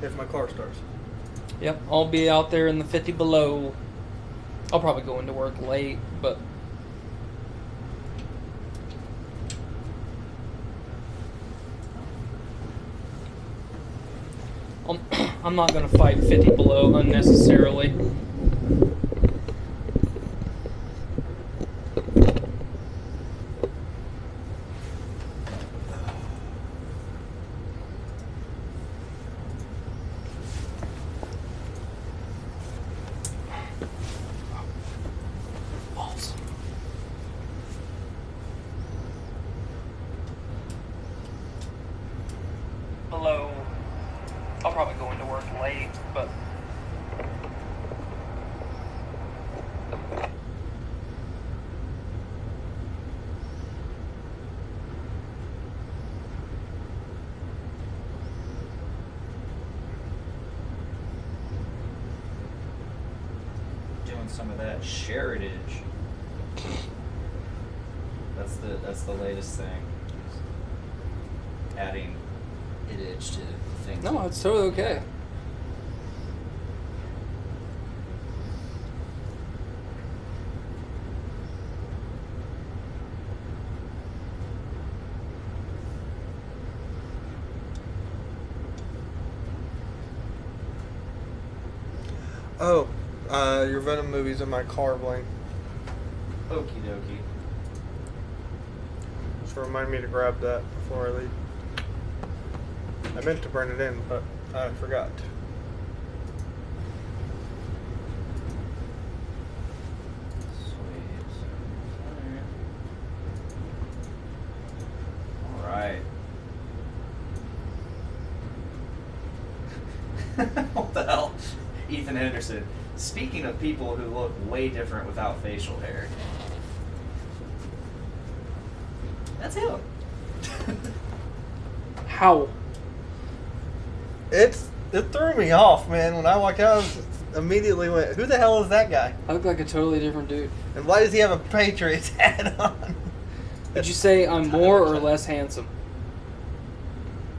if my car starts. Yep, I'll be out there in the 50 below. I'll probably go into work late, but I'm not going to fight 50 below unnecessarily. Below. I'll probably go into work late, but doing some of that Sheritage. That's the latest thing. Adding itage to things. no, it's totally okay. Oh, your Venom movie's in my car, Blaine. Okie dokie. Just remind me to grab that before I leave. I meant to burn it in, but I forgot. Sweet. Alright. What the hell? Ethan Henderson. Speaking of people who look way different without facial hair. That's him. How? It threw me off, man. When I walked out, I immediately went, "Who the hell is that guy? I look like a totally different dude. And why does he have a Patriots hat on?" Did you say I'm more or less handsome?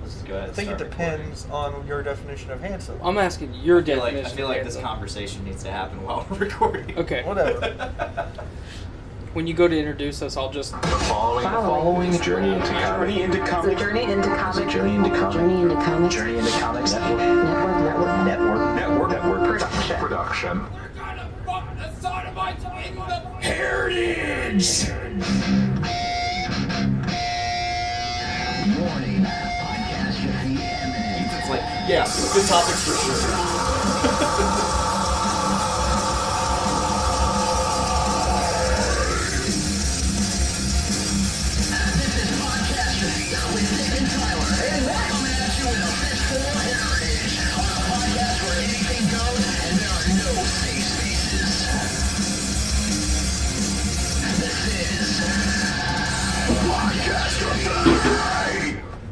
Let's just go ahead I and think it start depends on your definition of handsome. I'm asking your I feel like, definition. I feel of like this handsome. conversation needs to happen while we're recording. Okay. Whatever. When you go to introduce us, I'll just. The following is a journey into comedy. It's a journey into comics. It's a journey into comics. Journey into comics. Journey into comics. Network. Production. We're gonna fuck the sodomites in the Heritage. Warning. Podcastrophe imminent. It's like, yeah, good topics for sure.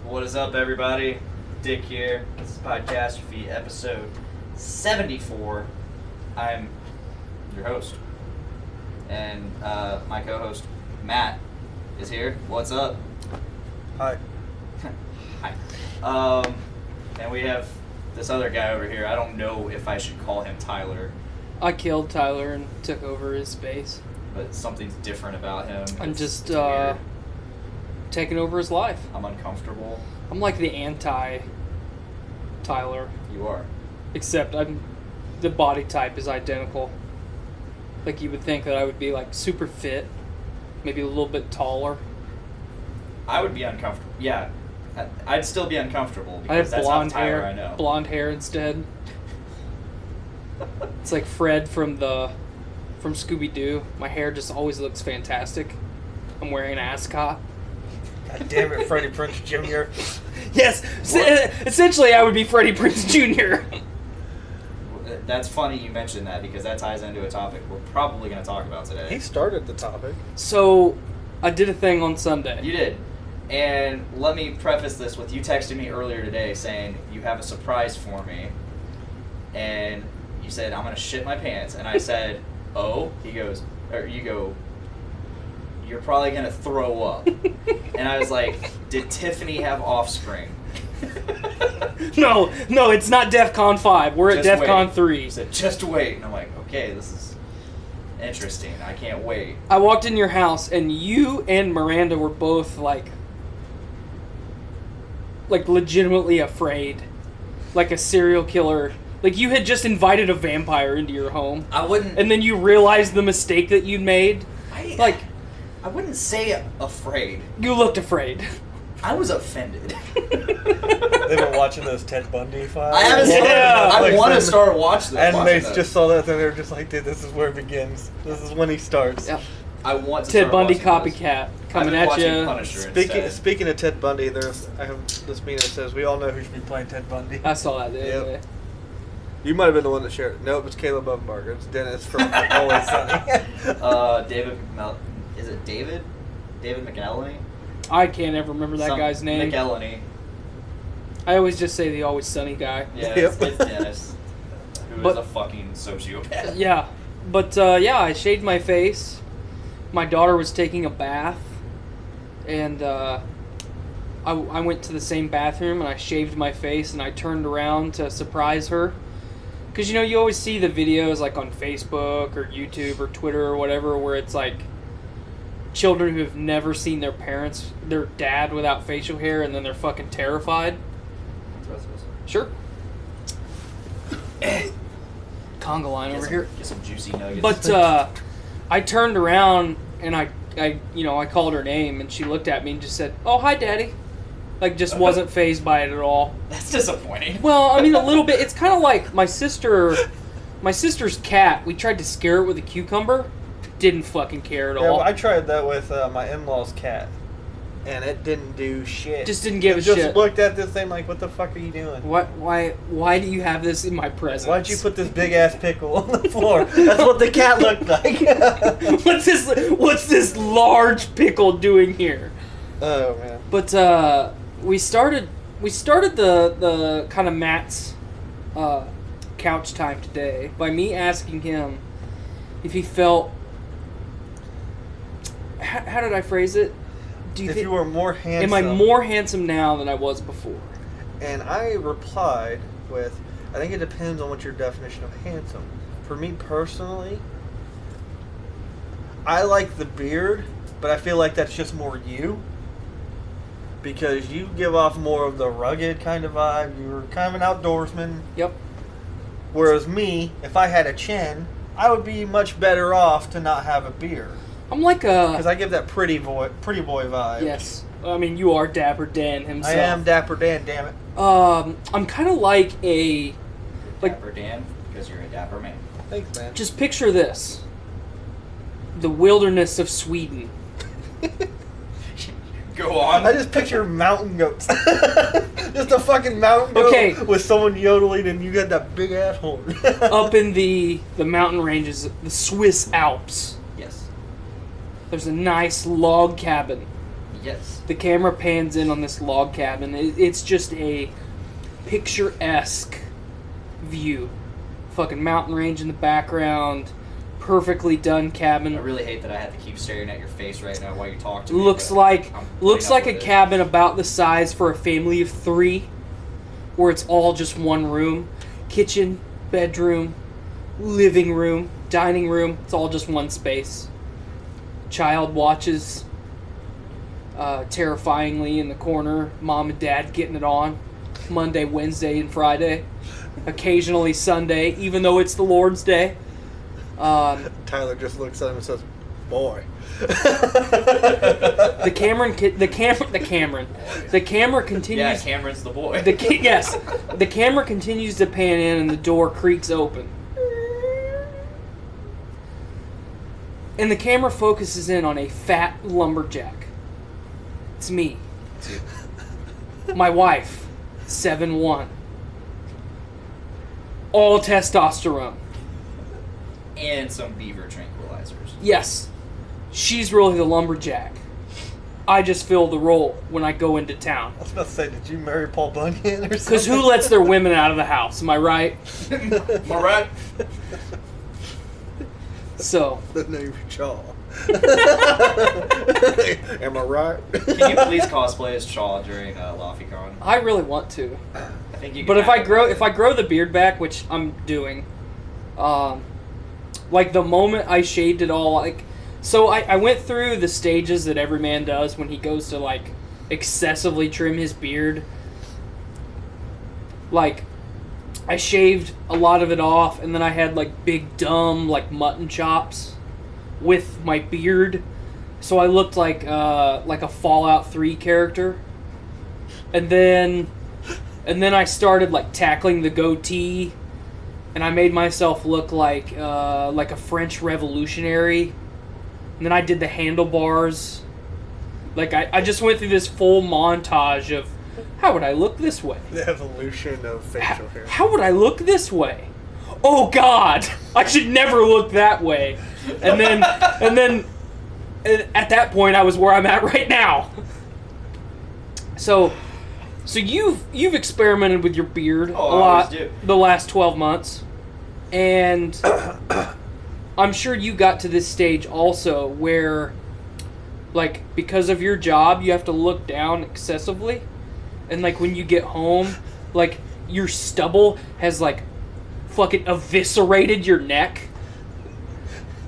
What is up, everybody? Dick here. This is Podcastrophe, episode 74. I'm your host. And my co-host, Matt, is here. What's up? Hi. Hi. And we have this other guy over here. I don't know if I should call him Tyler, I killed Tyler and took over his space. but something's different about him. I'm It's just weird. taking over his life. I'm uncomfortable. I'm like the anti Tyler, You are. except the body type is identical. Like you would think that I would be like super fit, maybe a little bit taller. I would be uncomfortable. Yeah. I'd still be uncomfortable I have because that's blonde not Tyler hair. I know. Blonde hair instead. It's like Fred from Scooby Doo. My hair just always looks fantastic. I'm wearing an ascot. God damn it, Freddie Prinze Jr. Yes, essentially I would be Freddie Prinze Jr. That's funny you mentioned that because that ties into a topic we're probably going to talk about today. He started the topic. So, I did a thing on Sunday. You did. And let me preface this with you texting me earlier today saying you have a surprise for me. And you said, I'm going to shit my pants. And I said, oh? You go, you're probably going to throw up. And I was like, did Tiffany have offspring? No, it's not DEFCON 5. We're at Just DEFCON wait. 3. He said, just wait. And I'm like, okay, this is interesting. I can't wait. I walked in your house, and you and Miranda were both, like legitimately afraid. Like a serial killer. Like, you had just invited a vampire into your home. I wouldn't... And then you realized the mistake that you'd made. I wouldn't say afraid. You looked afraid. I was offended. They've been watching those Ted Bundy files. I haven't started. Yeah. I want to them- start watching them. And they just saw that, and they were just like, dude, this is where it begins. This is when he starts. Yeah. I want to Ted start Bundy watching those. copycat I've coming been at watching you. Punisher instead. Speaking of Ted Bundy, I have this meme that says, we all know who should be playing Ted Bundy. I saw that the other Yep. day. You might have been the one that shared it. No, it was Caleb Buffenbarger. It's Dennis from Always Sunny. David. Is it David? David McElhenney? I can't ever remember that guy's name. McElhenney. I always just say the Always Sunny guy. Yeah, Yep. it's Dennis. Who But- is a fucking sociopath. Yeah. But, yeah, I shaved my face. My daughter was taking a bath. And, I went to the same bathroom and I shaved my face and I turned around to surprise her. Because, you always see the videos, like, on Facebook or YouTube or Twitter or whatever, where it's, like, children who have never seen their dad without facial hair, and then they're fucking terrified. Sure. Conga line over here. Get some juicy nuggets. But I turned around and I called her name and she looked at me and just said, "Oh, hi, Daddy." Like, just wasn't fazed by it at all. That's disappointing. Well, I mean, a little bit. It's kind of like my sister's cat. We tried to scare it with a cucumber. Didn't fucking care at Yeah, all. well, I tried that with my in-laws' cat, and it didn't do shit. Just didn't give it a just shit. looked at this thing like, what the fuck are you doing? Why do you have this in my presence? Why'd you put this big-ass pickle on the floor? That's what the cat looked like. What's this large pickle doing here? Oh, man. But we started the kind of Matt's couch time today by me asking him if he felt. How did I phrase it? Do you If think, you were more handsome... am I more handsome now than I was before? And I replied with, I think it depends on what your definition of handsome. For me personally, I like the beard, but I feel like that's just more you. Because you give off more of the rugged kind of vibe. You're kind of an outdoorsman. Yep. Whereas me, if I had a chin, I would be much better off to not have a beard. I'm like a. Because I give that pretty boy vibe. Yes. I mean, you are Dapper Dan himself. I am Dapper Dan, damn it. I'm kind of like a. Dapper Dan, because you're a dapper man. Thanks, man. Just picture this. The wilderness of Sweden. Go on. I just picture mountain goats. Just a fucking mountain goat Okay. with someone yodeling and you got that big ass horn. Up in the mountain ranges, the Swiss Alps. Yes. There's a nice log cabin. Yes. The camera pans in on this log cabin. It's just a picturesque view. Fucking mountain range in the background. Perfectly done cabin. I really hate that I have to keep staring at your face right now while you talk to me. Looks but like I'm putting up a with it. cabin about the size for a family of 3, where it's all just one room. Kitchen, bedroom, living room, dining room. It's all just one space. Child watches terrifyingly in the corner. Mom and Dad getting it on. Monday, Wednesday, and Friday. Occasionally Sunday, even though it's the Lord's Day. Tyler just looks at him and says, "Boy." The camera continues. Yeah, Cameron's the boy. The camera continues to pan in and the door creaks open. And the camera focuses in on a fat lumberjack. It's me. My wife, 7'1". All testosterone. And some beaver tranquilizers. Yes, she's really the lumberjack. I just fill the role when I go into town. I was about to say, did you marry Paul Bunyan or something? Because who lets their women out of the house? Am I right? Am I right? So, The name Shaw. Am I right? Can you please cosplay as Shaw during LaFiCon? I really want to. I think you. Can But if have I it. grow the beard back, which I'm doing, like the moment I shaved it all, like, so I went through the stages that every man does when he goes to like excessively trim his beard. Like, I shaved a lot of it off, and then I had like big dumb like mutton chops with my beard, so I looked like a Fallout 3 character, and then I started like tackling the goatee, and I made myself look like a French revolutionary, and then I did the handlebars. Like I just went through this full montage of how would I look this way? The evolution of facial hair. How would I look this way? Oh God, I should never look that way. And then at that point I was where I'm at right now. So you've experimented with your beard a lot the last 12 months. And I'm sure you got to this stage also where, like, because of your job you have to look down excessively. And, like, when you get home, like, your stubble has, like, fucking eviscerated your neck.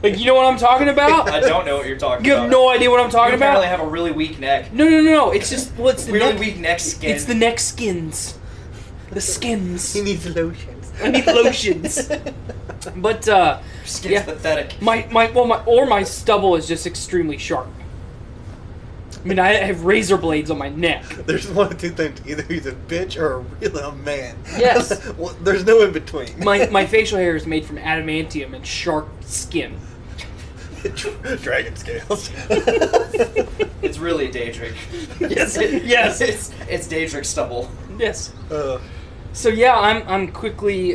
Like, you know what I'm talking about? I don't know what you're talking You about. have no idea what I'm talking You about? apparently have a really weak neck. No. It's just, well, it's the Really neck. weak neck skin. It's the neck skins. The skins. He needs lotions. I need lotions. But, Your skin's yeah. pathetic. My stubble is just extremely sharp. I mean, I have razor blades on my neck. There's one of two things. Either he's a bitch or a real man. Yes. Well, there's no in between. My facial hair is made from adamantium and sharp skin. Dragon scales. It's really Daedric. Yes. Yes. It's Daedric stubble. Yes. So yeah, I'm quickly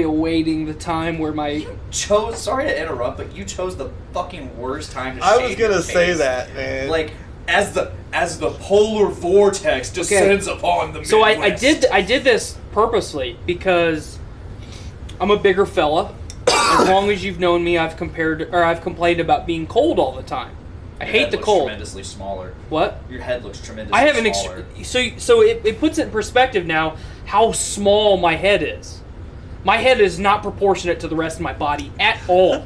awaiting the time where my Sorry to interrupt, but you chose the fucking worst time to I shave was gonna your say face. that, man. Like, as the polar vortex descends upon the Midwest. So I did this purposely because I'm a bigger fella. As long as you've known me, I've complained about being cold all the time. I Your hate head the looks cold. Tremendously smaller. What? Your head looks tremendously I have an smaller. so it puts it in perspective now how small my head is. My head is not proportionate to the rest of my body at all.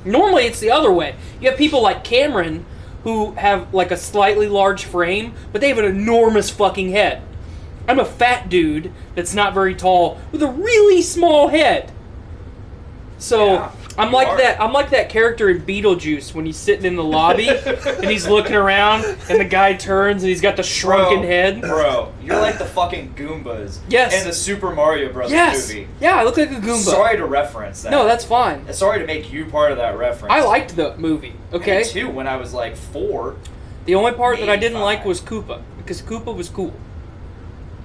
Normally it's the other way. You have people like Cameron who have like a slightly large frame, but they have an enormous fucking head. I'm a fat dude that's not very tall with a really small head. So Yeah, I'm you like are. that. I'm like that character in Beetlejuice when he's sitting in the lobby and he's looking around, and the guy turns and he's got the shrunken head. Bro, you're like the fucking Goombas Yes. in the Super Mario Bros. Yes. movie. Yeah, I look like a Goomba. Sorry to reference that. No, that's fine. Sorry to make you part of that reference. I liked the movie. Okay. Me too, when I was like 4. The only part that I didn't Maybe like five. was Koopa because Koopa was cool.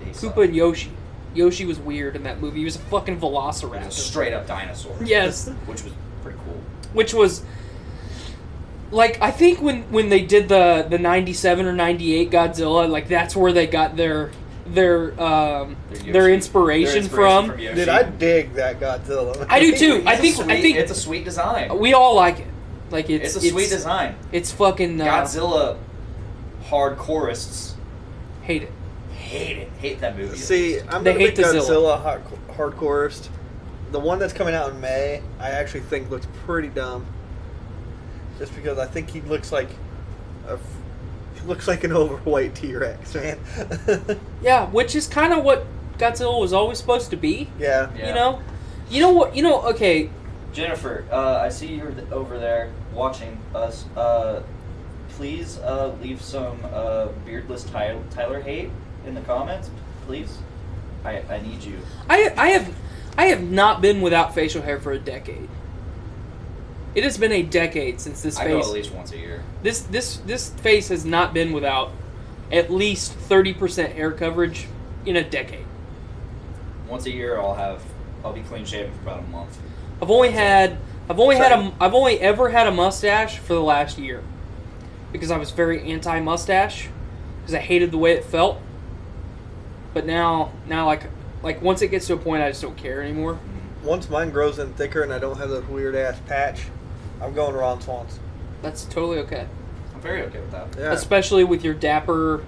He Koopa and Yoshi. Yoshi was weird in that movie. He was a fucking was a velociraptor. straight up dinosaur. Yes. Which was pretty cool. Which was like, I think when they did the 97 or 98 Godzilla, like that's where they got their inspiration from. Yoshi. Dude, I dig that Godzilla. I do too. I It's think it's a sweet design. we all like it. Like it's It's a sweet design. It's fucking Godzilla hardcoreists hate it. hate that movie. See, I'm They not a hate big the Godzilla hardcoreist. The one that's coming out in May, I actually think looks pretty dumb. Just because I think he looks like an overweight T-Rex, man. Yeah, which is kind of what Godzilla was always supposed to be. Yeah. Yeah. You know what? Okay. Jennifer, I see you're over there watching us. Please leave some beardless Tyler hate in the comments, please. I need you. I have not been without facial hair for a decade. It has been a decade since this I face. go at least once a year. This face has not been without at least 30% hair coverage in a decade. Once a year, I'll be clean shaven for about a month. I've only ever had a mustache for the last year because I was very anti-mustache because I hated the way it felt. But now like once it gets to a point, I just don't care anymore. Once mine grows in thicker and I don't have that weird ass patch, I'm going Ron Swanson. That's totally okay. I'm very okay with that. Yeah. Especially with your dapper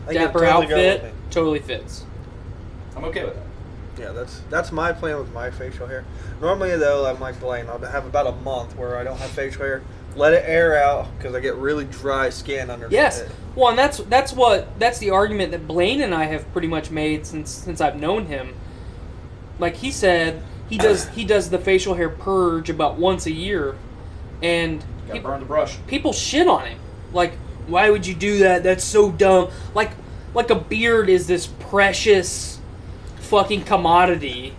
I think it'd totally go outfit. with me. Totally fits. I'm okay with that. Yeah, that's my plan with my facial hair. Normally, though, I'm like Blaine. I'll have about a month where I don't have facial hair. Let it air out because I get really dry skin underneath Yes. it. Well, and that's the argument that Blaine and I have pretty much made since I've known him. Like he said, he does the facial hair purge about once a year, and Gotta burn the brush. people shit on him. Like, why would you do that? That's so dumb. Like a beard is this precious fucking commodity.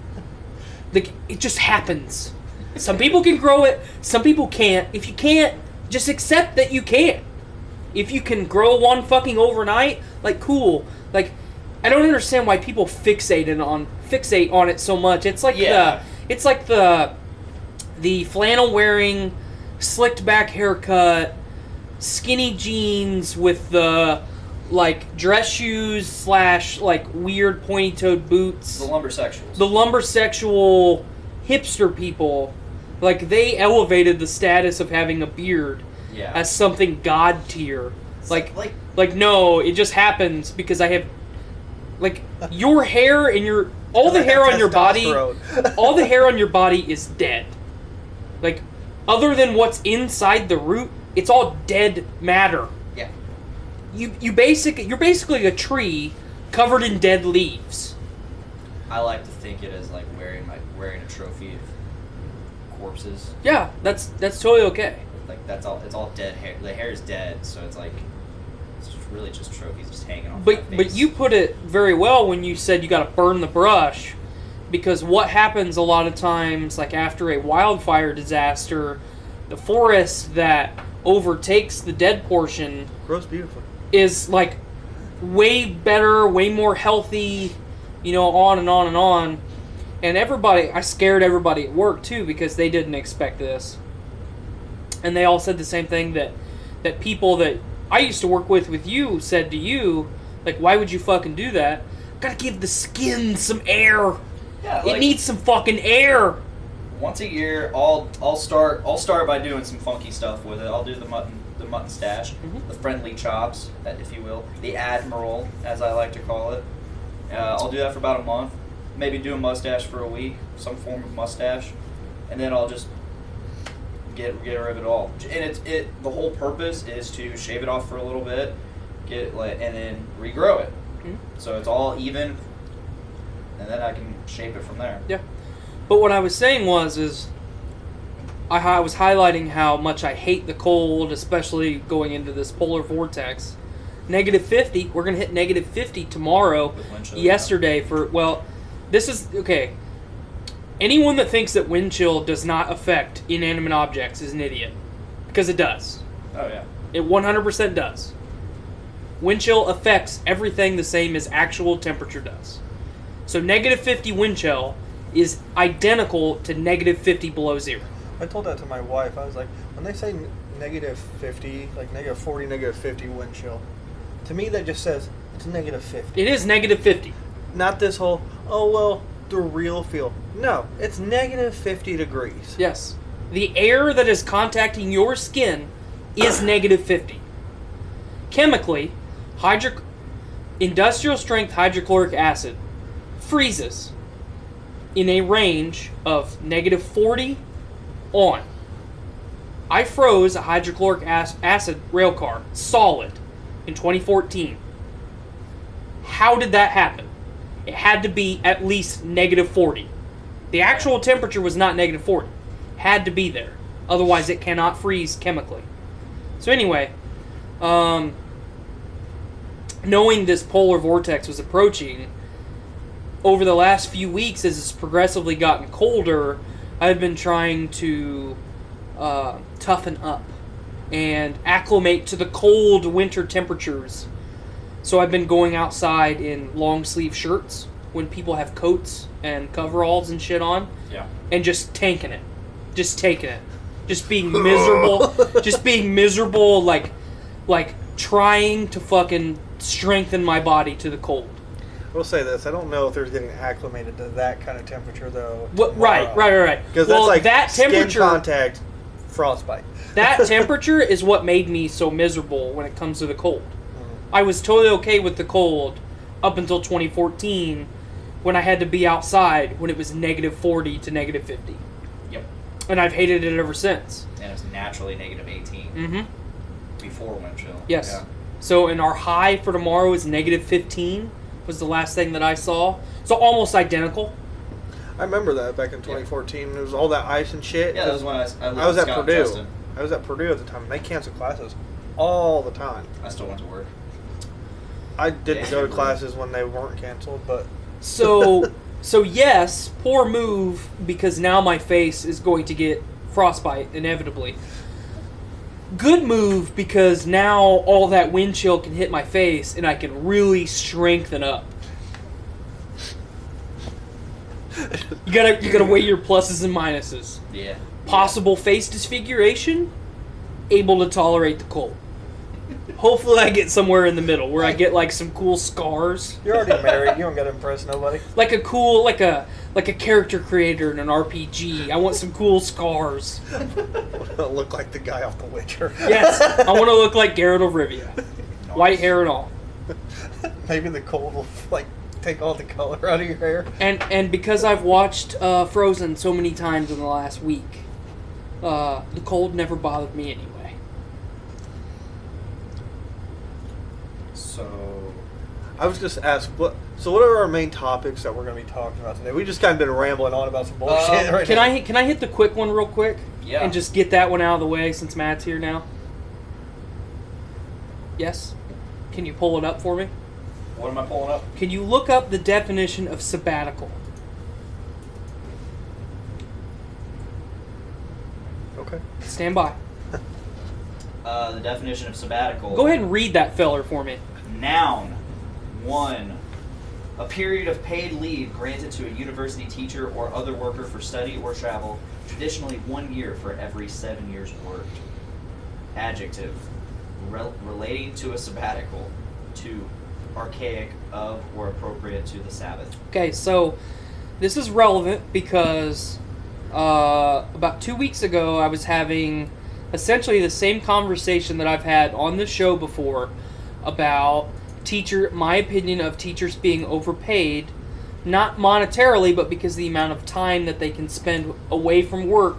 Like, it just happens. Some people can grow it, some people can't. If you can't, just accept that you can't. If you can grow one fucking overnight, like, cool. Like, I don't understand why people fixate on it so much. It's like the flannel wearing, slicked back haircut, skinny jeans with the like dress shoes / like weird pointy toed boots. The lumbersexuals. The lumbersexual hipster people, like, they elevated the status of having a beard Yeah. as something god tier. Like no, it just happens because I have, like, your hair and all the hair on your body, all the hair on your body is dead. Like, other than what's inside the root, it's all dead matter. Yeah. You're basically a tree covered in dead leaves. I like to think it as like wearing a trophy of corpses. Yeah, that's totally okay. Like it's all dead hair. The hair is dead, so it's like it's just really just trophies just hanging off. But you put it very well when you said you got to burn the brush, because what happens a lot of times, like after a wildfire disaster, the forest that overtakes the dead portion Grows beautifully. is like way better, way more healthy, on and on and on. And I scared everybody at work too, because they didn't expect this. And they all said the same thing that people that I used to work with you said to you, like, why would you fucking do that? Gotta give the skin some air. Yeah, It needs some fucking air. Once a year, I'll start by doing some funky stuff with it. I'll do the mutton stash, the friendly chops, if you will, the admiral, as I like to call it. I'll do that for about a month. Maybe do a mustache for a week, some form of mustache, and then I'll just get rid of it all. And the whole purpose is to shave it off for a little bit, and then regrow it. Mm-hmm. So it's all even, and then I can shape it from there. Yeah. But what I was saying was I was highlighting how much I hate the cold, especially going into this polar vortex. -50. We're going to hit -50 tomorrow. With wind chill, Yesterday this is, okay. Anyone that thinks that wind chill does not affect inanimate objects is an idiot. Because it does. Oh yeah. It 100% does. Wind chill affects everything the same as actual temperature does. So -50 wind chill is identical to -50 below zero. I told that to my wife. I was like, when they say -50, like -40, -50 wind chill, to me that just says it's -50. It is -50. Not this whole, oh well, the real feel. No, it's -50 degrees. Yes. The air that is contacting your skin is -50. Chemically, industrial strength hydrochloric acid freezes in a range of -40 on. I froze a hydrochloric acid rail car solid in 2014. How did that happen? It had to be at least -40. The actual temperature was not -40. Had to be there. Otherwise it cannot freeze chemically. So anyway, knowing this polar vortex was approaching, over the last few weeks, as it's progressively gotten colder, I've been trying to toughen up and acclimate to the cold winter temperatures. So I've been going outside in long sleeve shirts when people have coats and coveralls and shit on. Yeah. And just tanking it. Just taking it. Just being miserable. Just being miserable, like trying to fucking strengthen my body to the cold. I will say this, I don't know if they're getting acclimated to that kind of temperature though. Right. Because that's like that skin temperature, contact frostbite. That temperature is what made me so miserable when it comes to the cold. I was totally okay with the cold up until 2014 when I had to be outside when it was negative 40 to negative 50. Yep. And I've hated it ever since. And it was naturally negative 18 Mm-hmm. before wind chill. Yes. Yeah. So, and our high for tomorrow is negative 15 was the last thing that I saw. So almost identical. I remember that back in 2014. It was all that ice and shit. Yeah, that was when I I lived was with at Scott and Purdue. Justin. I was at Purdue at the time, and they canceled classes all the time. I still went to work. I didn't Yeah, go to you classes when they weren't canceled, but So, so yes, poor move because now my face is going to get frostbite inevitably. Good move because now all that wind chill can hit my face and I can really strengthen up. You gotta weigh your pluses and minuses. Yeah. Possible face disfiguration, able to tolerate the cold. Hopefully I get somewhere in the middle where I get like some cool scars. you're already married. You don't got to impress nobody. Like a cool like a character creator in an RPG. I want some cool scars. Look like the guy off The Witcher. Yes, I want to look like Geralt of Rivia. White hair and all. Maybe the cold will like take all the color out of your hair. And because I've watched Frozen so many times in the last week, the cold never bothered me anyway. So, I was just asked what. So what are our main topics that we're going to be talking about today? We just kind of been rambling on about some bullshit right Can now. I hit the quick one real quick? Yeah. And just get that one out of the way since Matt's here now. Yes. Can you pull it up for me? what am I pulling up? Can you look up the definition of sabbatical? Okay. Stand by. The definition of sabbatical. Go ahead and read that feller for me. Noun. 1. A period of paid leave granted to a university teacher or other worker for study or travel, traditionally 1 year for every 7 years worked. Adjective. Relating to a sabbatical. 2. Archaic of or appropriate to the Sabbath. Okay, so this is relevant because about 2 weeks ago I was having essentially the same conversation that I've had on this show before about my opinion of teachers being overpaid, not monetarily, but because of the amount of time that they can spend away from work,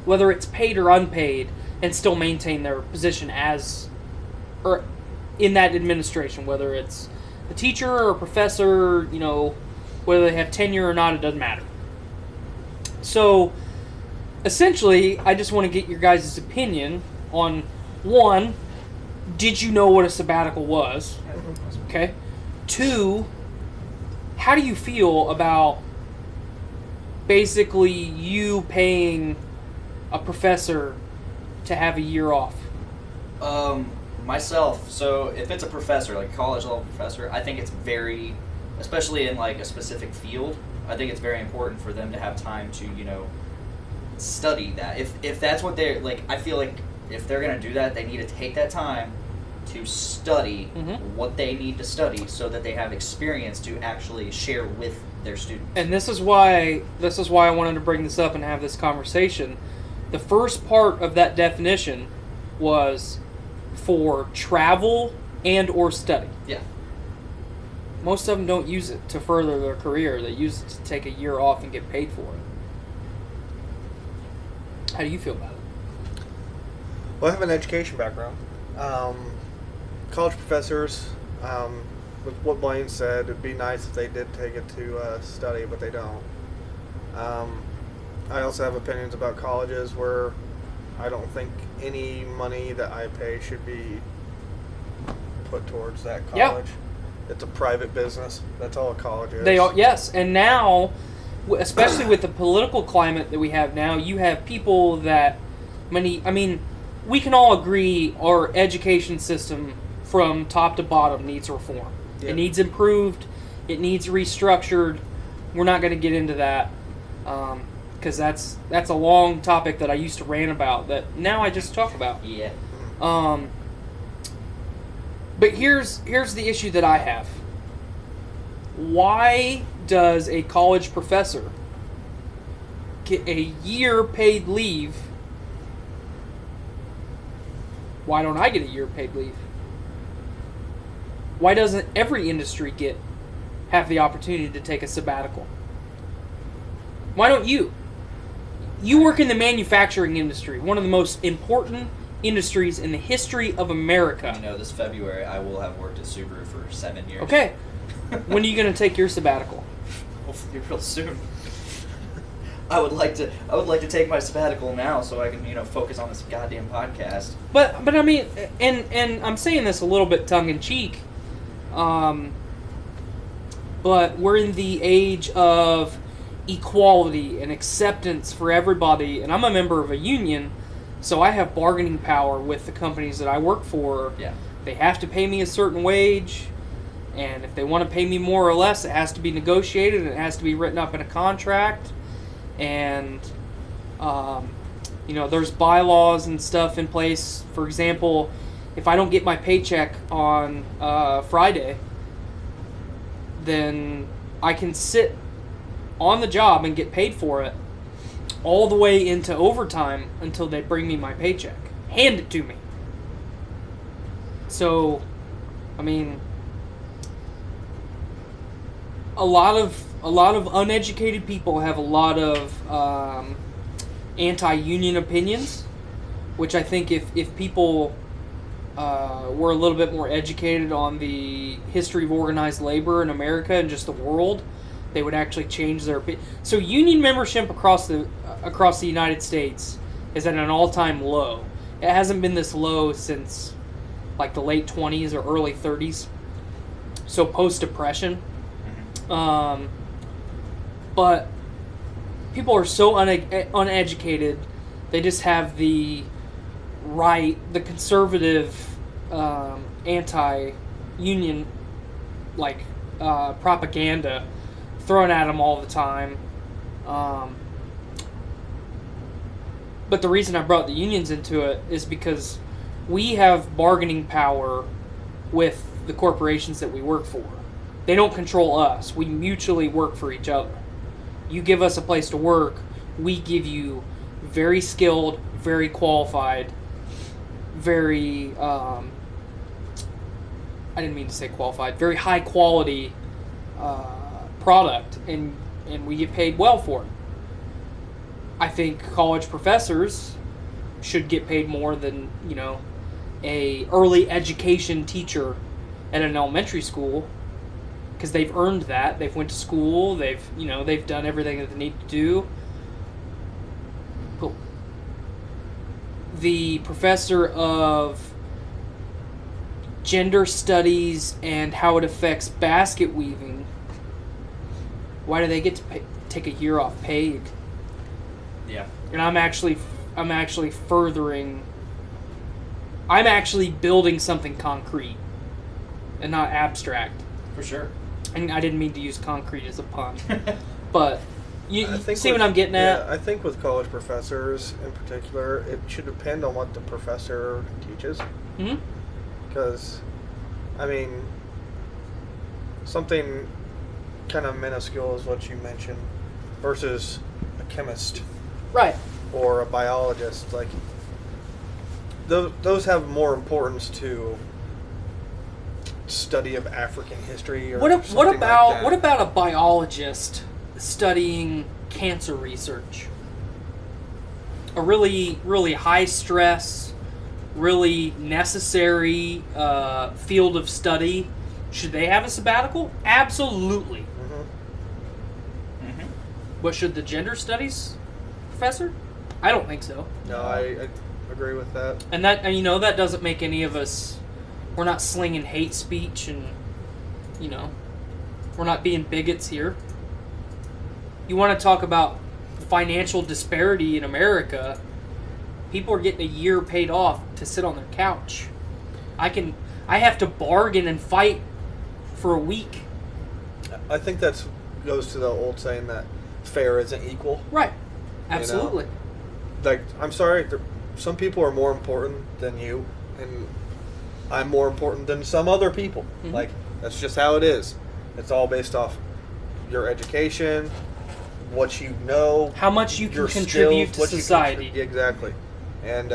whether it's paid or unpaid, and still maintain their position as, or in that administration, whether it's a teacher or a professor, you know, whether they have tenure or not, it doesn't matter. So, essentially, I just want to get your guys' opinion on, one, did you know what a sabbatical was? Okay. 2, how do you feel about basically you paying a professor to have a year off? Myself, so if it's a professor, like a college level professor, I think it's very, especially in like a specific field, I think it's very important for them to have time to, you know, study that. If that's what they're, like, I feel like if they're going to do that, they need to take that time to study what they need to study so that they have experience to actually share with their students. And this is why I wanted to bring this up and have this conversation. The first part of that definition was for travel and or study. Yeah. Most of them don't use it to further their career. They use it to take a year off and get paid for it. How do you feel about it? Well, I have an education background. College professors, with what Blaine said, it'd be nice if they did take it to study, but they don't. I also have opinions about colleges where I don't think any money that I pay should be put towards that college. Yeah. It's a private business. That's all a college is. They are, yes, and now, especially with the political climate that we have now, you have people that we can all agree our education system from top to bottom needs reform. Yeah. It needs improved. It needs restructured. We're not going to get into that because that's a long topic that I used to rant about that now I just talk about. Yeah. But here's the issue that I have. Why does a college professor get a year paid leave Why don't I get a year paid leave? Why doesn't every industry have the opportunity to take a sabbatical? Why don't you? You work in the manufacturing industry, one of the most important industries in the history of America. You know, this February I will have worked at Subaru for 7 years. Okay. When are you going to take your sabbatical? Hopefully real soon. I would like to take my sabbatical now so I can, focus on this goddamn podcast. But I mean, and I'm saying this a little bit tongue in cheek, but we're in the age of equality and acceptance for everybody, and I'm a member of a union, so I have bargaining power with the companies that I work for. Yeah. They have to pay me a certain wage, and if they want to pay me more or less, it has to be negotiated and it has to be written up in a contract. And there's bylaws and stuff in place. For example, if I don't get my paycheck on Friday, then I can sit on the job and get paid for it all the way into overtime until they bring me my paycheck. Hand it to me. So, I mean, a lot of uneducated people have a lot of anti-union opinions, which I think if people were a little bit more educated on the history of organized labor in America and just the world, they would actually change their opinion. So union membership across the United States is at an all-time low. It hasn't been this low since like the late 20s or early 30s. So post-depression. But people are so uneducated, they just have the conservative anti-union propaganda thrown at them all the time. But the reason I brought the unions into it is because we have bargaining power with the corporations that we work for. They don't control us. We mutually work for each other. You give us a place to work, we give you very skilled, very qualified, very, I didn't mean to say qualified, very high quality product, and we get paid well for it. I think college professors should get paid more than, a early education teacher at an elementary school, because they've earned that. They've went to school. They've done everything that they need to do. But the professor of gender studies and how it affects basket weaving, why do they get to take a year off paid? Yeah. And I'm actually building something concrete and not abstract. For sure. And I didn't mean to use concrete as a pun. But you see what I'm getting at? Yeah, I think with college professors in particular, it should depend on what the professor teaches. Mm-hmm. Because, I mean, something kind of minuscule is what you mentioned versus a chemist. Right. Or a biologist. Like, those have more importance to study of African history or what something like that. What about a biologist studying cancer research? A really, really high stress, really necessary field of study. Should they have a sabbatical? Absolutely. Mm-hmm. But should the gender studies professor? I don't think so. No, I agree with that. And that doesn't make any of us. We're not slinging hate speech, and we're not being bigots here. You want to talk about financial disparity in America? People are getting a year paid off to sit on their couch. I have to bargain and fight for a week. I think that goes to the old saying that fair isn't equal. Right. Absolutely. Like, I'm sorry, some people are more important than you, and I'm more important than some other people. Mm-hmm. Like, that's just how it is. It's all based off your education, what you know, how much you can your contribute skills, to society. Exactly. And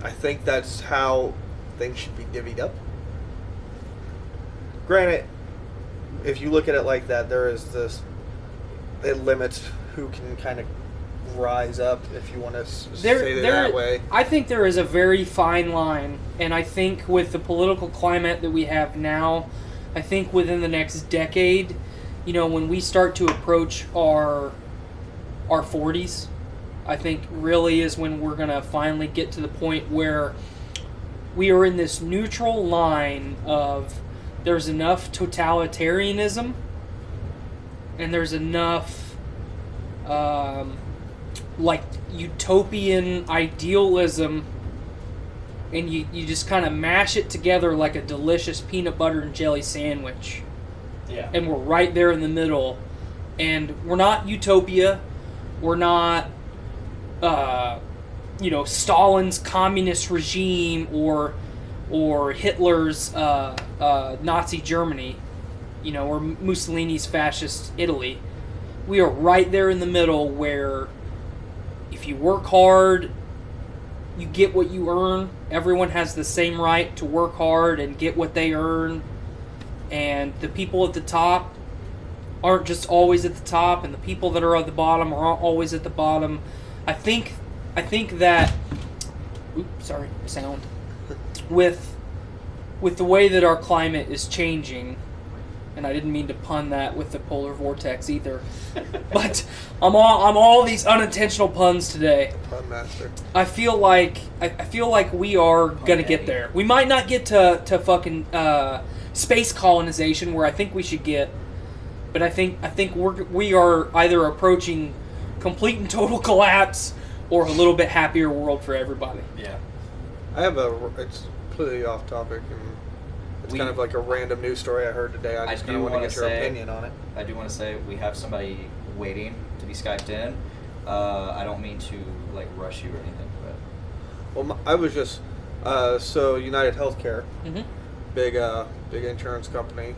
I think that's how things should be divvied up. Granted, if you look at it like that, there is this, it limits who can kind of rise up, if you want to say it that way. I think there is a very fine line, and I think with the political climate that we have now, I think within the next decade, you know, when we start to approach our 40s, I think really is when we're going to finally get to the point where we are in this neutral line of there's enough totalitarianism and there's enough like utopian idealism, and you just kind of mash it together like a delicious peanut butter and jelly sandwich. Yeah. And we're right there in the middle. And we're not utopia. We're not, you know, Stalin's communist regime or Hitler's Nazi Germany, you know, or Mussolini's fascist Italy. We are right there in the middle where if you work hard, you get what you earn. Everyone has the same right to work hard and get what they earn. And the people at the top aren't just always at the top, and the people that are at the bottom aren't always at the bottom. I think that, with the way that our climate is changing, and I didn't mean to pun that with the polar vortex either, but I'm all these unintentional puns today. Pun master. I feel like we are gonna get there. We might not get to fucking space colonization where I think we should get, but I think we are either approaching complete and total collapse or a little bit happier world for everybody. Yeah. It's completely off topic, and it's kind of like a random news story I heard today. I just kind of want to get your opinion on it. I do want to say we have somebody waiting to be Skyped in. I don't mean to like rush you or anything, but well, I was just so United Healthcare, Mm-hmm. big insurance company,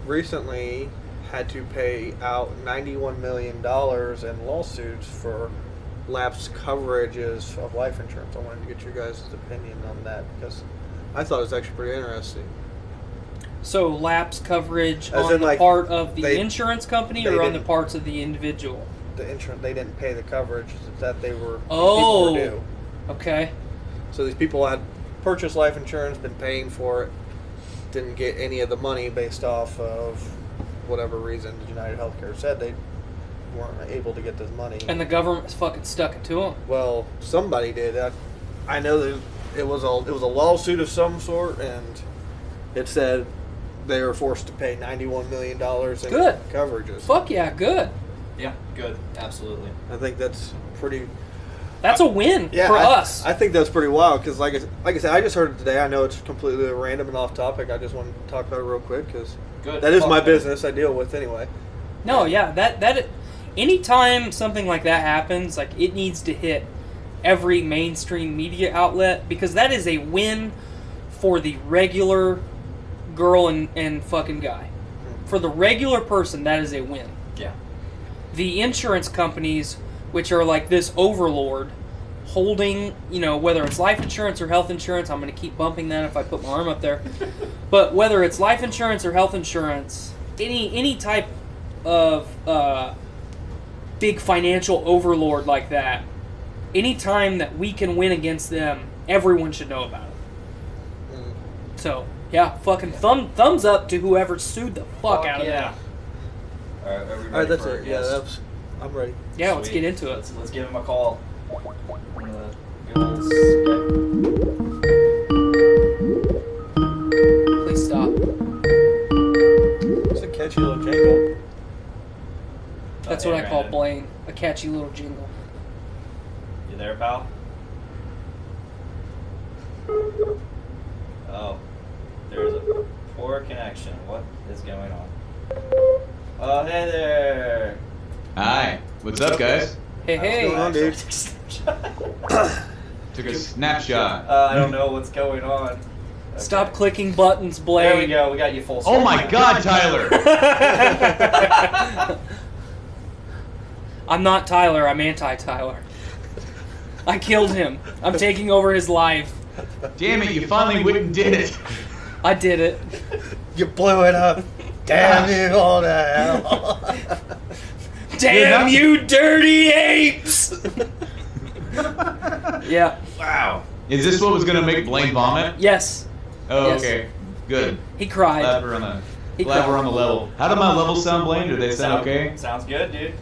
recently had to pay out $91 million in lawsuits for lapsed coverages of life insurance. I wanted to get your guys' opinion on that because I thought it was actually pretty interesting. So lapse coverage As on in, the like, part of the they- insurance company they or on the didn't- parts of the individual? The insurance, they didn't pay the coverage that they were Oh. people were due. Okay. So these people had purchased life insurance, been paying for it, didn't get any of the money based off of whatever reason United Healthcare said they weren't able to get this money. And the government's fucking stuck it to them. Well, somebody did. I know that it was a lawsuit of some sort, and it said they were forced to pay $91 million in Good. coverages. Fuck yeah, good. yeah, good, absolutely. I think that's pretty. That's a win Yeah, for us. I think that's pretty wild because, like I said, I just heard it today. I know it's completely random and off topic. I just wanted to talk about it real quick because Good. that is Fuck my man. business I deal with anyway. No, yeah, that anytime something like that happens, like it needs to hit every mainstream media outlet because that is a win for the regular girl and fucking guy. For the regular person, that is a win. Yeah. The insurance companies, which are like this overlord, holding, you know, whether it's life insurance or health insurance, I'm going to keep bumping that if I put my arm up there, but whether it's life insurance or health insurance, any type of big financial overlord like that, any time that we can win against them, everyone should know about it. So, yeah, fucking thumbs up to whoever sued the fuck out of them. All right, are we ready All right, that's for it. our Yeah, guest? I'm ready. Yeah, let's Sweet. get into it. Let's give him a call. I'm gonna go to Skype. Please stop. It's a catchy little jingle. That's Oh, what hey, I call Brandon. Blaine. A catchy little jingle. You there, pal? Oh, there's a poor connection. What is going on? Oh, hey there. Hi. What's up, guys? Hey, hey. going on, dude? Took a snapshot. I don't know what's going on. Okay. Stop clicking buttons, Blaine. There we go. We got you full screen. Oh my God, Tyler! I'm not Tyler. I'm anti-Tyler. I killed him. I'm taking over his life. Damn it, you finally went and did it. I did it. You blew it up. Damn you all to hell. Damn you, dirty apes! Yeah. Wow. Is this what was going to make Blaine vomit? Yes. Oh, Yes. okay. Good. He cried. Glad we're on the level. How do my levels sound, Blaine? Do they sound okay? Sounds good, dude.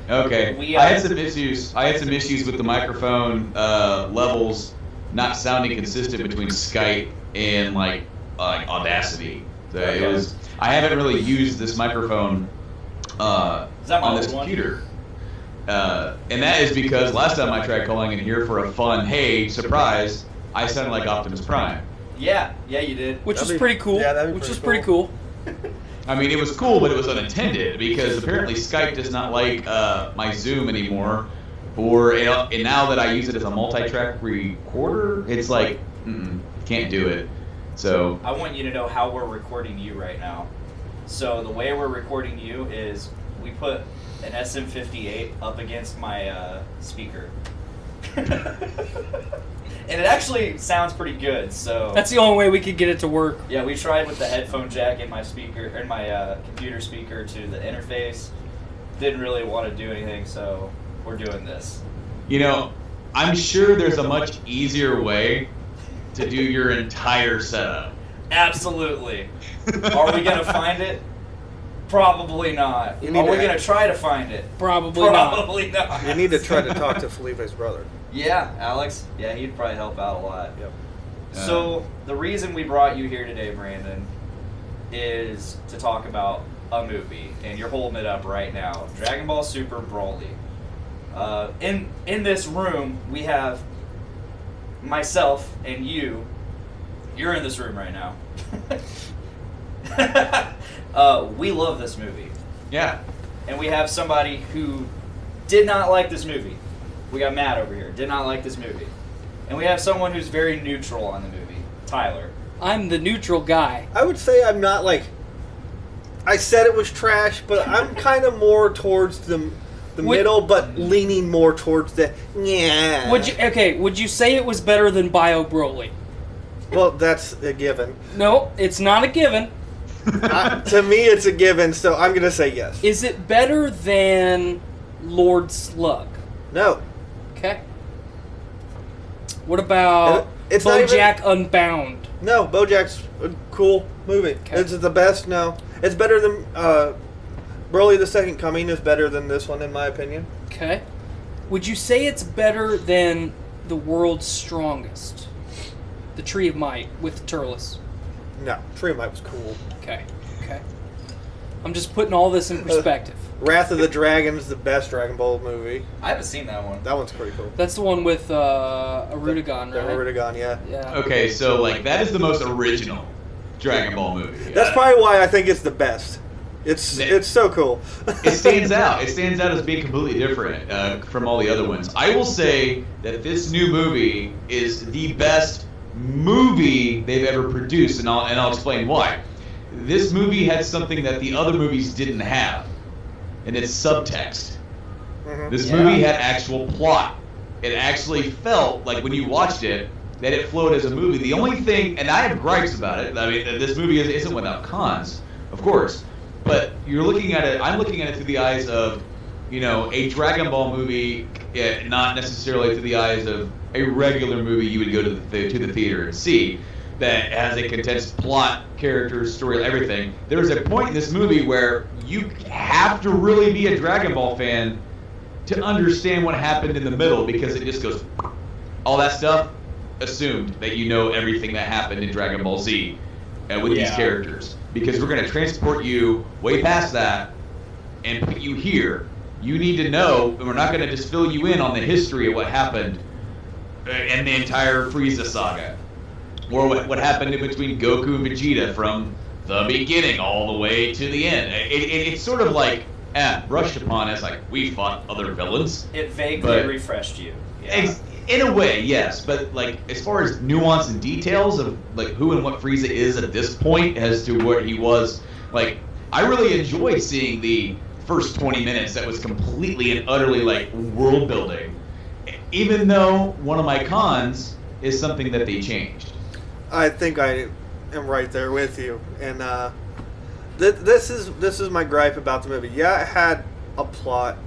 Okay. I had some issues. I had some issues with the microphone levels not sounding consistent between Skype and like Audacity. So it was. I haven't really used this microphone on this computer. And that is because last time I tried calling in here for a fun, hey, surprise, I sounded like Optimus Prime. Yeah, you did. Which was pretty cool. Yeah, that'd be which was pretty pretty cool. I mean, it was cool, but it was unintended because apparently Skype does not like my Zoom anymore. And now that I use it as a multi-track recorder, it's like, can't do it. So I want you to know how we're recording you right now. So the way we're recording you is we put an SM58 up against my speaker. And it actually sounds pretty good. So That's the only way we could get it to work. yeah, we tried with the headphone jack in my speaker or my computer speaker to the interface. Didn't really want to do anything, so we're doing this. you know, I'm sure there's a much easier way to do your entire setup. Absolutely. Are we gonna find it? Probably not. Are we gonna try to find it? Probably not. Probably not. You need to try to talk to Felipe's brother. Yeah, Alex. Yeah, he'd probably help out a lot. Yep. So the reason we brought you here today, Brandon, is to talk about a movie, and you're holding it up right now, Dragon Ball Super Broly. In this room, we have myself and you. You're in this room right now. We love this movie. Yeah. And we have somebody who did not like this movie. We got Matt over here, did not like this movie. And we have someone who's very neutral on the movie, Tyler. I'm the neutral guy. I would say I'm not like. I said it was trash, but I'm kind of more towards the middle, but leaning more towards the yeah. Would you say it was better than Bio Broly? Well, that's a given. No, it's not a given. To me, it's a given, so I'm gonna say yes. Is it better than Lord Slug? No. Okay. What about It's not BoJack Unbound? No, BoJack's a cool movie. Okay. It's the best. No, it's better than Broly: The Second Coming is better than this one in my opinion. Okay. Would you say it's better than The World's Strongest? The Tree of Might with Turles. No, Tree of Might was cool. Okay. Okay. I'm just putting all this in perspective. Wrath of the Dragon is the best Dragon Ball movie. I haven't seen that one. That one's pretty cool. That's the one with Arudagon, The right? Arudagon, yeah. Yeah. Okay, so like that is the most original Dragon Ball movie. That's probably why I think it's the best. It's so cool. It stands out. It stands out as being completely different from all the other ones. I will say that this new movie is the best movie they've ever produced, and I'll explain why. This movie had something that the other movies didn't have, and it's subtext. Mhm. This movie had actual plot. It actually felt like when you watched it that it flowed as a movie. The only thing, and I have gripes about it. I mean, this movie isn't without cons, of course. But you're looking at it. I'm looking at it through the eyes of, a Dragon Ball movie, not necessarily through the eyes of a regular movie you would go to the theater and see. That has a condensed plot, characters, story, everything. There's a point in this movie where you have to really be a Dragon Ball fan to understand what happened in the middle, because it just goes, all that stuff assumed that you know everything that happened in Dragon Ball Z with these characters. Because we're going to transport you way past that and put you here. You need to know, and we're not going to just fill you in on the history of what happened in the entire Frieza saga. Or what happened in between Goku and Vegeta from the beginning all the way to the end. It's sort of like brushed upon as like, we fought other villains. It vaguely refreshed you. Yeah. In a way, yes, but like as far as nuance and details of like who and what Frieza is at this point as to what he was, like I really enjoyed seeing the first 20 minutes that was completely and utterly like world building. even though one of my cons is something that they changed. I think I am right there with you, and this is my gripe about the movie. Yeah, it had a plot,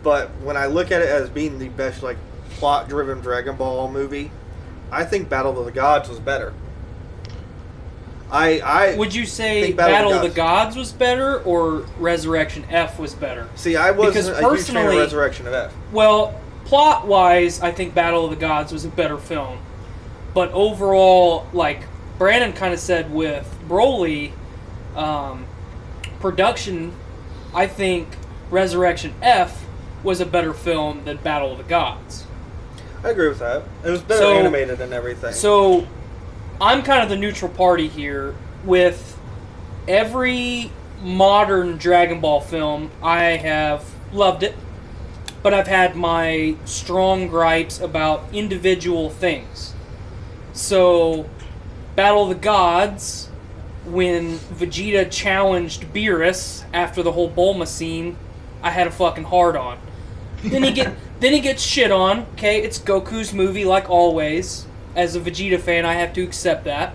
but when I look at it as being the best like plot-driven Dragon Ball movie, I think Battle of the Gods was better. I Would you say think Battle of the Gods was better or Resurrection F was better? See, I wasn't Because a huge fan of personally- Resurrection of F. Well, plot-wise, I think Battle of the Gods was a better film. But overall, like Brandon kind of said with Broly, production, I think Resurrection F was a better film than Battle of the Gods. I agree with that. It was better animated and everything. So, I'm kind of the neutral party here. With every modern Dragon Ball film, I have loved it. But I've had my strong gripes about individual things. So, Battle of the Gods, when Vegeta challenged Beerus after the whole Bulma scene, I had a fucking hard on. Then he gets shit on. Okay, it's Goku's movie like always. As a Vegeta fan, I have to accept that.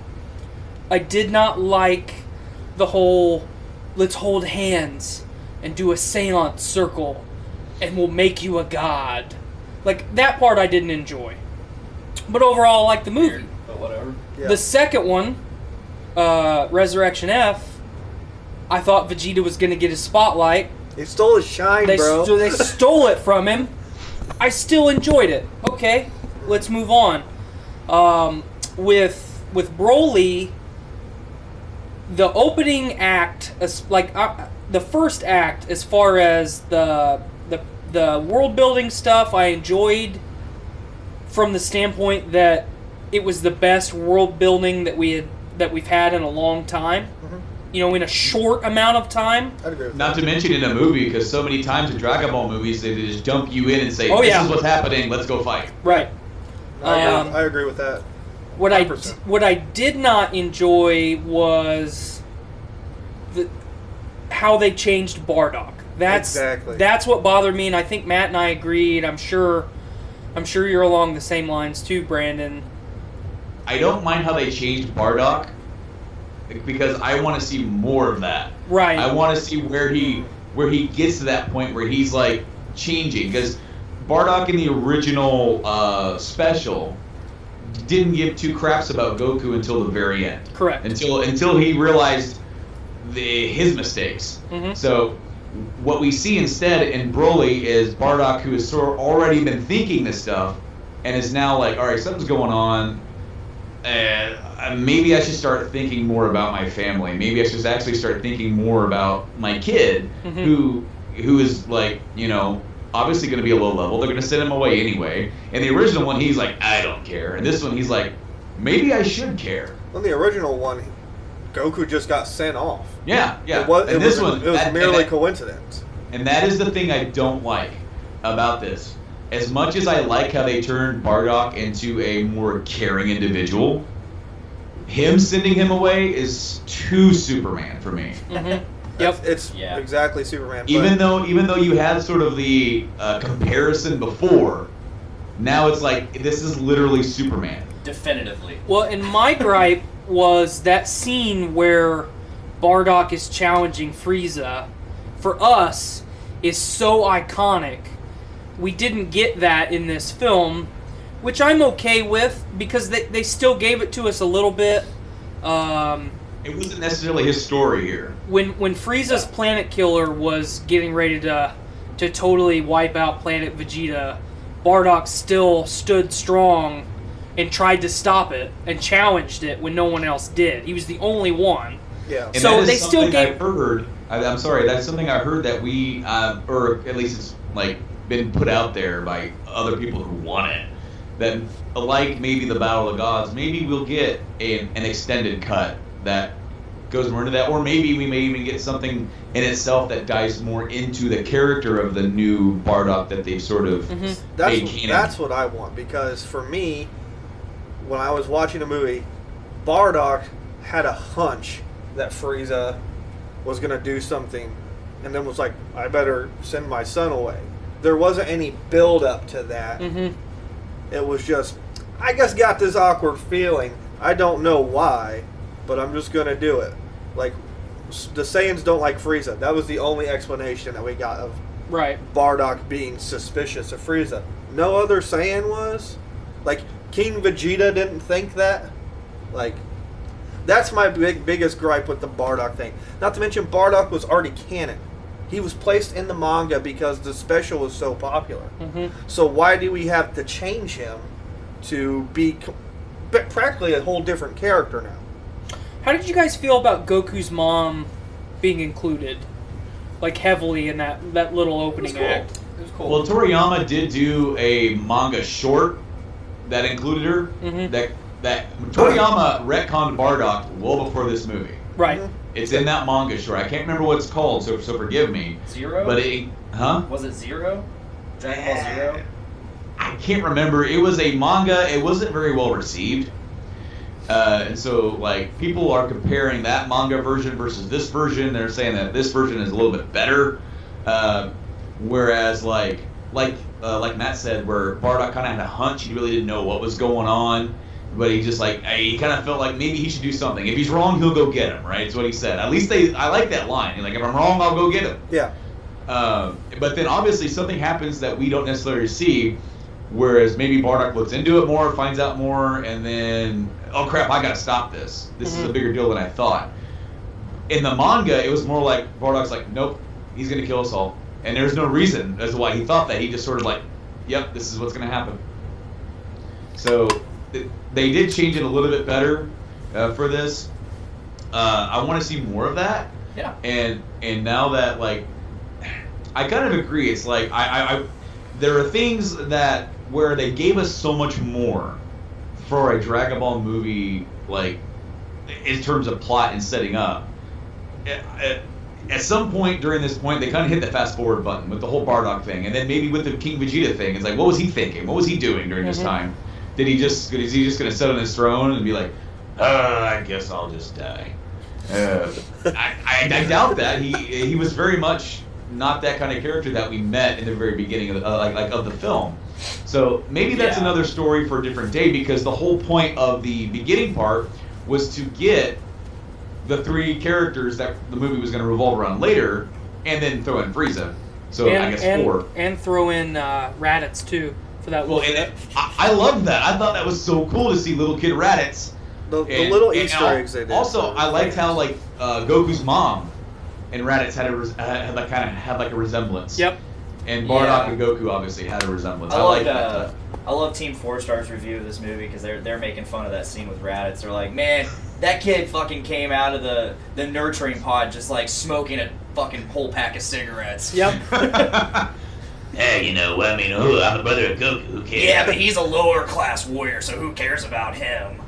I did not like the whole let's hold hands and do a seance circle and we'll make you a god. Like, that part I didn't enjoy. But overall, I like the movie. But whatever. Yeah. The second one, Resurrection F, I thought Vegeta was going to get his spotlight. He stole his shine, bro. They stole it from him. I still enjoyed it. Okay, let's move on. With Broly, the opening act, the first act, as far as the world building stuff, I enjoyed from the standpoint that it was the best world building that we've had in a long time. Mm-hmm. You know, in a short amount of time. I'd agree with Not that. to mention in a movie, because so many times in Dragon Ball movies, they just dump you in and say, Oh, this yeah. is what's happening, let's go fight. Right. I agree with that. What 100%. I did not enjoy was how they changed Bardock. That's what bothered me, and I think Matt and I agreed. I'm sure you're along the same lines too, Brandon. I don't mind how they changed Bardock, because I want to see more of that. Right. I want to see where he gets to that point where he's like changing, because Bardock in the original special didn't give two craps about Goku until the very end. Correct. Until he realized his mistakes. Mhm. So what we see instead in Broly is Bardock, who has sort of already been thinking this stuff and is now like, all right, something's going on. Maybe I should start thinking more about my family. Maybe I should actually start thinking more about my kid, Mhm. who is like, obviously going to be a low level. They're going to send him away anyway. In the original one, he's like, I don't care. And this one, he's like, maybe I should care. On the original one, Goku just got sent off. Yeah. It was that- merely and coincidence. And that is the thing I don't like about this. As much as I like how they turned Bardock into a more caring individual, him sending him away is too Superman for me. Mhm. Yep. It's Yeah. exactly Superman. Even but though you had sort of the comparison before, now it's like this is literally Superman. Definitively. Well, and my gripe was that scene where Bardock is challenging Frieza, for us, is so iconic. We didn't get that in this film, which I'm okay with, because they still gave it to us a little bit. It wasn't necessarily his story here. When Frieza's planet killer was getting ready to totally wipe out Planet Vegeta, Bardock still stood strong and tried to stop it and challenged it when no one else did. He was the only one. yeah. And So that is they still something gave- I heard. I'm sorry. That's something I heard that we, or at least it's like been put out there by other people who want it. That like maybe the Battle of the Gods, maybe we'll get an extended cut that goes more into that, or maybe we may even get something in itself that dives more into the character of the new Bardock that they've sort of made canon. That's what I want, because for me, when I was watching a movie, Bardock had a hunch that Frieza was going to do something, and then was like, I better send my son away. there wasn't any build up to that. Mm-hmm. It was just, I just got this awkward feeling. I don't know why, but I'm just gonna do it. Like, the Saiyans don't like Frieza. That was the only explanation that we got of Bardock being suspicious of Frieza. No other Saiyan was. Like, King Vegeta didn't think that. Like, that's my biggest gripe with the Bardock thing. Not to mention, Bardock was already canon. He was placed in the manga because the special was so popular. Mm-hmm. So why do we have to change him to be practically a whole different character now? How did you guys feel about Goku's mom being included, like, heavily in that little opening act? It was cool. Well, Toriyama did do a manga short that included her. Mm-hmm. That Toriyama retconned Bardock well before this movie. Right. Mm-hmm. It's in that manga short. I can't remember what it's called, so forgive me. Zero? But it, huh? Was it Zero? Dragon Ball Zero? I can't remember. It was a manga. It wasn't very well received. And so, like, people are comparing that manga version versus this version. They're saying that this version is a little bit better. Whereas, like Matt said, where Bardock kind of had a hunch. He really didn't know what was going on. But he just, like, he kind of felt like maybe he should do something. If he's wrong, he'll go get him, right? That's what he said. At least I like that line. He's like, if I'm wrong, I'll go get him. Yeah. But then obviously something happens that we don't necessarily see, whereas maybe Bardock looks into it more, finds out more, and then, oh crap, I gotta stop this. This is a bigger deal than I thought. In the manga, it was more like Bardock's like, nope, he's gonna kill us all. And there's no reason as to why he thought that. He just sort of like, yep, this is what's gonna happen. So they did change it a little bit better for this. I want to see more of that. Yeah. And now that, like, I kind of agree. It's like I there are things that where they gave us so much more for a Dragon Ball movie, like in terms of plot and setting up. At some point during this point, they kind of hit the fast forward button with the whole Bardock thing, and then maybe with the King Vegeta thing. It's like, what was he thinking? What was he doing during this time? Is he just going to sit on his throne and be like, I guess I'll just die? I doubt that. He was very much not that kind of character that we met in the very beginning of the film. So maybe that's another story for a different day, because the whole point of the beginning part was to get the three characters that the movie was going to revolve around later, and then throw in Frieza. So I guess 4. And throw in Raditz too for that. Well, and I loved that. I thought that was so cool to see little kid Raditz. The little Easter eggs they did. Also, I liked how like Goku's mom and Raditz had a resemblance. Yep. And Bardock and Goku obviously had a resemblance. I like that. I love Team 4-Star's review of this movie because they're making fun of that scene with Raditz. They're like, man, that kid fucking came out of the nurturing pod just like smoking a fucking whole pack of cigarettes. Yep. Hey, I'm the brother of Goku. Who cares? Yeah, but he's a lower class warrior, so who cares about him?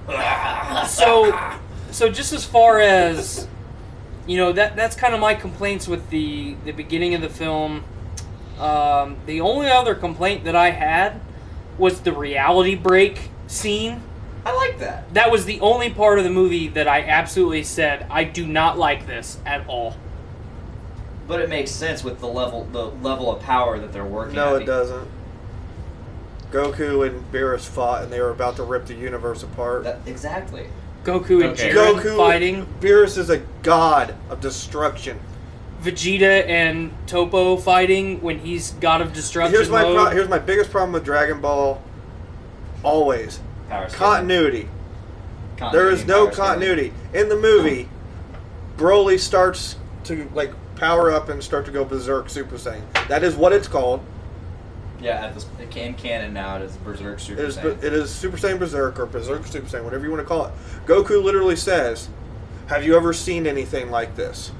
So just as far as, that's kind of my complaints with the beginning of the film. The only other complaint that I had was the reality break scene. I like that. That was the only part of the movie that I absolutely said, I do not like this at all. But it makes sense with the level of power that they're working at. No, it doesn't. Goku and Beerus fought, and they were about to rip the universe apart. Exactly. Goku and Jiren fighting. Beerus is a god of destruction. Vegeta and Topo fighting when he's god of destruction mode. Here's my biggest problem with Dragon Ball. Always. Continuity. There is no continuity. In the movie, Broly starts to power up and start to go Berserk Super Saiyan. That is what it's called. Yeah, in canon now it is Berserk Super Saiyan. It is Super Saiyan Berserk or Berserk Super Saiyan, whatever you want to call it. Goku literally says, "Have you ever seen anything like this?"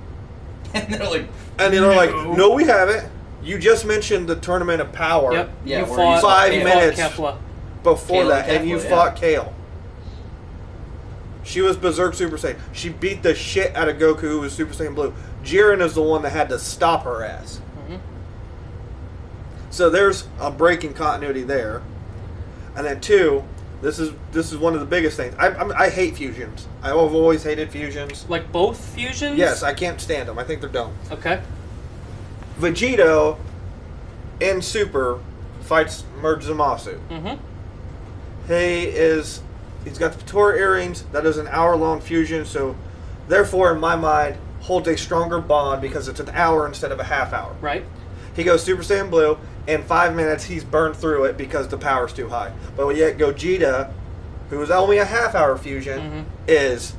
And they're like, no, we haven't. You just mentioned the Tournament of Power. Yep. Yeah, you fought 5 minutes Kefla. Before Kale that, and and you Kefla, fought Kale. She was Berserk Super Saiyan. She beat the shit out of Goku, who was Super Saiyan Blue. Jiren is the one that had to stop her ass. Mm-hmm. So there's a break in continuity there. And then 2, this is one of the biggest things. I hate fusions. I've always hated fusions. Like both fusions? Yes, I can't stand them. I think they're dumb. Okay. Vegito in Super fights merges Zamasu. Mm-hmm. He's got the Tora earrings. That is an hour-long fusion, so therefore, in my mind, holds a stronger bond because it's an hour instead of a half hour. Right. He goes Super Saiyan Blue. In 5 minutes, he's burned through it because the power's too high. But yet Gogeta, who is only a half-hour fusion, is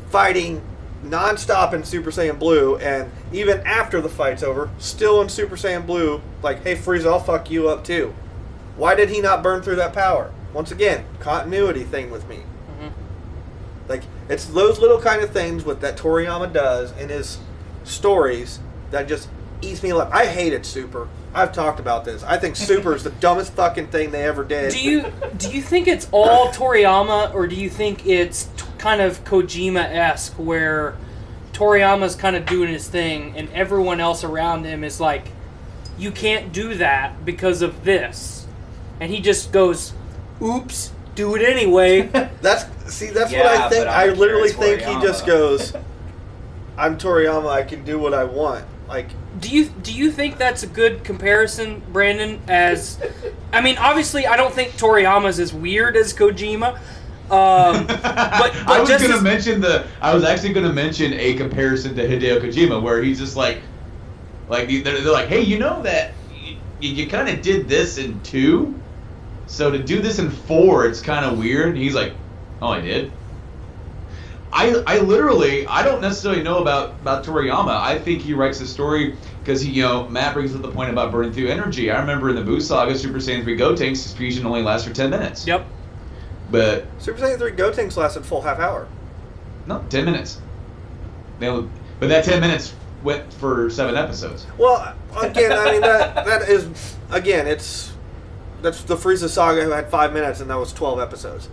fighting non-stop in Super Saiyan Blue, and even after the fight's over, still in Super Saiyan Blue, like, hey, Frieza, I'll fuck you up too. Why did he not burn through that power? Once again, continuity thing with me. Like, it's those little kind of things that Toriyama does in his stories that just eats me alive. I hated Super. I've talked about this. I think Super is the dumbest fucking thing they ever did. Do you think it's all Toriyama, or do you think it's kind of Kojima-esque, where Toriyama's kind of doing his thing, and everyone else around him is like, you can't do that because of this, and he just goes, oops, do it anyway. That's what I think. I literally think he just goes, I'm Toriyama, I can do what I want. Like, do you think that's a good comparison, Brandon? As, I mean, obviously, I don't think Toriyama's as weird as Kojima. But I was actually going to mention a comparison to Hideo Kojima, where he's just like they're like, hey, you know that you kind of did this in 2, so to do this in 4, it's kind of weird. And he's like, oh, I did. I literally, I don't necessarily know about Toriyama. I think he writes the story because Matt brings up the point about burning through energy. I remember in the Buu Saga, Super Saiyan 3 Gotenks, his fusion only lasts for 10 minutes. Yep. But Super Saiyan 3 Gotenks lasted full half hour. No, 10 minutes. But that 10 minutes went for 7 episodes. Well, again, I mean that is again, that's the Frieza Saga who had 5 minutes and that was 12 episodes.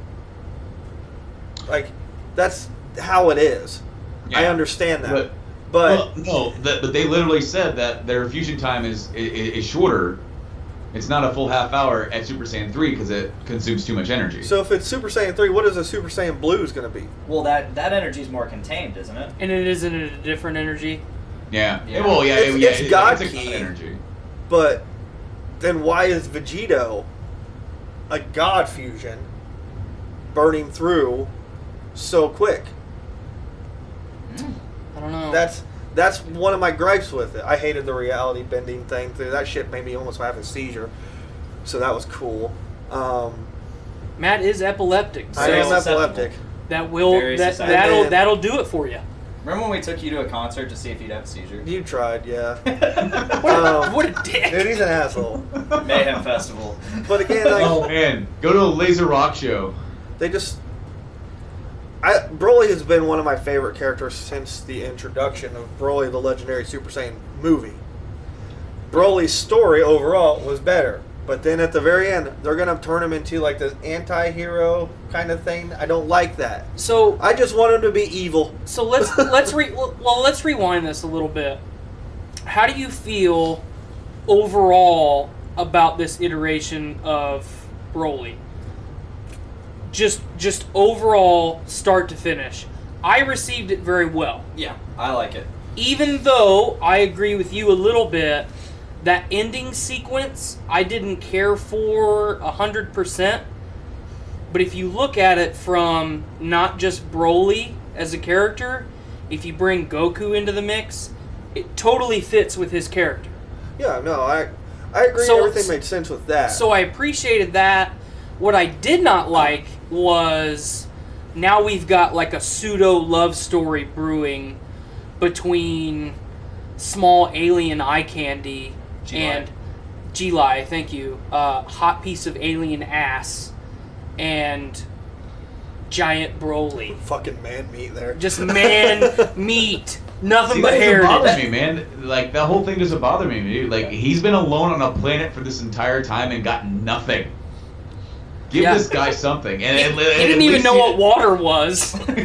Like, that's how it is. Yeah. I understand that, but they literally said that their fusion time is shorter. It's not a full half hour at Super Saiyan 3 because it consumes too much energy. So if it's Super Saiyan 3, what is a Super Saiyan Blue is going to be? Well, that energy is more contained, isn't it? And it isn't a different energy. Yeah. Yeah. Well, yeah. It's God it's key, energy. But then why is Vegito a God fusion burning through so quick? I don't know. That's one of my gripes with it. I hated the reality bending thing. That shit made me almost have a seizure. So that was cool. Matt is epileptic. So I am epileptic. That'll do it for you. Remember when we took you to a concert to see if you'd have a seizure? You tried, yeah. What a dick. Dude, he's an asshole. Mayhem Festival. But again, Oh man, go to a laser rock show. Broly has been one of my favorite characters since the introduction of Broly, the legendary Super Saiyan movie. Broly's story overall was better, but then at the very end, they're going to turn him into like this anti-hero kind of thing. I don't like that. So I just want him to be evil. So let's rewind this a little bit. How do you feel overall about this iteration of Broly? Just overall, start to finish. I received it very well. Yeah, I like it. Even though I agree with you a little bit, that ending sequence I didn't care for 100%. But if you look at it from not just Broly as a character, if you bring Goku into the mix, it totally fits with his character. Yeah, no, I agree. Everything made sense with that. So I appreciated that. What I did not like was now we've got like a pseudo love story brewing between small alien eye candy and G-Lai, thank you, hot piece of alien ass and giant Broly. Fucking man meat there. Just man meat. Nothing See, but that hair. doesn't bother me, man. Like, that whole thing doesn't bother me, dude. Like, he's been alone on a planet for this entire time and got nothing. Give this guy something. And he didn't even know what water was. They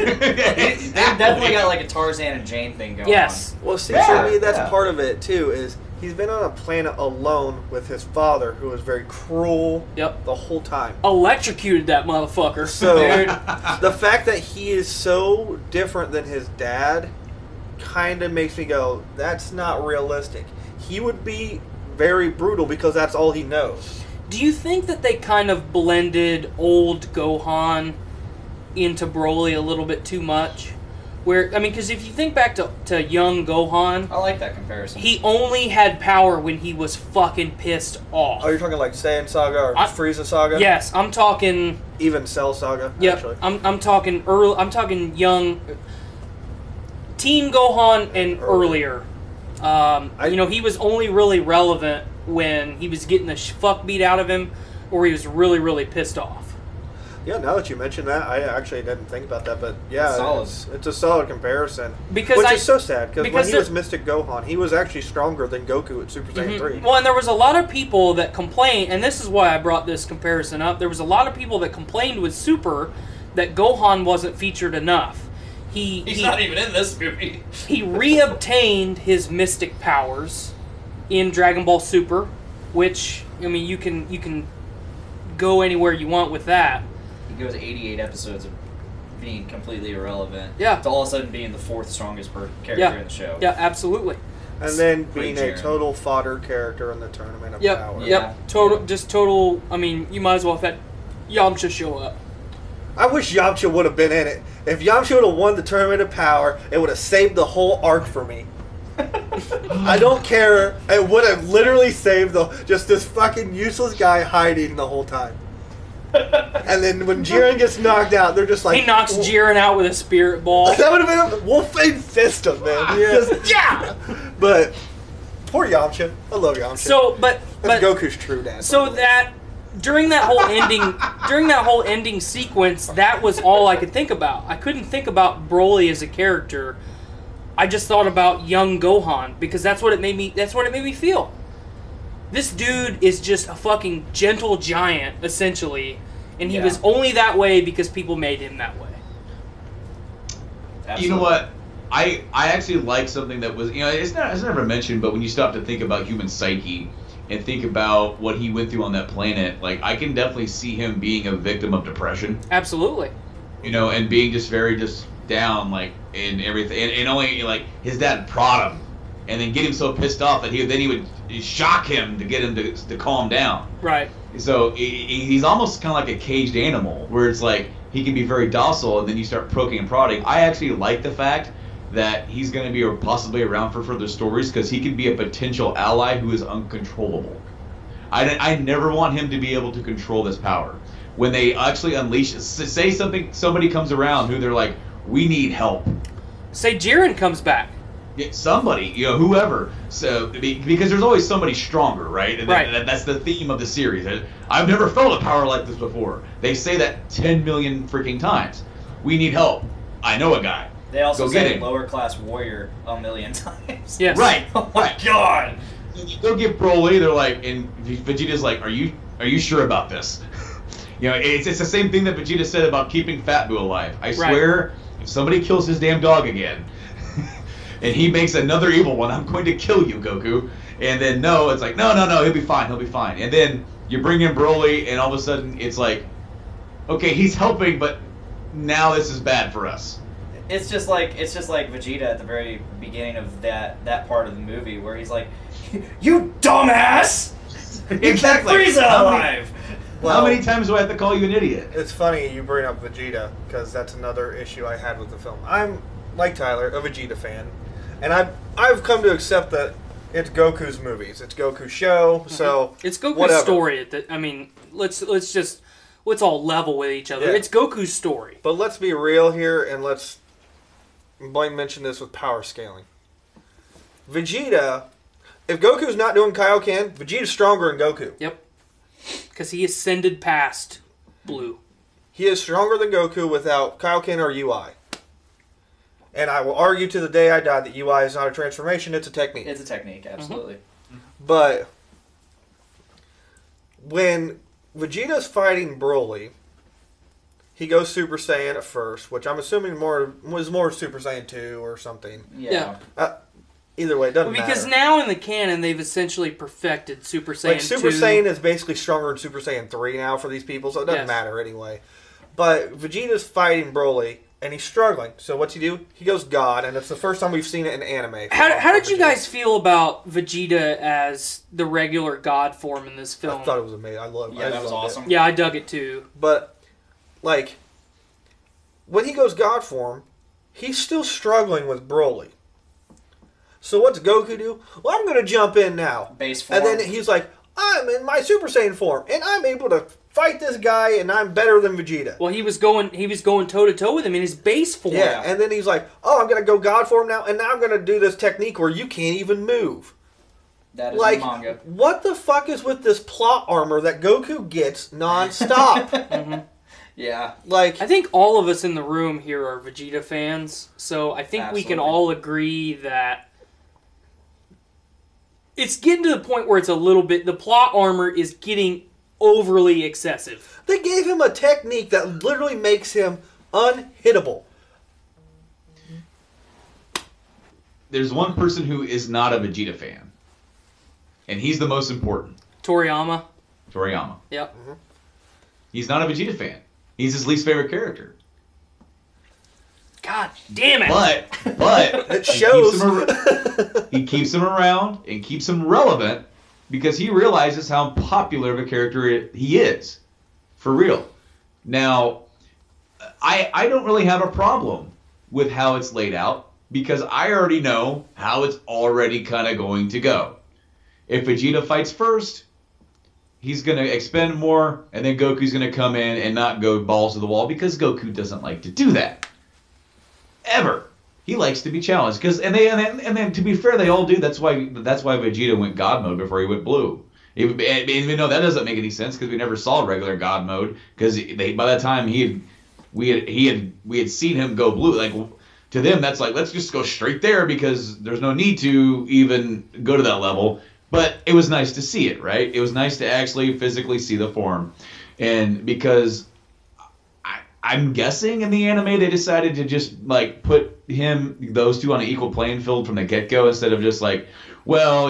definitely got like a Tarzan and Jane thing going on. Well, see, for me, that's part of it, too, is he's been on a planet alone with his father, who was very cruel the whole time. Electrocuted that motherfucker. So, the fact that he is so different than his dad kind of makes me go, that's not realistic. He would be very brutal because that's all he knows. Do you think that they kind of blended old Gohan into Broly a little bit too much? Because if you think back to young Gohan, I like that comparison. he only had power when he was fucking pissed off. Oh, you're talking like Saiyan Saga or Frieza Saga? Yes, I'm talking. Even Cell Saga. Yep, Actually. I'm talking early. I'm talking young, Teen Gohan and earlier. He was only really relevant when he was getting the fuck beat out of him, or he was really, really pissed off. Yeah, now that you mention that, I actually didn't think about that, but yeah, it's a solid comparison. Which is so sad, because when he was Mystic Gohan, he was actually stronger than Goku at Super Saiyan 3. Well, and there was a lot of people that complained, and this is why I brought this comparison up, there was a lot of people that complained with Super that Gohan wasn't featured enough. He's not even in this movie. He reobtained his mystic powers in Dragon Ball Super, which, you can go anywhere you want with that. He goes 88 episodes of being completely irrelevant. Yeah. To all of a sudden being the fourth strongest character in the show. Yeah, absolutely. And then being a total fodder character in the Tournament of Power. Total. You might as well have had Yamcha show up. I wish Yamcha would have been in it. If Yamcha would have won the Tournament of Power, it would have saved the whole arc for me. I don't care. It would have literally saved just this fucking useless guy hiding the whole time. And then when Jiren gets knocked out, they're just like... He knocks Jiren out with a spirit ball. That would have been a Wolfang fist him, man. Yeah. But poor Yamcha. I love Yamcha. That's Goku's true dad. So that during that whole ending sequence, that was all I could think about. I couldn't think about Broly as a character. I just thought about young Gohan because that's what it made me feel. This dude is just a fucking gentle giant, essentially, and he was only that way because people made him that way. Absolutely. You know what? I actually like something that was, it's never mentioned, but when you stop to think about human psyche and think about what he went through on that planet, like, I can definitely see him being a victim of depression. Absolutely. And being just very down, like, in everything, and only, like, his dad prod him, and then get him so pissed off that he would shock him to get him to calm down. Right. So he's almost kind of like a caged animal, where it's like he can be very docile, and then you start poking and prodding. I actually like the fact that he's going to be possibly around for further stories, because he can be a potential ally who is uncontrollable. I never want him to be able to control this power. When they actually unleash, say somebody comes around who they're like, we need help. Say Jiren comes back. Yeah, somebody, whoever. So because there's always somebody stronger, right? And that's the theme of the series. I've never felt a power like this before. They say that 10 million freaking times. We need help. I know a guy. They also say lower class warrior a million times. Yes. Right. Oh my god. They'll get Broly. They're like, and Vegeta's like, are you sure about this? It's the same thing that Vegeta said about keeping Fat Boo alive. I swear, if somebody kills his damn dog again, and he makes another evil one, I'm going to kill you, Goku. And then it's like, no, he'll be fine. And then you bring in Broly, and all of a sudden it's like, okay, he's helping, but now this is bad for us. It's just like Vegeta at the very beginning of that part of the movie where he's like, "You dumbass! Exactly. You kept Frieza alive." How many times do I have to call you an idiot? It's funny you bring up Vegeta, because that's another issue I had with the film. I'm, like Tyler, a Vegeta fan, and I've come to accept that it's Goku's movies. It's Goku's show, so it's Goku's story. Let's all level with each other. Yeah. It's Goku's story. But let's be real here, and Blaine mentioned this with power scaling. Vegeta, if Goku's not doing Kaioken, Vegeta's stronger than Goku. Yep. Because he ascended past Blue. He is stronger than Goku without Kaioken or UI. And I will argue to the day I die that UI is not a transformation, it's a technique. It's a technique, absolutely. Mm-hmm. But when Vegeta's fighting Broly, he goes Super Saiyan at first, which I'm assuming was more Super Saiyan 2 or something. Yeah. Either way, it doesn't matter. Because now in the canon, they've essentially perfected Super Saiyan 2. Like, Super Saiyan is basically stronger than Super Saiyan 3 now for these people, so it doesn't matter anyway. But Vegeta's fighting Broly, and he's struggling. So what's he do? He goes God, and it's the first time we've seen it in anime. How did you guys feel about Vegeta as the regular God form in this film? I thought it was amazing. I loved it. Yeah, that was awesome. Yeah, I dug it too. But, like, when he goes God form, he's still struggling with Broly. So what's Goku do? Well, I'm going to jump in now. Base form. And then he's like, I'm in my Super Saiyan form, and I'm able to fight this guy, and I'm better than Vegeta. Well, he was going toe to toe with him in his base form. Yeah, and then he's like, oh, I'm going to go God form now, and now I'm going to do this technique where you can't even move. That is Like, the manga. what the fuck is with this plot armor that Goku gets nonstop? Yeah. Like, I think all of us in the room here are Vegeta fans, so I think we can Absolutely. all agree that it's getting to the point where it's a little bit, the plot armor is getting overly excessive. they gave him a technique that literally makes him unhittable. There's one person who is not a Vegeta fan, and he's the most important. Toriyama. Toriyama. Yep. He's not a Vegeta fan. He's his least favorite character. God damn it. But It shows. He keeps him around and keeps him relevant because he realizes how popular of a character he is. For real. Now, I don't really have a problem with how it's laid out because I already know how it's already kind of going to go. If Vegeta fights first, he's going to expend more, and then Goku's going to come in and not go balls to the wall because Goku doesn't like to do that. Ever. He likes to be challenged. And then to be fair, they all do. That's why Vegeta went God mode before he went blue. Even though that doesn't make any sense because we never saw regular God mode because by that time we had seen him go blue. Like to them, that's like let's just go straight there because there's no need to even go to that level. But it was nice to see it, right? It was nice to actually physically see the form, and because I'm guessing in the anime they decided to just like put those two on an equal playing field from the get-go instead of just like, well,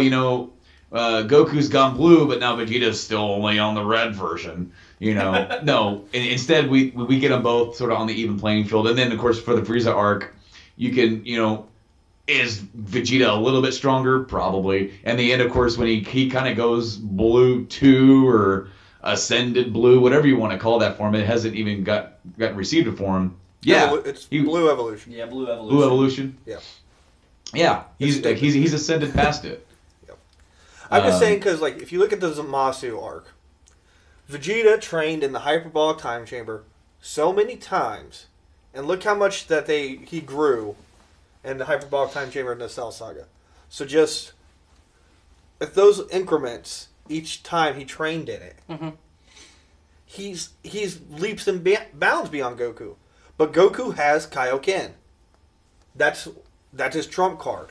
Goku's gone blue, but now Vegeta's still only on the red version. No. And instead we get them both sort of on the even playing field, and then of course for the Frieza arc, you can is Vegeta a little bit stronger? Probably. And the end, of course, when he kind of goes blue 2 or ascended blue, whatever you want to call that form, it hasn't even gotten received a form. Yeah, It's Blue Evolution. Yeah, Blue Evolution. Blue Evolution. Yeah. Yeah, he's ascended past it. Yep. I'm just saying because like if you look at the Zamasu arc, Vegeta trained in the hyperbolic time chamber so many times, and look how much that he grew in the hyperbolic time chamber in the Cell Saga. So just if those increments each time he trained in it, he's leaps and bounds beyond Goku. But Goku has Kaioken. That's his trump card.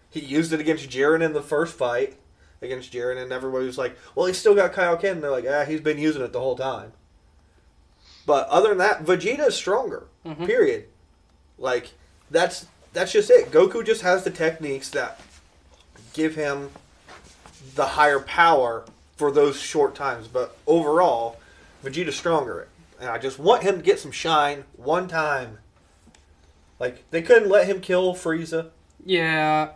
He used it against Jiren in the first fight against Jiren, and everybody was like, "Well, he's still got Kaioken." And they're like, he's been using it the whole time." But other than that, Vegeta is stronger. Period. Like that's just it. Goku just has the techniques that give him the higher power for those short times. But overall, Vegeta's stronger. And I just want him to get some shine one time. Like, they couldn't let him kill Frieza. Yeah.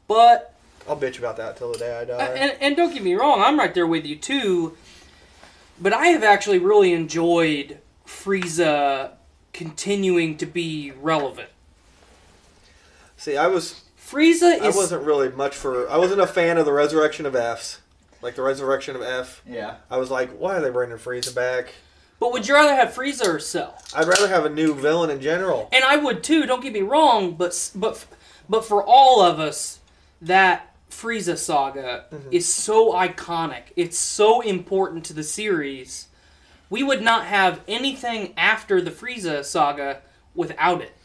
But... I'll bitch about that till the day I die. And don't get me wrong, I'm right there with you too. But I have actually really enjoyed Frieza continuing to be relevant. See, I wasn't really much for... I wasn't a fan of the Resurrection of F's. Like the Resurrection of F. Yeah. I was like, why are they bringing Frieza back? But would you rather have Frieza or Cell? I'd rather have a new villain in general. And I would too, don't get me wrong, but for all of us, that Frieza saga is so iconic. It's so important to the series. We would not have anything after the Frieza saga without it.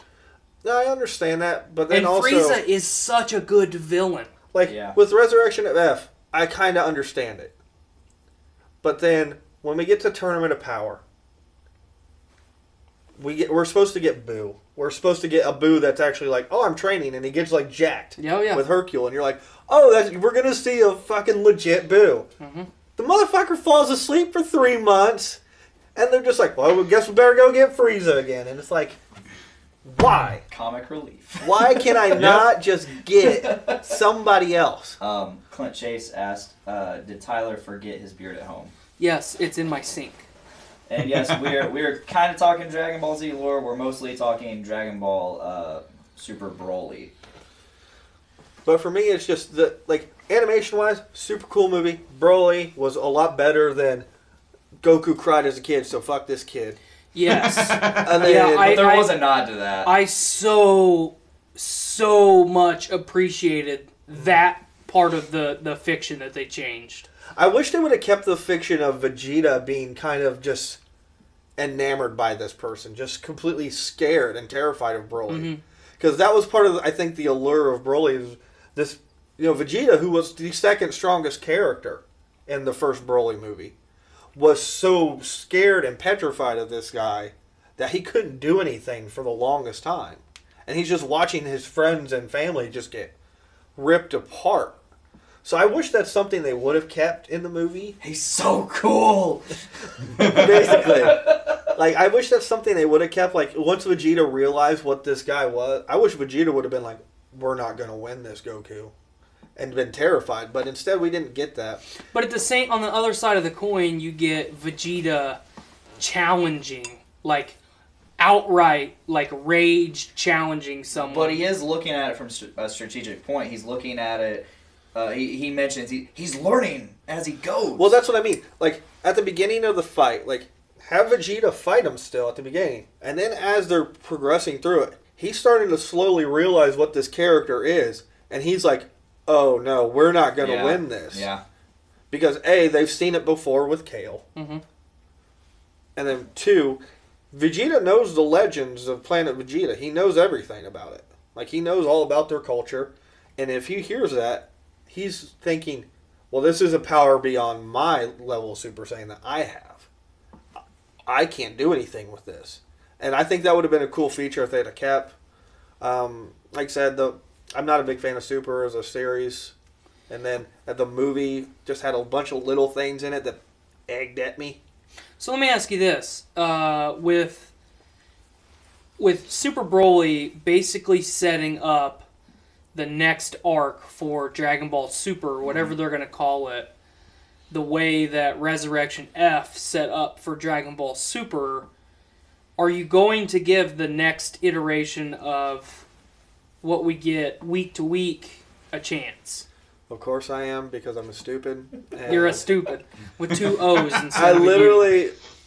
No, I understand that, but then and also... Frieza is such a good villain. Like, Yeah. with Resurrection of F, I kind of understand it. But then, when we get to Tournament of Power, we're supposed to get Boo. We're supposed to get a Boo that's actually like, oh, I'm training, and he gets, like, jacked with Hercule, and you're like, oh, we're going to see a fucking legit Boo. The motherfucker falls asleep for 3 months, and they're just like, well, I guess we better go get Frieza again. And it's like, Why? Comic relief. Why can I not just get somebody else? Clint Chase asked, did Tyler forget his beard at home? Yes, it's in my sink. And yes, we're kind of talking Dragon Ball Z lore. We're mostly talking Dragon Ball Super Broly. But for me, it's just animation-wise, super cool movie. Broly was a lot better than Goku cried as a kid, so fuck this kid. Yes. And then, But there was a nod to that. I so much appreciated that part of the fiction that they changed. I wish they would have kept the fiction of Vegeta being kind of just enamored by this person, just completely scared and terrified of Broly. Because that was part of, I think, the allure of Broly. Is this, Vegeta, who was the second strongest character in the first Broly movie, was so scared and petrified of this guy that he couldn't do anything for the longest time. And he's just watching his friends and family just get ripped apart. So I wish that's something they would have kept in the movie. He's so cool! Basically. I wish that's something they would have kept. Once Vegeta realized what this guy was, I wish Vegeta would have been like, we're not going to win this, Goku. And been terrified. But instead, we didn't get that. But on the other side of the coin, you get Vegeta challenging, outright, rage challenging someone. But he is looking at it from a strategic point. He's looking at it. He mentions he's learning as he goes. Well, that's what I mean. At the beginning of the fight, have Vegeta fight him still at the beginning. And then as they're progressing through it, he's starting to slowly realize what this character is. And he's like, oh no, we're not going to win this. Yeah. Because A, they've seen it before with Kale. Mm-hmm. And then 2, Vegeta knows the legends of Planet Vegeta. He knows everything about it. He knows all about their culture. And if he hears that, he's thinking, well, this is a power beyond my level of Super Saiyan that I have. I can't do anything with this. And I think that would have been a cool feature if they'd have kept. Like I said, I'm not a big fan of Super as a series. And then the movie just had a bunch of little things in it that egged at me. So let me ask you this. With Super Broly basically setting up the next arc for Dragon Ball Super, whatever they're going to call it, the way that Resurrection F set up for Dragon Ball Super, are you going to give the next iteration of what we get week to week a chance? Of course I am, because I'm a stupid. You're a stupid with 2 O's instead of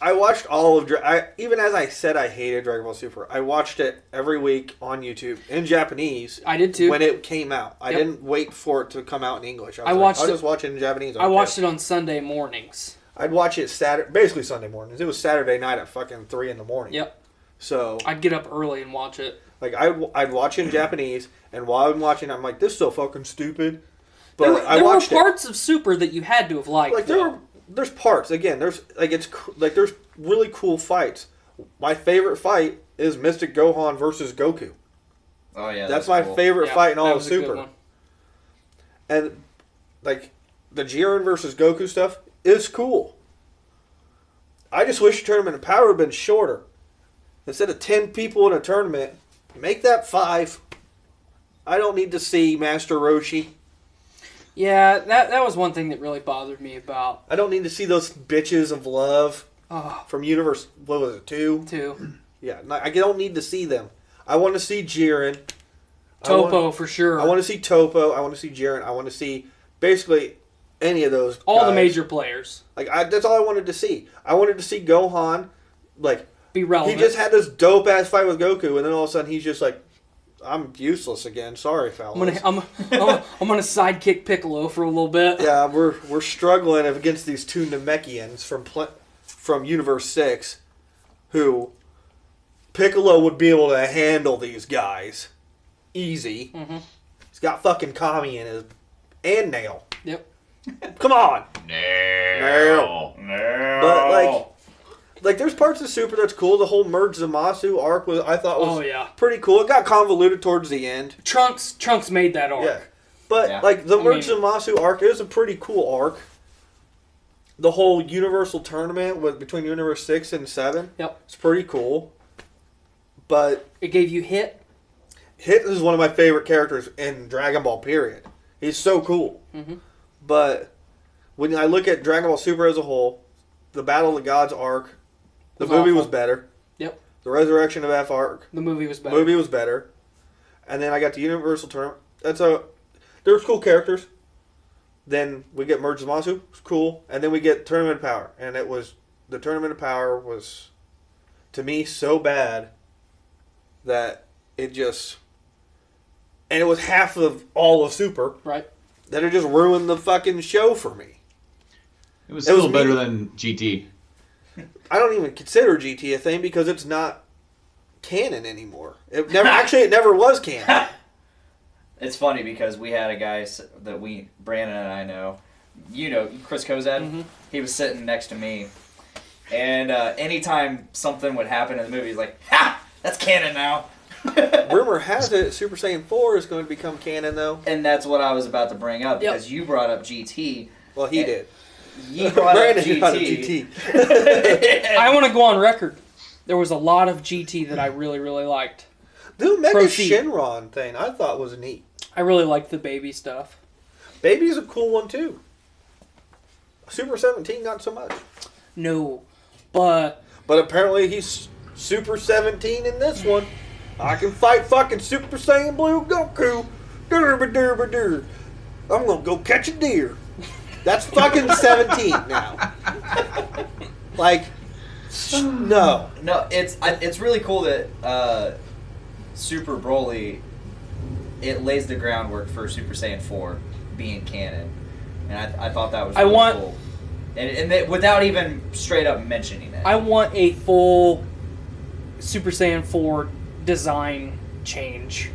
I watched all of... even as I said I hated Dragon Ball Super, I watched it every week on YouTube in Japanese. I did too. When it came out. I didn't wait for it to come out in English. I'll just watch it in Japanese. I watched it on Sunday mornings. I'd watch it basically Sunday mornings. It was Saturday night at fucking 3 in the morning. Yep. So I'd get up early and watch it. I'd watch it in Japanese, and while I'm watching, I'm like, this is so fucking stupid. But there were parts of Super that you had to have liked. There's parts. Again, there's really cool fights. My favorite fight is Mystic Gohan versus Goku. Oh yeah, that's my cool. favorite fight in all of a Super. And the Jiren versus Goku stuff is cool. I just wish the Tournament of Power had been shorter. Instead of 10 people in a tournament, make that 5. I don't need to see Master Roshi. Yeah, that was one thing that really bothered me about. I don't need to see those bitches of love from Universe, what was it, 2? 2. Yeah, I don't need to see them. I want to see Jiren. Topo, for sure. I want to see Topo. I want to see Jiren. I want to see basically any of those all guys. the major players. That's all I wanted to see. I wanted to see Gohan, be relevant. He just had this dope-ass fight with Goku, and then all of a sudden he's just like, I'm useless again. Sorry, fellas. I'm gonna sidekick Piccolo for a little bit. Yeah, we're struggling against these 2 Namekians from Universe 6, who Piccolo would be able to handle these guys easy. Mm-hmm. He's got fucking Kami in his and Nail. Yep. Come on. No. But there's parts of Super that's cool. The whole Merge Zamasu arc I thought was pretty cool. It got convoluted towards the end. Trunks made that arc. Yeah. But Merge Zamasu arc is a pretty cool arc. The whole Universal Tournament between Universe 6 and 7. Yep. It's pretty cool. But It gave you Hit. Hit is one of my favorite characters in Dragon Ball, period. He's so cool. Mm-hmm. But when I look at Dragon Ball Super as a whole, the Battle of the Gods arc, the Was movie awful. was better. Yep. The Resurrection of F arc, The movie was the better. movie was better. And then I got the Universal Tournament. There was cool characters. Then we get Merge Zamasu, it's cool. And then we get Tournament of Power. And the Tournament of Power was, to me, so bad that it just... And it was half of all of Super. Right. That it just ruined the fucking show for me. It was still was better me- than GT. I don't even consider GT a thing because it's not canon anymore. It never was canon. It's funny because we had a guy that Brandon and I know, Chris Kozad. Mm-hmm. He was sitting next to me, and anytime something would happen in the movie, he's like, "Ha! That's canon now." Rumor has it Super Saiyan 4 is going to become canon, though. And that's what I was about to bring up Yep. because you brought up GT. Well, he did. You brought up Brandon brought up GT. I want to go on record. There was a lot of GT that I really, really liked. The Mega Proceed. Shenron thing I thought was neat. I really liked the baby stuff. Baby's a cool one, too. Super 17, not so much. No, but But apparently he's Super 17 in this one. I can fight fucking Super Saiyan Blue Goku. Dur-ba-dur-ba-dur. I'm gonna go catch a deer. That's fucking 17 now. Like, no. No, it's really cool that Super Broly, it lays the groundwork for Super Saiyan 4 being canon, and I thought that was really cool. And without even straight up mentioning it. I want a full Super Saiyan 4 design change.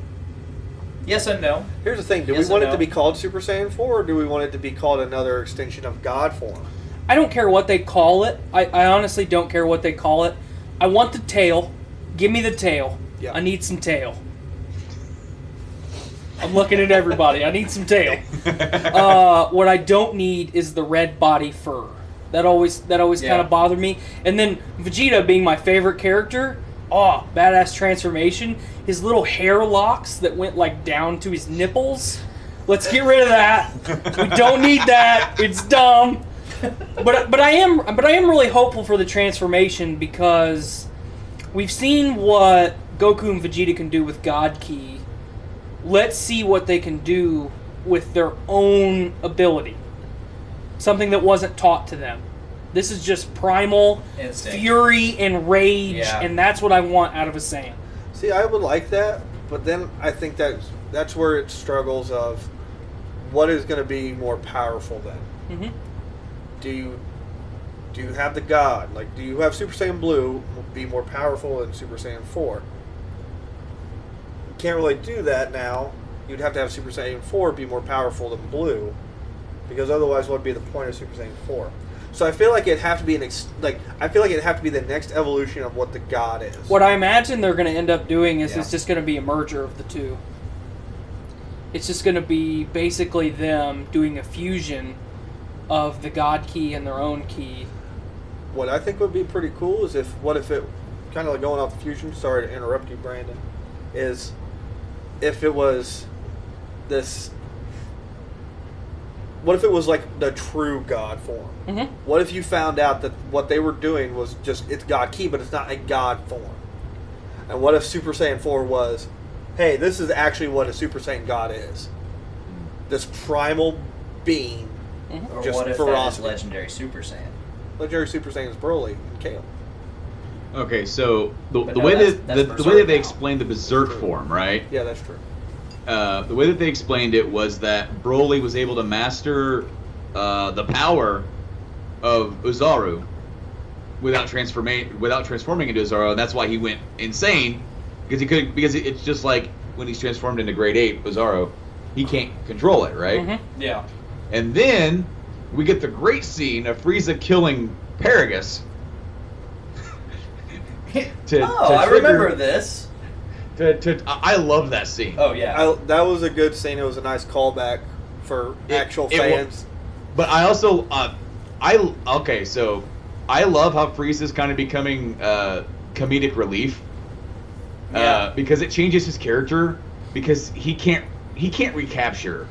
Yes and no. Here's the thing. Do Yes we want and it to no. be called Super Saiyan 4, or do we want it to be called another extension of God form? I don't care what they call it. I honestly don't care what they call it. I want the tail. Give me the tail. Yeah. I need some tail. I'm looking at everybody. I need some tail. What I don't need is the red body fur. That always kind of bothered me. And then Vegeta being my favorite character. Oh, badass transformation. His little hair locks that went like down to his nipples. Let's get rid of that. We don't need that. It's dumb. But I am really hopeful for the transformation because we've seen what Goku and Vegeta can do with God Ki. Let's see what they can do with their own ability. Something that wasn't taught to them. This is just primal Instinct. fury and rage, Yeah. and that's what I want out of a Saiyan. See, I would like that, but then I think that's where it struggles of what is going to be more powerful then. Mm-hmm. Do you have the God? Like, do you have Super Saiyan Blue be more powerful than Super Saiyan 4? You can't really do that now. You'd have to have Super Saiyan 4 be more powerful than Blue, because otherwise, what would be the point of Super Saiyan 4? So I feel like it'd have to be the next evolution of what the God is. What I imagine they're going to end up doing is Yeah. it's just going to be a merger of the two. It's just going to be basically them doing a fusion of the God Ki and their own Ki. What I think would be pretty cool is what if it, kind of like going off the fusion, sorry to interrupt you, Brandon, is if it was this, what if it was like the true God form? Mm-hmm. What if you found out that what they were doing was just, it's God Ki, but it's not a God form? And what if Super Saiyan 4 was, hey, this is actually what a Super Saiyan God is. This primal being, Or just what if ferocity. that is Legendary Super Saiyan? Legendary Super Saiyan is Broly and Kale. Okay, so the But no, way that's that the way Berserk that they now. explained the Berserk form, right? Yeah, that's true. The way that they explained it was that Broly was able to master the power of Uzaru without transforming into Uzaru, and that's why he went insane because it's just like when he's transformed into Grade 8 Uzaru, he can't control it, right? Mm-hmm. Yeah. And then we get the great scene of Frieza killing Paragus. I remember this. I love that scene. Oh yeah. That was a good scene. It was a nice callback for actual fans. But I also, so I love how Frieza's kind of becoming comedic relief. Yeah. Because it changes his character because he can't recapture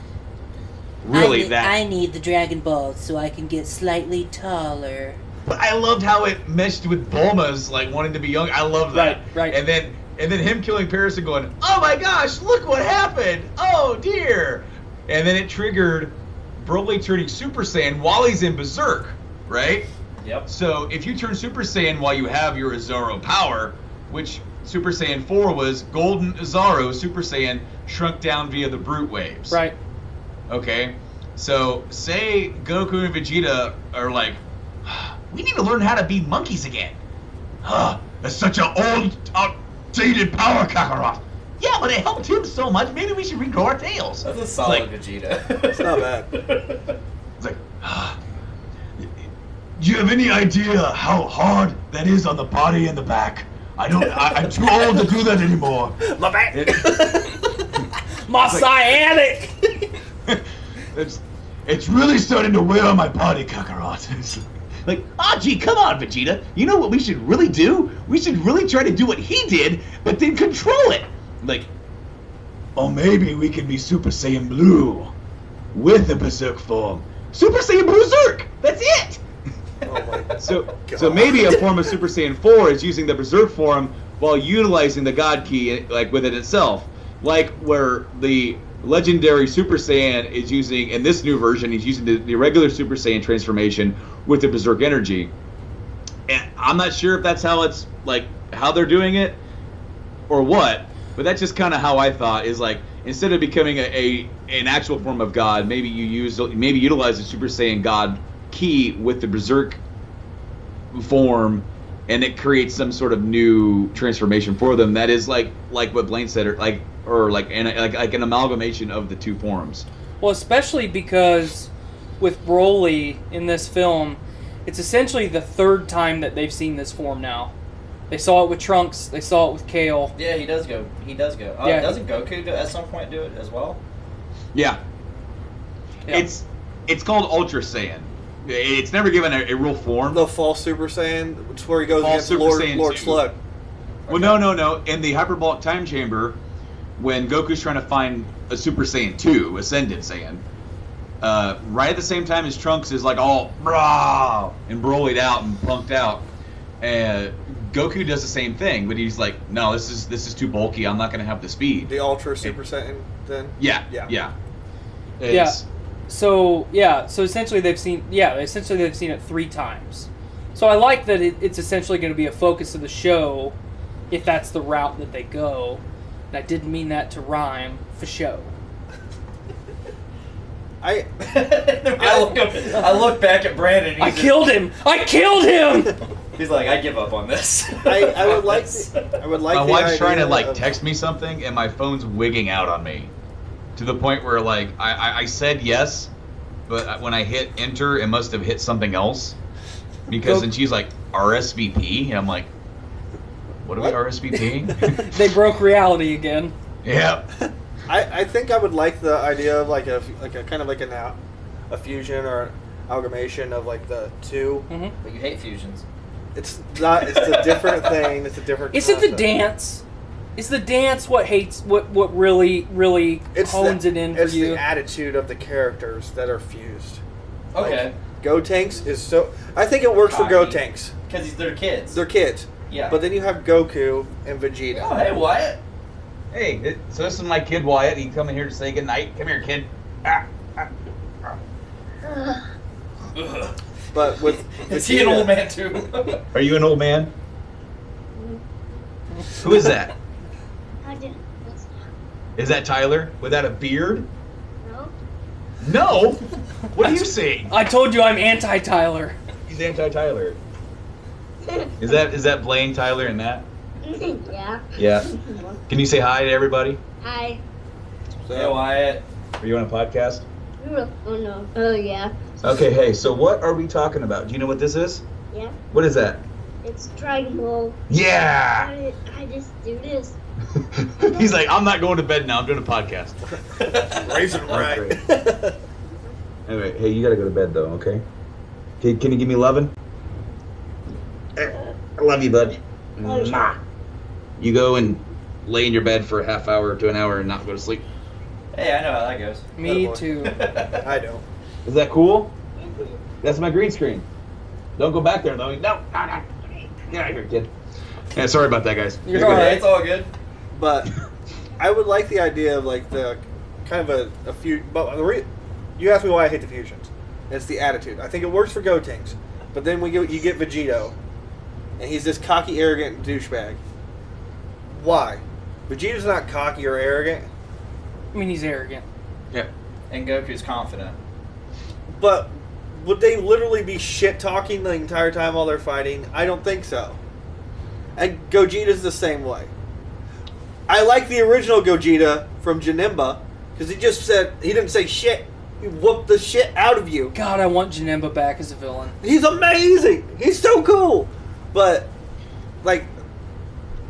really I need the Dragon Balls so I can get slightly taller. But I loved how it meshed with Bulma's like wanting to be young. I love that. Right. And then him killing Paris and going, oh my gosh, look what happened! Oh dear! And then it triggered Broly turning Super Saiyan while he's in Berserk, right? Yep. So if you turn Super Saiyan while you have your Azaro power, which Super Saiyan 4 was Golden Azaro Super Saiyan shrunk down via the Brute Waves. Right. Okay? So say Goku and Vegeta are like, we need to learn how to be monkeys again. That's such an old, outdated power, Kakarot. Yeah, but it helped him so much. Maybe we should regrow our tails. That's a solid Vegeta. It's not bad. It's like, do you have any idea how hard that is on the body and the back? I'm too old to do that anymore. My back. My sciatic. It's really starting to wear on my body, Kakarot. It's like, gee, come on, Vegeta. You know what we should really do? We should really try to do what he did, but then control it. Like, or maybe we can be Super Saiyan Blue with the Berserk form. Super Saiyan Berserk! That's it! Oh my God. So maybe a form of Super Saiyan 4 is using the Berserk form while utilizing the God Key like within itself. Like where the legendary Super Saiyan is using, in this new version, he's using the regular Super Saiyan transformation with the Berserk energy. And I'm not sure if that's how it's, like, how they're doing it or what, but that's just kind of how I thought, is like, instead of becoming an actual form of God, maybe utilize the Super Saiyan God Key with the Berserk form, and it creates some sort of new transformation for them that is like what Blaine said, or like an amalgamation of the two forms. Well, especially because with Broly in this film, it's essentially the third time that they've seen this form now. They saw it with Trunks. They saw it with Kale. Yeah, he does go. Yeah. Doesn't Goku at some point do it as well? Yeah. It's called Ultra Saiyan. It's never given a real form. The false Super Saiyan, which is where he goes against Super Lord Saiyan 2. Slug. Well, no. In the Hyperbolic Time Chamber, when Goku's trying to find a Super Saiyan 2, Ascended Saiyan, right at the same time as Trunks is like all brah and brolyed out and punked out, Goku does the same thing, but he's like, no, this is too bulky. I'm not going to have the speed. The Ultra Super Saiyan, then? Yeah. So essentially they've seen it 3 times. So I like that it's essentially going to be a focus of the show, if that's the route that they go. And I didn't mean that to rhyme, for show. I look back at Brandon. I killed him. He's like, I give up on this. I would like. My wife's trying to text me something, and my phone's wigging out on me, to the point where like I said yes, but when I hit enter, it must have hit something else, because then she's like RSVP, and I'm like, what are we RSVPing? They broke reality again. Yeah. I think I would like the idea of like a kind of like a fusion or amalgamation of like the two. Mm-hmm. But you hate fusions. It's not. It's a different thing. It's a different. Is it the concept. dance? Is the dance what really hones it in for it's you? the attitude of the characters that are fused. Okay. Like, Gotenks is so. I think it works for Cocky. Gotenks. Because they're kids. They're kids. Yeah. But then you have Goku and Vegeta. Oh, hey, Wyatt. Hey, so this is my kid Wyatt. He coming here to say goodnight. Come here, kid. But with Is he an old man too? Are you an old man? Who is that? Is that Tyler without a beard? No. No? What are you saying? I told you I'm anti-Tyler. He's anti-Tyler. Is that Blaine, Tyler, and Matt? Yeah. Yeah. Can you say hi to everybody? Hi. Hey, Wyatt. Are you on a podcast? Oh no. Oh yeah. Okay, hey, so what are we talking about? Do you know what this is? Yeah. What is that? It's Dragon Ball. Yeah! I just do this. He's like, I'm not going to bed now. I'm doing a podcast. Raisin right. Anyway, hey, you gotta go to bed though, okay? Can you give me lovin'? I love you, bud. Mwah. You go and lay in your bed for a half hour to an hour and not go to sleep. Hey, I know how that goes. Me too. I don't. Is that cool? That's my green screen. Don't go back there, though. No. Get out of here, kid. Yeah, sorry about that, guys. You're all right. It's all good. But I would like the idea of like the kind of a few. But you asked me why I hate the fusions. It's the attitude. I think it works for Gotenks, but then you get Vegito, and he's this cocky, arrogant douchebag. Why? Vegeto's not cocky or arrogant. I mean, he's arrogant. Yeah. And Goku's confident. But would they literally be shit talking the entire time while they're fighting? I don't think so. And Gogeta's the same way. I like the original Gogeta from Janemba because he didn't say shit. He whooped the shit out of you. God, I want Janemba back as a villain. He's amazing. He's so cool. But like,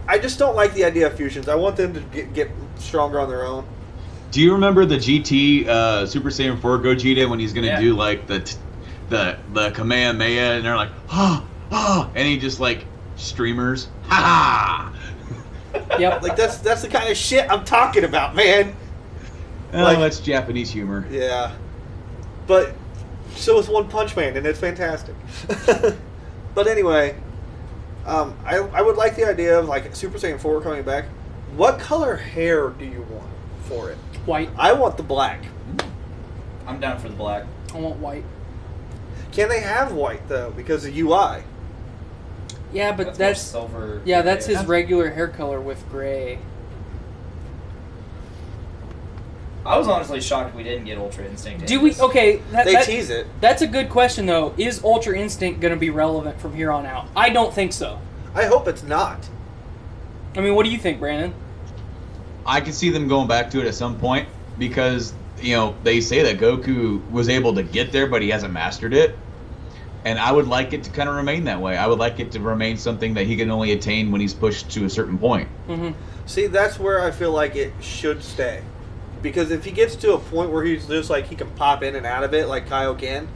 I just don't like the idea of fusions. I want them to get stronger on their own. Do you remember the GT Super Saiyan 4 Gogeta when he's gonna do like the Kamehameha and they're like and he just like streamers Yep. Like that's the kind of shit I'm talking about, man. Oh, Like- that's Japanese humor. Yeah. But so is One Punch Man, and it's fantastic. But anyway, I would like the idea of like Super Saiyan 4 coming back. What color hair do you want for it? White. I want the black. I'm down for the black. I want white. Can they have white though? Because of UI. Yeah, but more that's silver. yeah, that's his regular hair color with gray. I was honestly shocked we didn't get Ultra Instinct. in Do we? this. Okay, They tease it. That's a good question though. Is Ultra Instinct going to be relevant from here on out? I don't think so. I hope it's not. I mean, what do you think, Brandon? I can see them going back to it at some point because, you know, they say that Goku was able to get there, but he hasn't mastered it. And I would like it to kind of remain that way. I would like it to remain something that he can only attain when he's pushed to a certain point. Mm-hmm. See, that's where I feel like it should stay. Because if he gets to a point where he's just like he can pop in and out of it like Kyle can,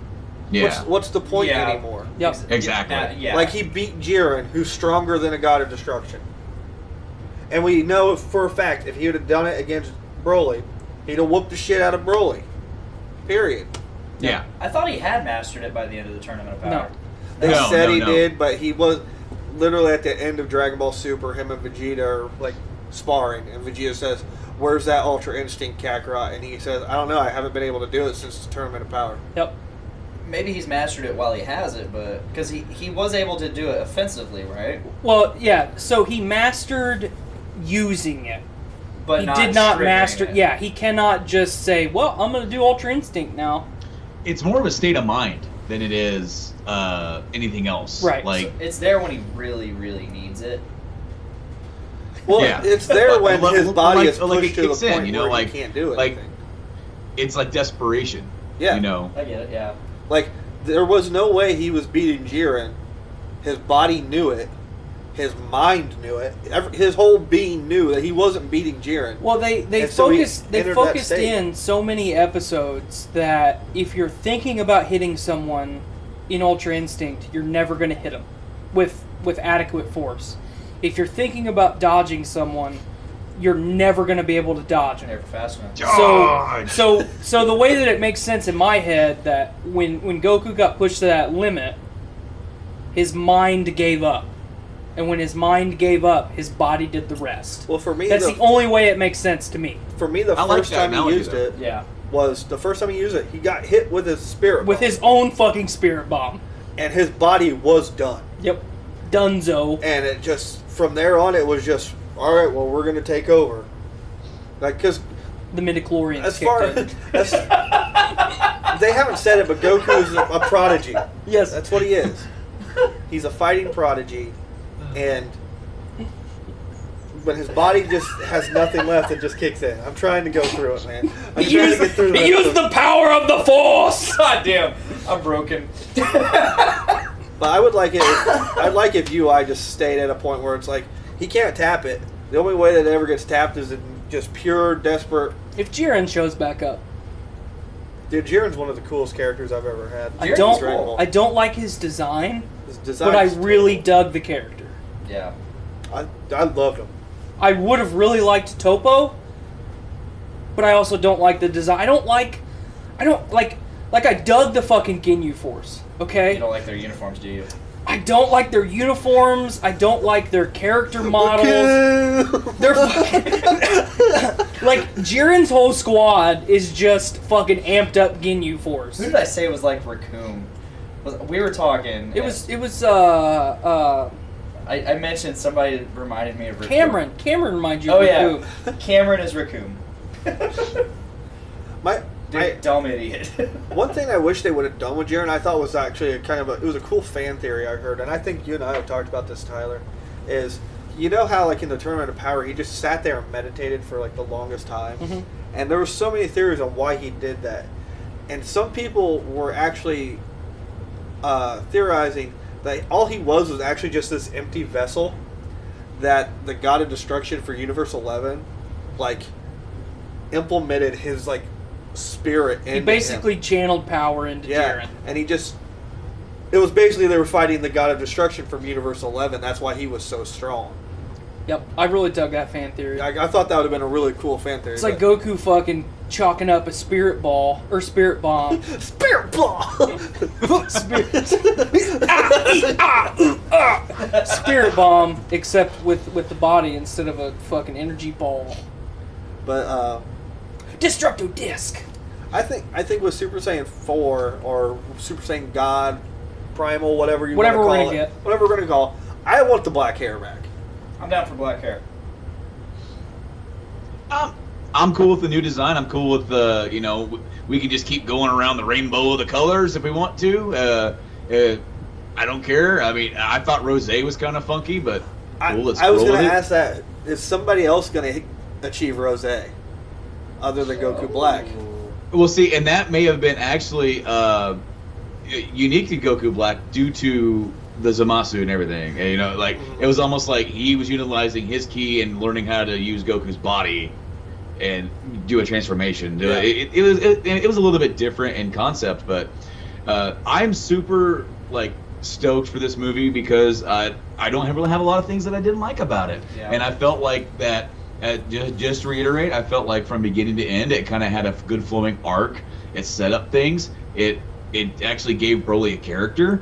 Yeah. what's the point Yeah. anymore? Yep. Exactly. Yeah. Like he beat Jiren, who's stronger than a god of destruction. And we know for a fact if he would have done it against Broly, he'd have whooped the shit out of Broly. Period. Yeah. I thought he had mastered it by the end of the Tournament of Power. They No, said no, he no. did, but he was literally at the end of Dragon Ball Super, him and Vegeta are like sparring, and Vegeta says, "Where's that Ultra Instinct, Kakarot?" And he says, "I don't know. I haven't been able to do it since the Tournament of Power." Yep. Maybe he's mastered it while he has it, but because he was able to do it offensively, right? Well, yeah. So he mastered using it. But He not did not triggering master. it. Yeah, he cannot just say, "Well, I'm going to do Ultra Instinct now." It's more of a state of mind than it is anything else. Right. Like, It's there when he really, really needs it. Well, Yeah. it's there when Like- his body like- is pushed like it to the kicks in, point you know, where like- he can't do like- anything. it's like desperation. Yeah. You know? I get it, yeah. Like, there was no way he was beating Jiren. His body knew it. His mind knew it. His whole being knew that he wasn't beating Jiren. Well, they And so he focused entered that focused state. in so many episodes that if you're thinking about hitting someone in Ultra Instinct, you're never going to hit them with adequate force. If you're thinking about dodging someone, you're never going to be able to dodge them. Never fast enough. So the way that it makes sense in my head that when Goku got pushed to that limit, his mind gave up. And when his mind gave up, his body did the rest. Well, for me, That's the only way it makes sense to me. For me, the I like first that time he analogy, used though. it Yeah. was the first time he used it. He got hit with his spirit With bomb, his own fucking spirit bomb. and his body was done. Yep. Dunzo. And it just from there on, it was just all right. Well, we're gonna take over. Like, because The midichlorians as kicked far in. as they haven't said it, but Goku's a prodigy. Yes. That's what he is. He's a fighting prodigy, and when his body just has nothing left, it just kicks in. I'm trying to go through it, man. I'm He trying used, to get through he used the power of the Force! God damn, I'm broken. But I would like it. I'd like if UI just stayed at a point where it's like he can't tap it. The only way that it ever gets tapped is in just pure desperate. If Jiren shows back up. Dude, Jiren's one of the coolest characters I've ever had. I Jiren's don't Dragon Ball. I don't like his design, His design but I is really terrible. dug the character. Yeah. I loved him. I would have really liked Topo, but I also don't like the design. I don't like I dug the fucking Ginyu Force, okay? You don't like their uniforms, do you? I don't like their uniforms. I don't like their character models. They're fucking... like, Jiren's whole squad is just fucking amped up Ginyu Force. Who did I say was like Raccoon? We were talking. It was I mentioned somebody reminded me of Raccoon. Cameron reminds you of of Raccoon. Raccoon. Cameron is Raccoon. Dumb idiot. One thing I wish they would have done with Jiren, I thought was actually it was a cool fan theory I heard, and I think you and I have talked about this, Tyler, is you know how like in the Tournament of Power he just sat there and meditated for like the longest time, and there were so many theories on why he did that, and some people were actually theorizing that all he was actually just this empty vessel that the God of Destruction for Universe 11 like implemented his like spirit in. He basically channeled power into Jiren. And he just... It was basically they were fighting the God of Destruction from Universe 11. That's why he was so strong. Yep, I really dug that fan theory. I thought that would have been a really cool fan theory. It's like Goku fucking chalking up a spirit ball, or spirit bomb. Spirit ball! Spirit bomb, except with the body instead of a fucking energy ball. But, Destructo Disc! I think with Super Saiyan 4, or Super Saiyan God, Primal, whatever we're going to call it, I want the black hair back. I'm down for black hair. I'm cool with the new design. I'm cool with the, we can just keep going around the rainbow of the colors if we want to. I don't care. I mean, I thought Rosé was kind of funky, but cool. I was going to ask that. Is somebody else going to achieve Rosé other than Goku Black? Well, see, and that may have been actually unique to Goku Black due to the Zamasu and everything. And, it was almost like he was utilizing his ki and learning how to use Goku's body and do a transformation. Yeah. It was a little bit different in concept, but I'm super stoked for this movie because I don't really have a lot of things that I didn't like about it, and I felt like that. Just to reiterate, I felt like from beginning to end, it kind of had a good flowing arc. It set up things. It actually gave Broly a character,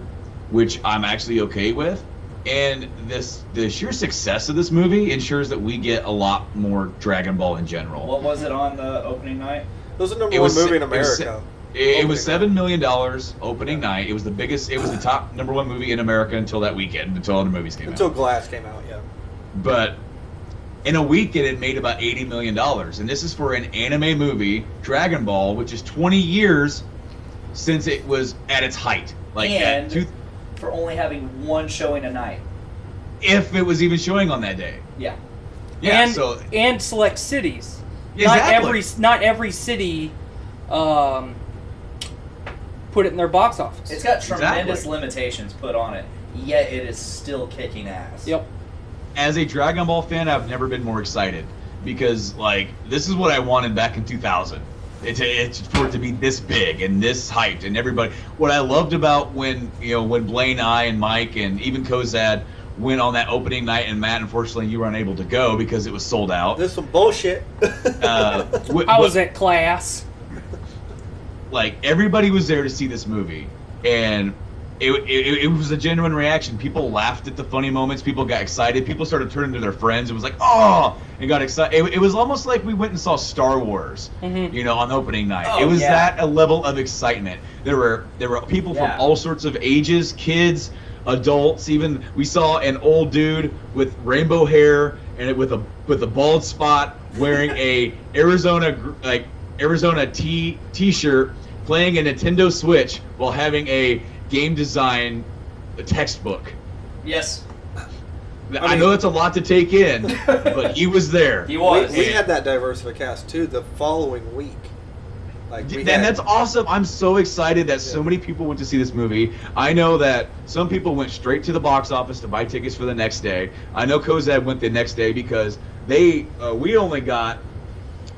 which I'm actually okay with. And the sheer success of this movie ensures that we get a lot more Dragon Ball in general. What was it on the opening night? It was the number one movie in America. It was $7 million opening night. It was the biggest. It was the top number one movie in America until that weekend, until other movies came out. Until Glass came out, yeah. But in a week, it had made about $80 million. And this is for an anime movie, Dragon Ball, which is 20 years since it was at its height. For only having one showing a night. If it was even showing on that day. Yeah. Yeah. And select cities. Exactly. Not every city put it in their box office. It's got tremendous limitations put on it, yet it is still kicking ass. Yep. As a Dragon Ball fan, I've never been more excited because this is what I wanted back in 2000. It's for it to be this big and this hyped and everybody. What I loved about when Blaine, I, and Mike, and even Kozad went on that opening night, and Matt, unfortunately, you were unable to go because it was sold out. This is some bullshit. I was at class. Everybody was there to see this movie, and it was a genuine reaction. People laughed at the funny moments. People got excited. People started turning to their friends. It was like, oh, and got excited. It was almost like we went and saw Star Wars, on the opening night. Oh, it was that a level of excitement. There were people from all sorts of ages, kids, adults. Even we saw an old dude with rainbow hair and with a bald spot wearing a Arizona t-shirt, playing a Nintendo Switch while having a game design textbook. Yes. I know that's a lot to take in, but he was there. He was. We had that Diversificast too the following week. That's awesome. I'm so excited that so many people went to see this movie. I know that some people went straight to the box office to buy tickets for the next day. I know Kozad went the next day because we only got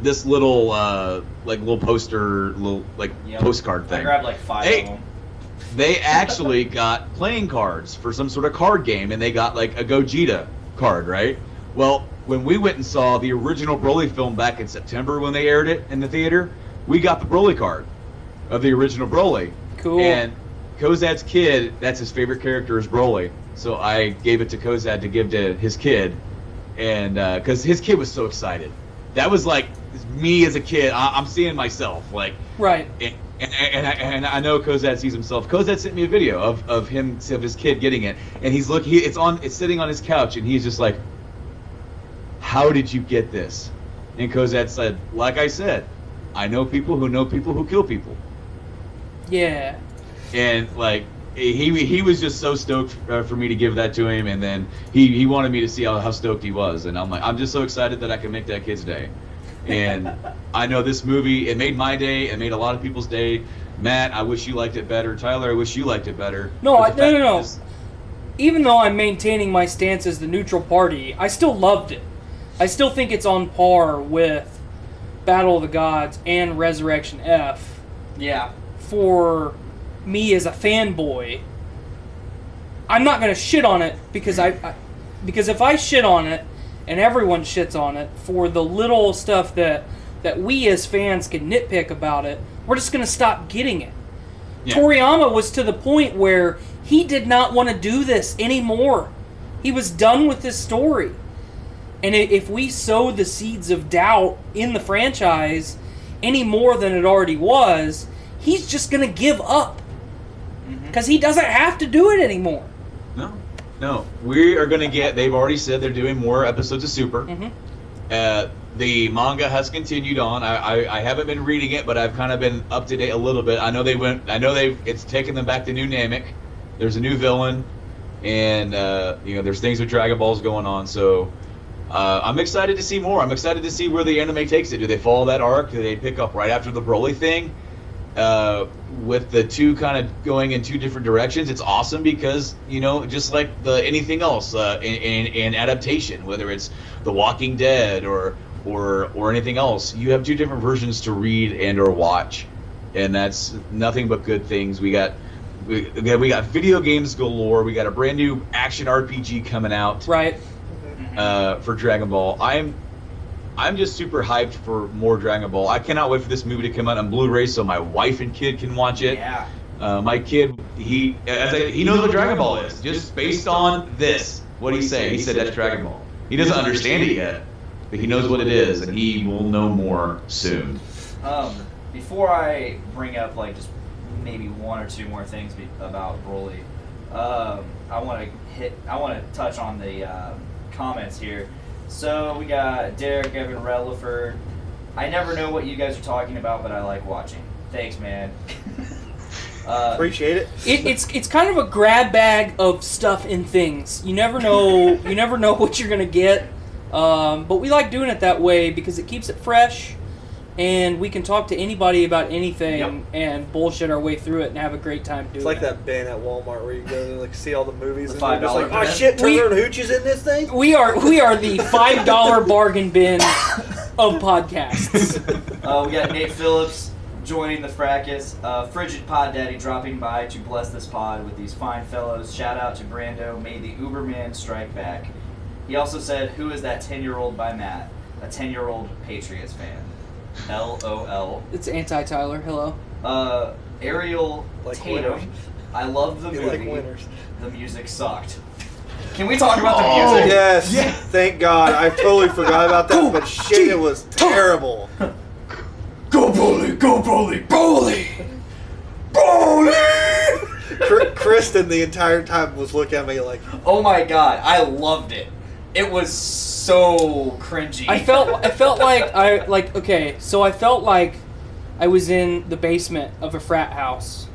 this little poster, postcard thing. I grabbed 5 of them. They actually got playing cards for some sort of card game, and they got a Gogeta card, right? Well, when we went and saw the original Broly film back in September when they aired it in the theater, we got the Broly card of the original Broly. Cool. And Kozad's kid, that's his favorite character is Broly. So I gave it to Kozad to give to his kid, and because his kid was so excited. That was like me as a kid. I'm seeing myself like. Right. And I know Kozad sees himself. Kozad sent me a video of his kid getting it, and he's it's sitting on his couch, and he's just like, "How did you get this?" And Kozad said, "Like I said, I know people who kill people." Yeah. And like he was just so stoked for me to give that to him, and then he wanted me to see how stoked he was, and I'm like, I'm just so excited that I can make that kid's day. And I know this movie, it made my day, it made a lot of people's day. Matt, I wish you liked it better. Tyler, I wish you liked it better. No. Even though I'm maintaining my stance as the neutral party, I still loved it. I still think it's on par with Battle of the Gods and Resurrection F. Yeah. For me as a fanboy, I'm not going to shit on it because because if I shit on it and everyone shits on it for the little stuff that we as fans can nitpick about it, we're just going to stop getting it. Yeah. Toriyama was to the point where he did not want to do this anymore. He was done with this story. And if we sowed the seeds of doubt in the franchise any more than it already was, he's just going to give up. Because he doesn't have to do it anymore. No. We are going to get, they've already said they're doing more episodes of Super. The manga has continued on. I haven't been reading it, but I've kind of been up to date a little bit. It's taken them back to New Namek. There's a new villain, and there's things with Dragon Balls going on. So I'm excited to see more. I'm excited to see where the anime takes it. Do they follow that arc? Do they pick up right after the Broly thing? With the two kind of going in two different directions, it's awesome because just like anything else in adaptation, whether it's The Walking Dead or anything else, you have two different versions to read and or watch, and that's nothing but good things. We got video games galore. We got a brand new action RPG coming out for Dragon Ball. I'm just super hyped for more Dragon Ball. I cannot wait for this movie to come out on Blu-ray so my wife and kid can watch it. Yeah. My kid, he knows what Dragon Ball is just based on this. What he say? He said that's Dragon Ball. He doesn't understand it yet, but he knows what it is, and he will know more soon. Before I bring up just maybe one or two more things about Broly, I want to touch on the comments here. So we got Derek, Evan, Relaford. I never know what you guys are talking about, but I like watching. Thanks, man. Appreciate it. It's kind of a grab bag of stuff and things. You never know. You never know what you're gonna get. But we like doing it that way because it keeps it fresh, and we can talk to anybody about anything and bullshit our way through it and have a great time doing it. It's like that bin at Walmart where you go and see all the movies and $5 you're just like, oh shit, Turner and Hooch is in this thing? We are the $5 bargain bin of podcasts. We got Nate Phillips joining the fracas. Frigid Pod Daddy dropping by to bless this pod with these fine fellows. Shout out to Brando. May the Uberman strike back. He also said, who is that 10-year-old by Matt? A 10-year-old Patriots fan. LOL. It's anti-Tyler. Hello. Ariel Tatum. Winners. I loved the movie. Like winners. The music sucked. Can we talk about the music? Yes. Yeah. Thank God. I totally forgot about that, but shit, it was terrible. Go Broly! Go Broly! Broly! Broly! Kristen the entire time was looking at me like, oh my God, I loved it. It was so cringy. I felt like I felt like I was in the basement of a frat house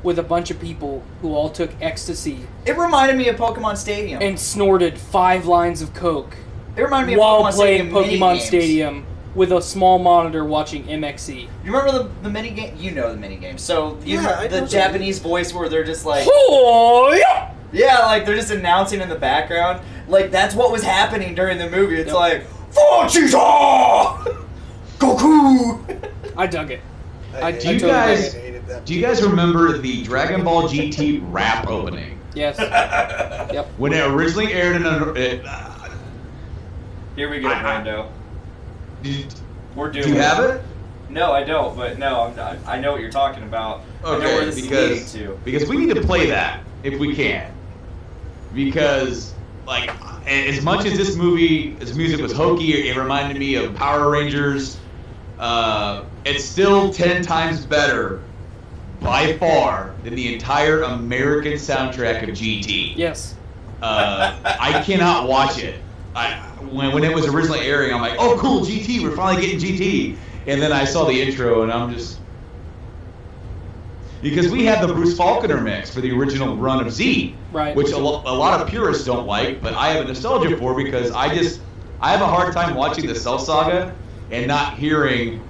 with a bunch of people who all took ecstasy. It reminded me of Pokemon Stadium. And snorted 5 lines of coke. It reminded me of while Pokemon playing Stadium Pokemon Stadium with a small monitor watching MXC. You remember the mini game? You know the mini game. So you Yeah, the Japanese voice where they're just like, oh yeah. Yeah, like they're just announcing in the background. Like that's what was happening during the movie. It's like, Vegeta! Goku! I dug it. Do you guys remember the Dragon Ball GT rap opening? Yes. Yep. When it originally aired Here we go, Brando. We're doing Do you have it? No, I don't. But no, I know what you're talking about. I know where this is leading to. Because we need to play that if we can. Because like, as much as this music was hokey, it reminded me of Power Rangers. It's still 10 times better, by far, than the entire American soundtrack of GT. Yes. I cannot watch it. When it was originally airing, I'm like, oh, cool, GT, we're finally getting GT. And then I saw the intro, and I'm just... Because we had the Bruce Faulconer mix for the original run of Z, right? Which a lot of purists don't like, but I have a nostalgia for because I have a hard time watching the Cell Saga and not hearing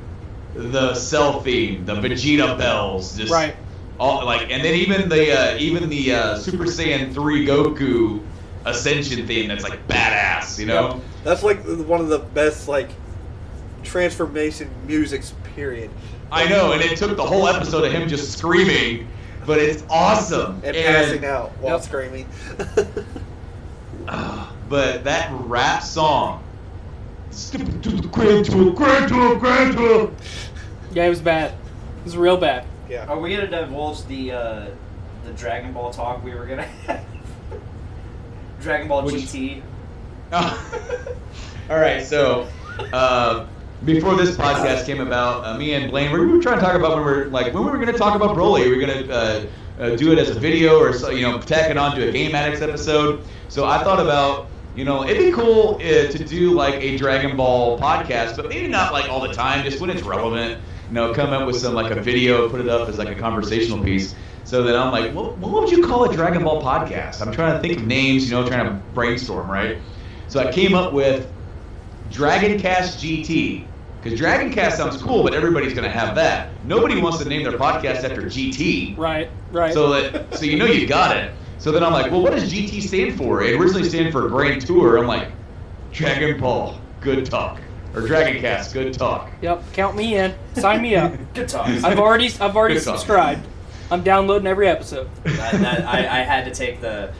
the Cell theme, the Vegeta bells, just right. All and then even the Super Saiyan 3 Goku Ascension theme that's like badass, you know? Yep. That's like one of the best like transformation musics, period. I know, and it took the whole episode of him just screaming, but it's awesome. And passing out while screaming. But that rap song, skipping to the Grand Tour. Yeah, it was bad. It was real bad. Yeah. Are we gonna divulge the Dragon Ball talk we were gonna have? Dragon Ball GT. All right, so before this podcast came about, me and Blaine, we were trying to talk about when we were going to talk about Broly. We were going to do it as a video or tack it on to a Game Addicts episode. So I thought about, it'd be cool to do like a Dragon Ball podcast, but maybe not like all the time, just when it's relevant. Come up with some like a video, put it up as like a conversational piece. So then I'm like, what would you call a Dragon Ball podcast? I'm trying to think of names, trying to brainstorm, right? So I came up with Dragon Cast GT, because Dragon Cast sounds cool, but everybody's going to have that. Nobody wants to name their podcast after GT. Right. So you got it. So then I'm like, well, what does GT stand for? It originally stand for Grand Tour. I'm like, Dragon Ball, good talk, or Dragon Cast, good talk. Yep, count me in. Sign me up. Good talk. I've already subscribed. I'm downloading every episode. I had to take the.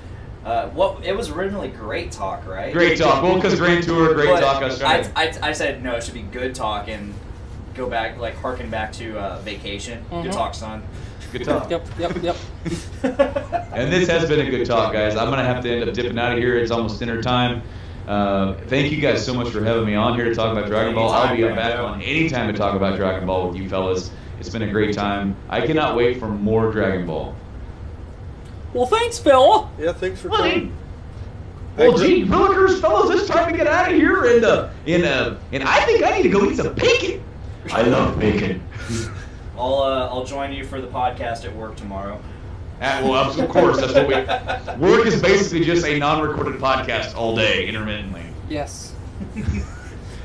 It was originally Great Talk, right? Great Talk. Well, because Grand Tour, Great Talk. I said no, it should be Good Talk and go back, like harken back to Vacation. Mm-hmm. Good Talk, son. Good talk. Yep. And this has been a good talk, guys. I'm gonna have to end up dipping out of here. It's almost dinner time. Thank you guys so much for having me on here to talk about Dragon Ball. I'll be back on anytime to talk about Dragon Ball with you fellas. It's been a great time. I cannot wait for more Dragon Ball. Well, thanks, Phil. Yeah, thanks for coming. Well, gee, Willikers, fellas, it's time to get out of here, and I think I need to go eat some bacon. I love bacon. I'll join you for the podcast at work tomorrow. Well, of course, that's what we. Work is basically just a non-recorded podcast all day, intermittently. Yes.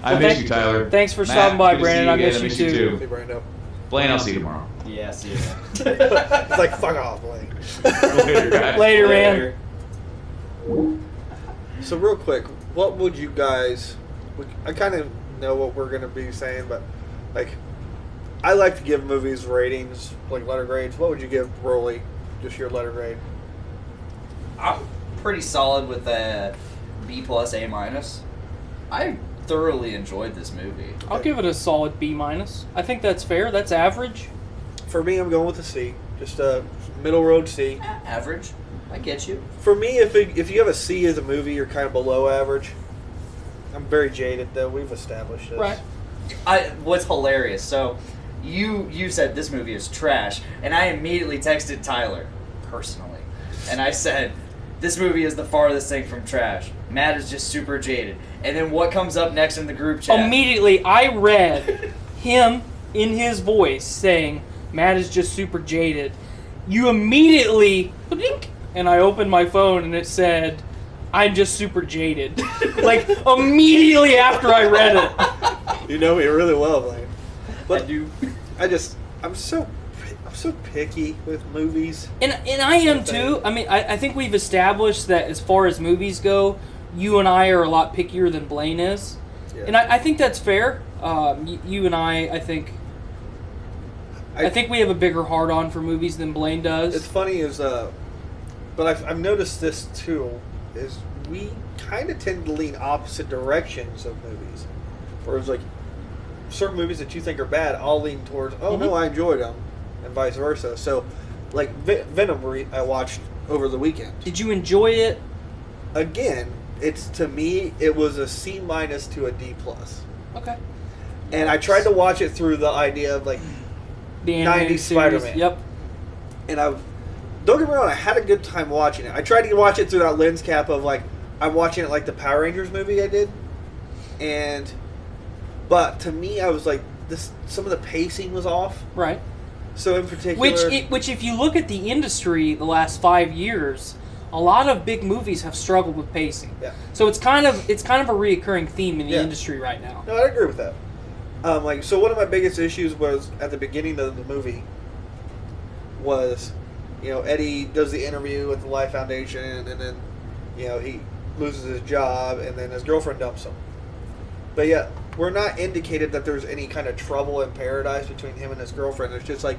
I miss you, Tyler. Thanks for Matt, stopping by, good to see Brandon. you I again. miss you too. Hey, Brando. Blaine, I'll see you tomorrow. Yeah, see you. It's like, fuck off, Blaine. Later, guys. Later, man. So real quick, what would you guys... I kind of know what we're going to be saying, but like, I like to give movies ratings, like letter grades. What would you give Broly? Just your letter grade. I'm pretty solid with a B+, A-. I thoroughly enjoyed this movie. I'll give it a solid B-. I think that's fair. That's average. For me, I'm going with a C. Just a middle road C. Average. I get you. For me, if you have a C as a movie, you're kind of below average. I'm very jaded, though. We've established this. Right. What's hilarious, so you said this movie is trash, and I immediately texted Tyler, personally, and I said, this movie is the farthest thing from trash. Matt is just super jaded. And then what comes up next in the group chat? Immediately, I read him in his voice saying, Matt is just super jaded. You immediately, blink, and I opened my phone and it said, I'm just super jaded. Like, immediately after I read it. You know me really well, Blaine. But I do. I'm so picky with movies. And I am too. I mean, I think we've established that as far as movies go, you and I are a lot pickier than Blaine is. Yeah. And I think that's fair. You and I think we have a bigger heart-on for movies than Blaine does. It's funny but I've noticed this too, is we kind of tend to lean opposite directions of movies. Whereas, like, certain movies that you think are bad, I'll lean towards, oh, no, I enjoyed them, and vice versa. So, like, Venom, I watched over the weekend. Did you enjoy it? Again, to me, it was a C- to a D+. Okay. And I tried to watch it through the idea of, like, The 90s animated series. Spider-Man. Yep. And don't get me wrong, I had a good time watching it. I tried to watch it through that lens cap of, like, I'm watching it like the Power Rangers movie I did. But to me, I was like, some of the pacing was off. Right. So in particular... Which if you look at the industry the last 5 years, a lot of big movies have struggled with pacing. Yeah. So it's kind of a reoccurring theme in the industry right now. No, I agree with that. So one of my biggest issues was at the beginning of the movie was, Eddie does the interview with the Life Foundation, and then, he loses his job, and then his girlfriend dumps him. But yet, we're not indicated that there's any kind of trouble in paradise between him and his girlfriend. It's just like,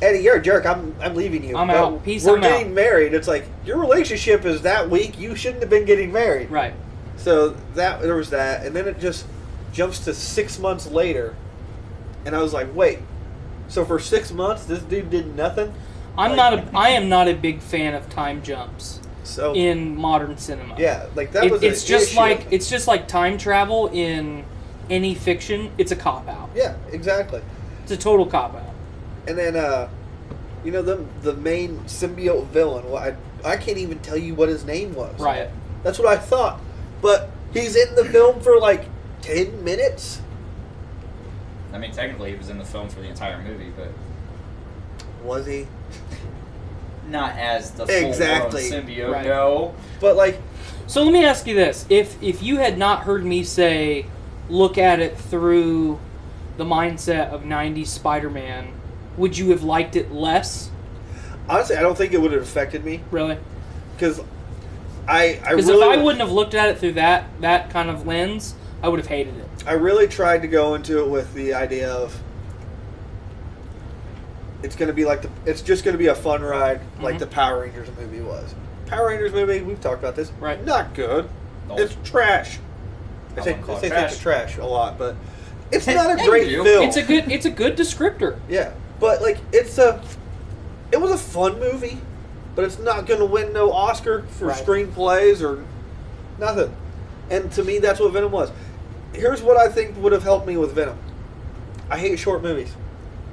Eddie, you're a jerk. I'm leaving you. I'm out. Peace. We're I'm getting out. married. It's like, your relationship is that weak. You shouldn't have been getting married. Right. So there was that, and then it just jumps to 6 months later, and I was like, wait, so for 6 months this dude did nothing? I am not a big fan of time jumps in modern cinema. Yeah, like that was it's just like time travel in any fiction. It's a cop out. Yeah, exactly. It's a total cop out. And then the main symbiote villain. Well, I can't even tell you what his name was. Right. That's what I thought. But he's in the film for like 10 minutes. I mean, technically, he was in the film for the entire movie, but was he? Not as the full-blown symbiote. Right. No, but like. So let me ask you this: if you had not heard me say, look at it through the mindset of '90s Spider-Man, would you have liked it less? Honestly, I don't think it would have affected me. Really? Because if I wouldn't have looked at it through that kind of lens, I would have hated it. I really tried to go into it with the idea of it's going to be like it's just going to be a fun ride, like the Power Rangers movie was. Power Rangers movie, we've talked about this. Right. Not good. Nope. It's trash. I say trash a lot, but it's not a great film. It's a good descriptor. Yeah, but like it was a fun movie, but it's not going to win no Oscar for screenplays or nothing. And to me, that's what Venom was. Here's what I think would have helped me with Venom. I hate short movies.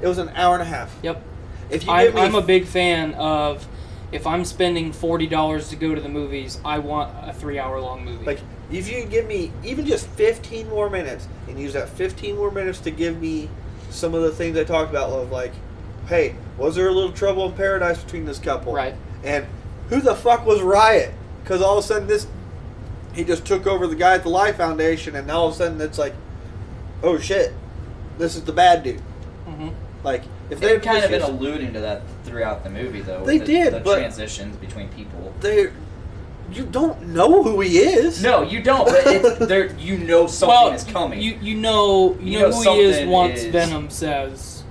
It was an hour and a half. Yep. I'm a big fan of, if I'm spending $40 to go to the movies, I want a 3-hour-long movie. Like, if you give me even just 15 more minutes, and use that 15 more minutes to give me some of the things I talked about, of like, hey, was there a little trouble in paradise between this couple? Right. And who the fuck was Riot? Because all of a sudden he just took over the guy at the Life Foundation, and all of a sudden it's like, oh shit, this is the bad dude. Mm-hmm. Like, if they've kind of been alluding to that throughout the movie, though. They did, the but transitions between people. You don't know who he is. No, you don't. But you know something is coming. You know who he is once Venom says,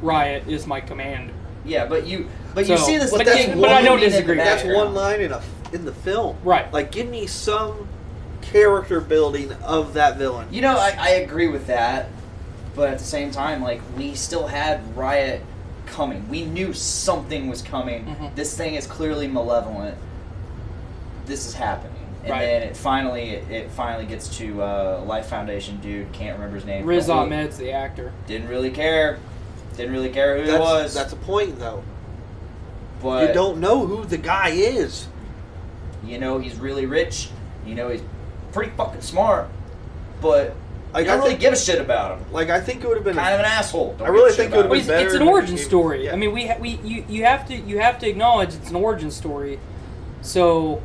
"Riot is my commander." Yeah, but you see this. But I don't disagree. That's one line in the film. Right. Like, give me some character building of that villain. You know, I agree with that, but at the same time, like, we still had Riot coming. We knew something was coming. Mm-hmm. This thing is clearly malevolent. This is happening. And then it finally gets to Life Foundation dude, can't remember his name. Riz Ahmed's the actor. Didn't really care who he was. That's a point, though. But you don't know who the guy is. You know he's really rich. You know he's pretty fucking smart. But I don't really give a shit about him. Like, I think it would have been kind of an asshole. I really think it would have been better. It's an origin story. Yeah. I mean, you have to acknowledge it's an origin story. So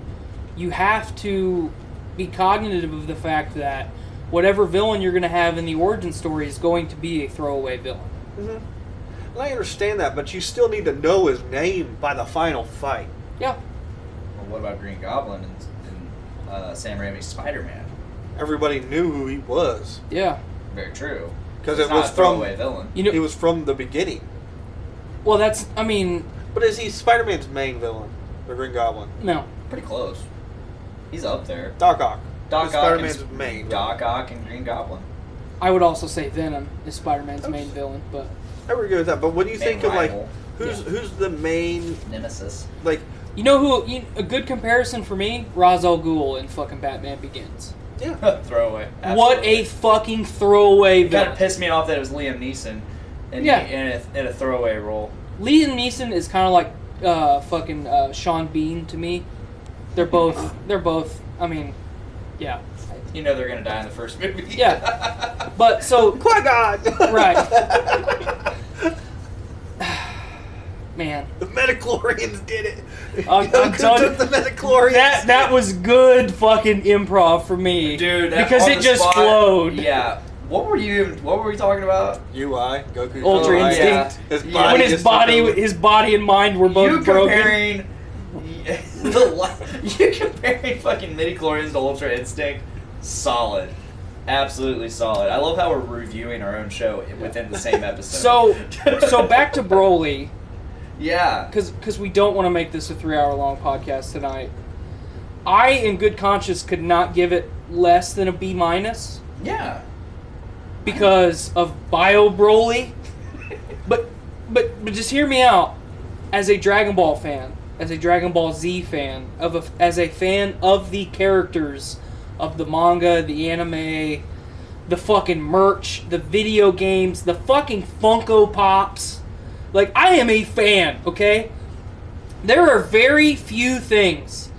you have to be cognitive of the fact that whatever villain you're going to have in the origin story is going to be a throwaway villain. Mm-hmm. And I understand that, but you still need to know his name by the final fight. Yeah. Well, what about Green Goblin and Sam Raimi's Spider-Man? Everybody knew who he was. Yeah. Very true. Because it was from villain. He was from the beginning. Well, but is he Spider-Man's main villain, the Green Goblin? No. Pretty close. He's up there. Doc Ock. Doc Ock Spider-Man's and main. Doc Ock and Green Goblin. I would also say Venom is Spider-Man's main villain, but I would agree with that. But what do you Main think of like rival. who's the main Nemesis. like? you know who? A good comparison for me: Ra's al Ghul in fucking Batman Begins. Yeah. Throwaway. What Absolutely. a fucking throwaway It kind villain. of pissed me off that it was Liam Neeson in a throwaway role. Liam Neeson is kind of like fucking Sean Bean to me. They're both. I mean, yeah, You know they're gonna die in the first movie. yeah. But so Qui-Gon! right, man. The Metachlorians did it. I'm Goku telling took you, the Metachlorians. that was good fucking improv for me, Dude, that, because on it the just spot, flowed. Yeah. What were we talking about? UI, Goku. Ultra UI. Instinct. His Yeah. body When his just took body, over. his body and mind were both You broken. comparing fucking midichlorians to Ultra Instinct, solid. Absolutely solid. I love how we're reviewing our own show within the same episode. So back to Broly, yeah. because we don't want to make this a 3-hour long podcast tonight. I, in good conscience, could not give it less than a B minus Yeah. because of Bio Broly. But just hear me out. As a Dragon Ball fan, as a Dragon Ball Z fan, as a fan of the characters of the manga, the anime, the fucking merch, the video games, the fucking Funko Pops. Like, I am a fan, okay? There are very few things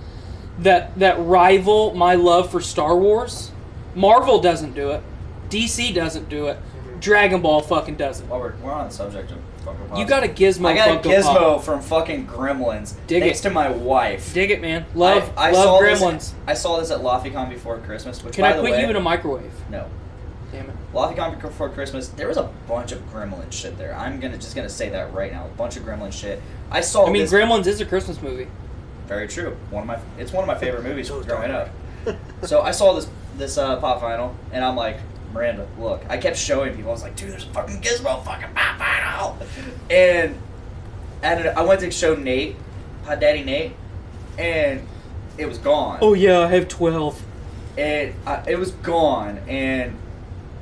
that rival my love for Star Wars. Marvel doesn't do it. DC doesn't do it. Dragon Ball fucking does it. While we're on the subject of Funko Pops. You got a Gizmo I got a Funko Gizmo Pop. from fucking Gremlins. Dig thanks it. to my wife. Dig it, man. Love I saw Gremlins. I saw this at LaFiCon before Christmas. Which, Can by I the put way, you in a microwave? No. Damn it. LaFiCon before Christmas, there was a bunch of Gremlin shit there. I'm just gonna say that right now. A bunch of Gremlin shit. I saw. I mean, this, Gremlins is a Christmas movie. Very true. It's one of my favorite movies growing up. So I saw this pop vinyl, and I'm like, Miranda, look. I kept showing people. I was like, dude, there's a fucking Gizmo fucking pop vinyl. And I went to show Nate, Hot Daddy Nate, and it was gone. Oh yeah, I have 12. And it was gone, and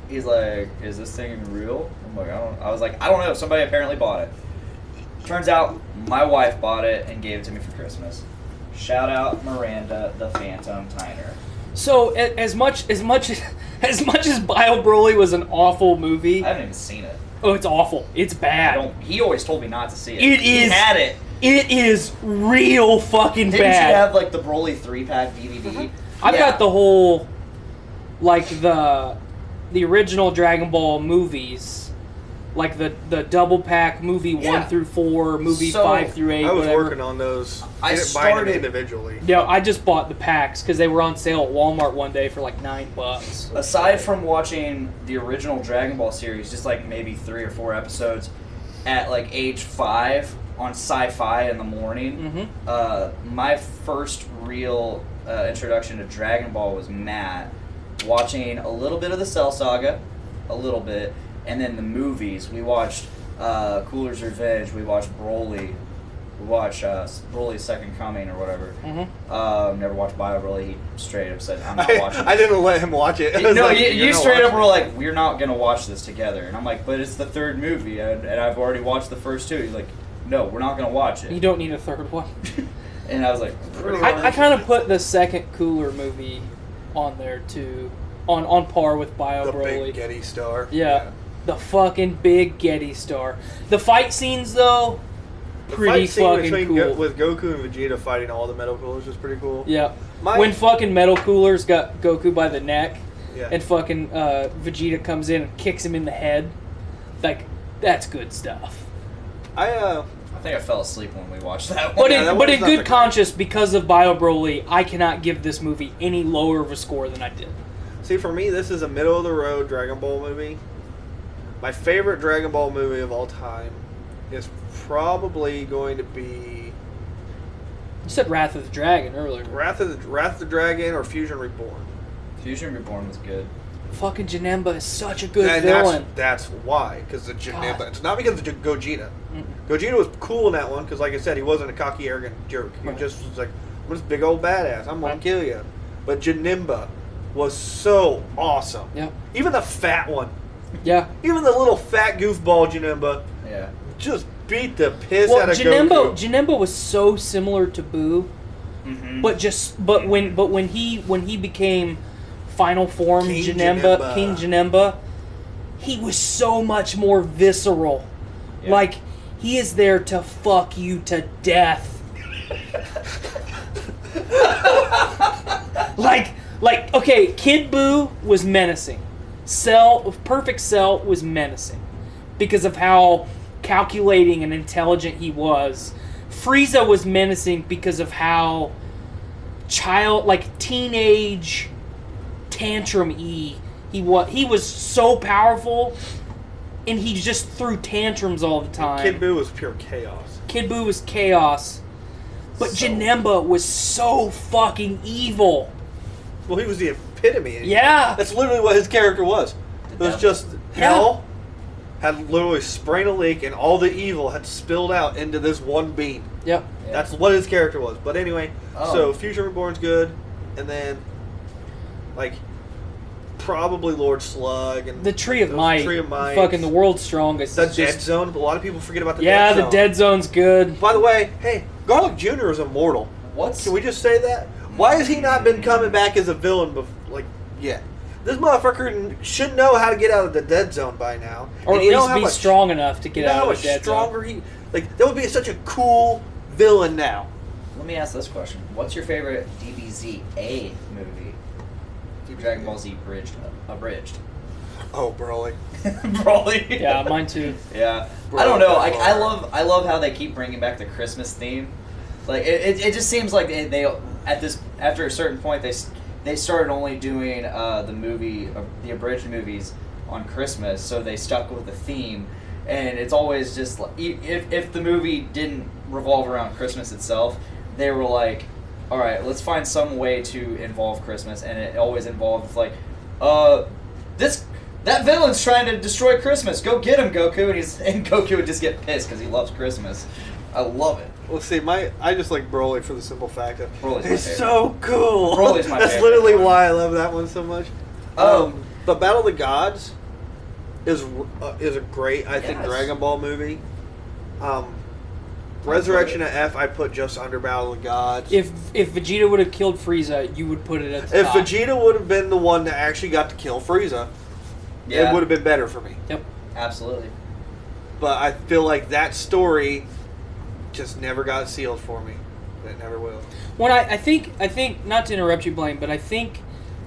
he's like, "Is this thing real?" I'm like, I was like, "I don't know." Somebody apparently bought it. Turns out my wife bought it and gave it to me for Christmas. Shout out Miranda, the Phantom Tyner. So as much as Bio Broly was an awful movie, I haven't even seen it. oh, it's awful. It's bad. He always told me not to see it. It He is- had it. It is real fucking Didn't bad. you have like the Broly 3-pack DVD? I've Yeah. got the whole, like the original Dragon Ball movies, like the double pack movie Yeah. 1 through 4, movie So, 5 through 8. I was whatever. working on those. I didn't buy them started- individually. Yeah, I just bought the packs because they were on sale at Walmart one day for like $9. Aside from watching the original Dragon Ball series, just like maybe 3 or 4 episodes at like age 5 on Sci-Fi in the morning, my first real introduction to Dragon Ball was Matt watching a little bit of the Cell Saga, a little bit, and then the movies. We watched Cooler's Revenge, we watched Broly, we watched Broly's Second Coming or whatever. Never watched Bio Broly. He straight up said, "I'm not watching this." I didn't let him watch it. I was No, like, you "You're not straight up watching were like, "We're not gonna watch this together," and I'm like, "But it's the third movie, and I've already watched the first 2." He's like, "No, we're not gonna watch You it." don't need a third one. And I was like, I kind of put the second Cooler movie on there too, on par with Bio the Broly. big Getty Star. Yeah, the fucking big Getty Star. The fight scenes though, The pretty fight scene fucking between cool. with Goku and Vegeta fighting all the Metal Coolers was pretty cool. Yeah. My- When fucking Metal Coolers got Goku by the neck, Yeah. and fucking Vegeta comes in and kicks him in the head, like that's good stuff. I think I fell asleep when we watched that one. But that in one's not the good great. conscience, because of Bio Broly, I cannot give this movie any lower of a score than I did. See, for me, this is a middle of the road Dragon Ball movie. My favorite Dragon Ball movie of all time is probably going to be You said Wrath of the Dragon earlier. Wrath of the Dragon or Fusion Reborn. Fusion Reborn was good. Fucking Janemba is such a good And villain. that's why, because the Janemba. God. It's not because of Gogeta. Gogeta was cool in that one because, like I said, he wasn't a cocky, arrogant jerk. He Right. just was like, I'm this big old badass. I'm gonna kill you. but Janemba was so awesome. Yeah. Even the fat one. Yeah. Even the little fat goofball Janemba. Yeah. Just beat the piss Well, out of Goku. Janemba was so similar to Boo, Mm-hmm. but when he became final form King Janemba, Janemba. King Janemba, he was so much more visceral. Yeah. Like, he is there to fuck you to death. like okay, Kid Boo was menacing. Perfect Cell was menacing because of how calculating and intelligent he was. Frieza was menacing because of how teenage tantrum-y he was. He was so powerful, and he just threw tantrums all the time. Kid Buu was pure chaos. Kid Buu was chaos. But Janemba was so fucking evil. Well, he was the epitome. Yeah. That's literally what his character was. It was just hell had literally sprayed a leak, and all the evil had spilled out into this one beam. Yep. That's what his character was. But anyway, so Future Reborn's good, and then, like, probably Lord Slug and The Tree of Might. Fucking the world's strongest. The It's Dead just- Zone. A lot of people forget about the Yeah, Dead Zone. the Dead Zone's good. By the way, hey, Garlic Jr. is immortal. Can we just say that? Why has he not been coming back as a villain? Yet? This motherfucker should know how to get out of the Dead Zone by now. Or And at you know least how be much- strong enough to you get know how out of much the Dead stronger Zone. that would be such a cool villain now. Let me ask this question: what's your favorite DBZA movie? Dragon Ball Z abridged. Oh, Broly. Broly. Yeah, mine too. Yeah. Broly I don't know. by Like, far. I love how they keep bringing back the Christmas theme. Like it just seems like they after a certain point they started only doing the abridged movies on Christmas, so they stuck with the theme, and it's always just like, if the movie didn't revolve around Christmas itself, they were like, all right, let's find some way to involve Christmas, and it always involved like, that villain's trying to destroy Christmas. Go get him, Goku, and Goku would just get pissed because he loves Christmas. I love it. Well, see, I just like Broly for the simple fact that Broly's my it's favorite. so cool. Broly's my That's favorite literally one. why I love that one so much. But Battle of the Gods is a great, I think, Yes. Dragon Ball movie. Resurrection of F, I put just under Battle of the Gods. If Vegeta would have killed Frieza, you would put it at the If top. Vegeta would have been the one that actually got to kill Frieza, it would have been better for me. Yep. Absolutely. But I feel like that story just never got sealed for me. It never will. Well, I think not to interrupt you, Blaine, but I think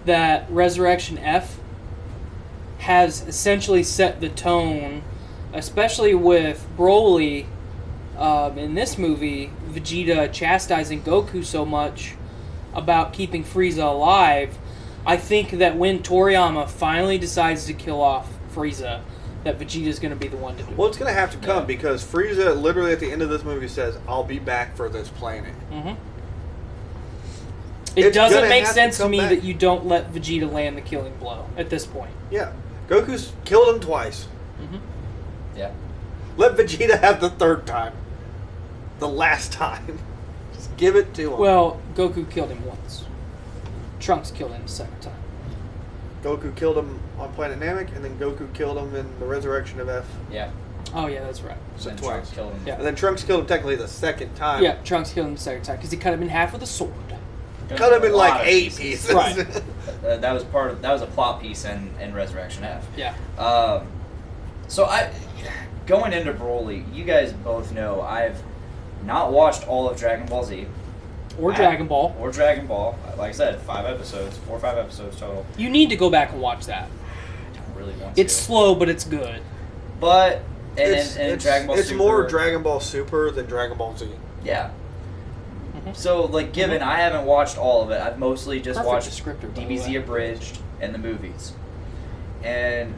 that Resurrection F has essentially set the tone, especially with Broly in this movie, Vegeta chastising Goku so much about keeping Frieza alive. I think that when Toriyama finally decides to kill off Frieza, that Vegeta's going to be the one to do it. Well, it's going to have to come because Frieza literally at the end of this movie says, "I'll be back for this planet." Mm-hmm. It It's doesn't gonna make have to sense to come me back. that you don't let Vegeta land the killing blow at this point. Yeah. Goku's killed him twice. Mm-hmm. Yeah. Let Vegeta have the third time. The last time. Just give it to him. Well, Goku killed him once. Trunks killed him the second time. Goku killed him on Planet Namek, and then Goku killed him in the Resurrection of F. Yeah. Oh, yeah, that's right. So And twice. Trunks killed him. Yeah. And then Trunks killed him technically the second time. Yeah, Trunks killed him the second time because he cut him in half with a sword. Cut him in A lot like of 8 pieces. Right. That was a plot piece in Resurrection F. Yeah. So going into Broly, you guys both know I've not watched all of Dragon Ball Z. Or Dragon Ball. Or Dragon Ball. Like I said, 4 or 5 episodes total. You need to go back and watch that. I don't really want to. It's slow, but it's good. But It's Dragon Ball it's Super, more Dragon Ball Super than Dragon Ball Z. Yeah. Mhm. So, like, given I haven't watched all of it, I've mostly just Perfect watched descriptor, by the DBZ way. abridged and the movies. And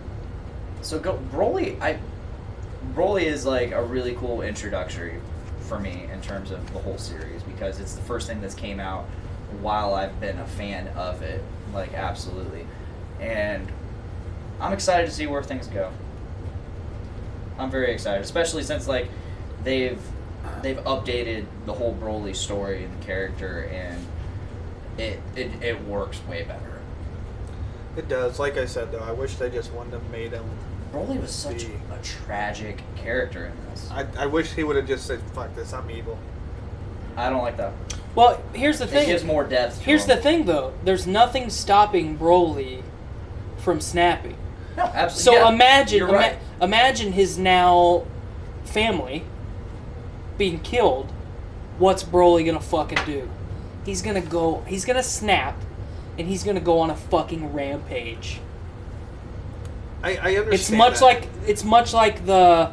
so Broly is like a really cool introductory for me in terms of the whole series because it's the first thing that's came out while I've been a fan of it, like absolutely. And I'm excited to see where things go. I'm very excited, especially since like they've updated the whole Broly story and character, and it works way better. It does. Like I said, though, I wish they just wouldn't have made him. Broly was such be- a tragic character in this. I wish he would have just said, "Fuck this, I'm evil." I don't like that. Well, here's the It thing. gives more depth to Here's him. the thing, though. There's nothing stopping Broly from snapping. No, absolutely. So yeah, imagine, you're right. imagine his now family being killed. What's Broly gonna fucking do? He's gonna snap, and he's gonna go on a fucking rampage. I understand. It's much like the,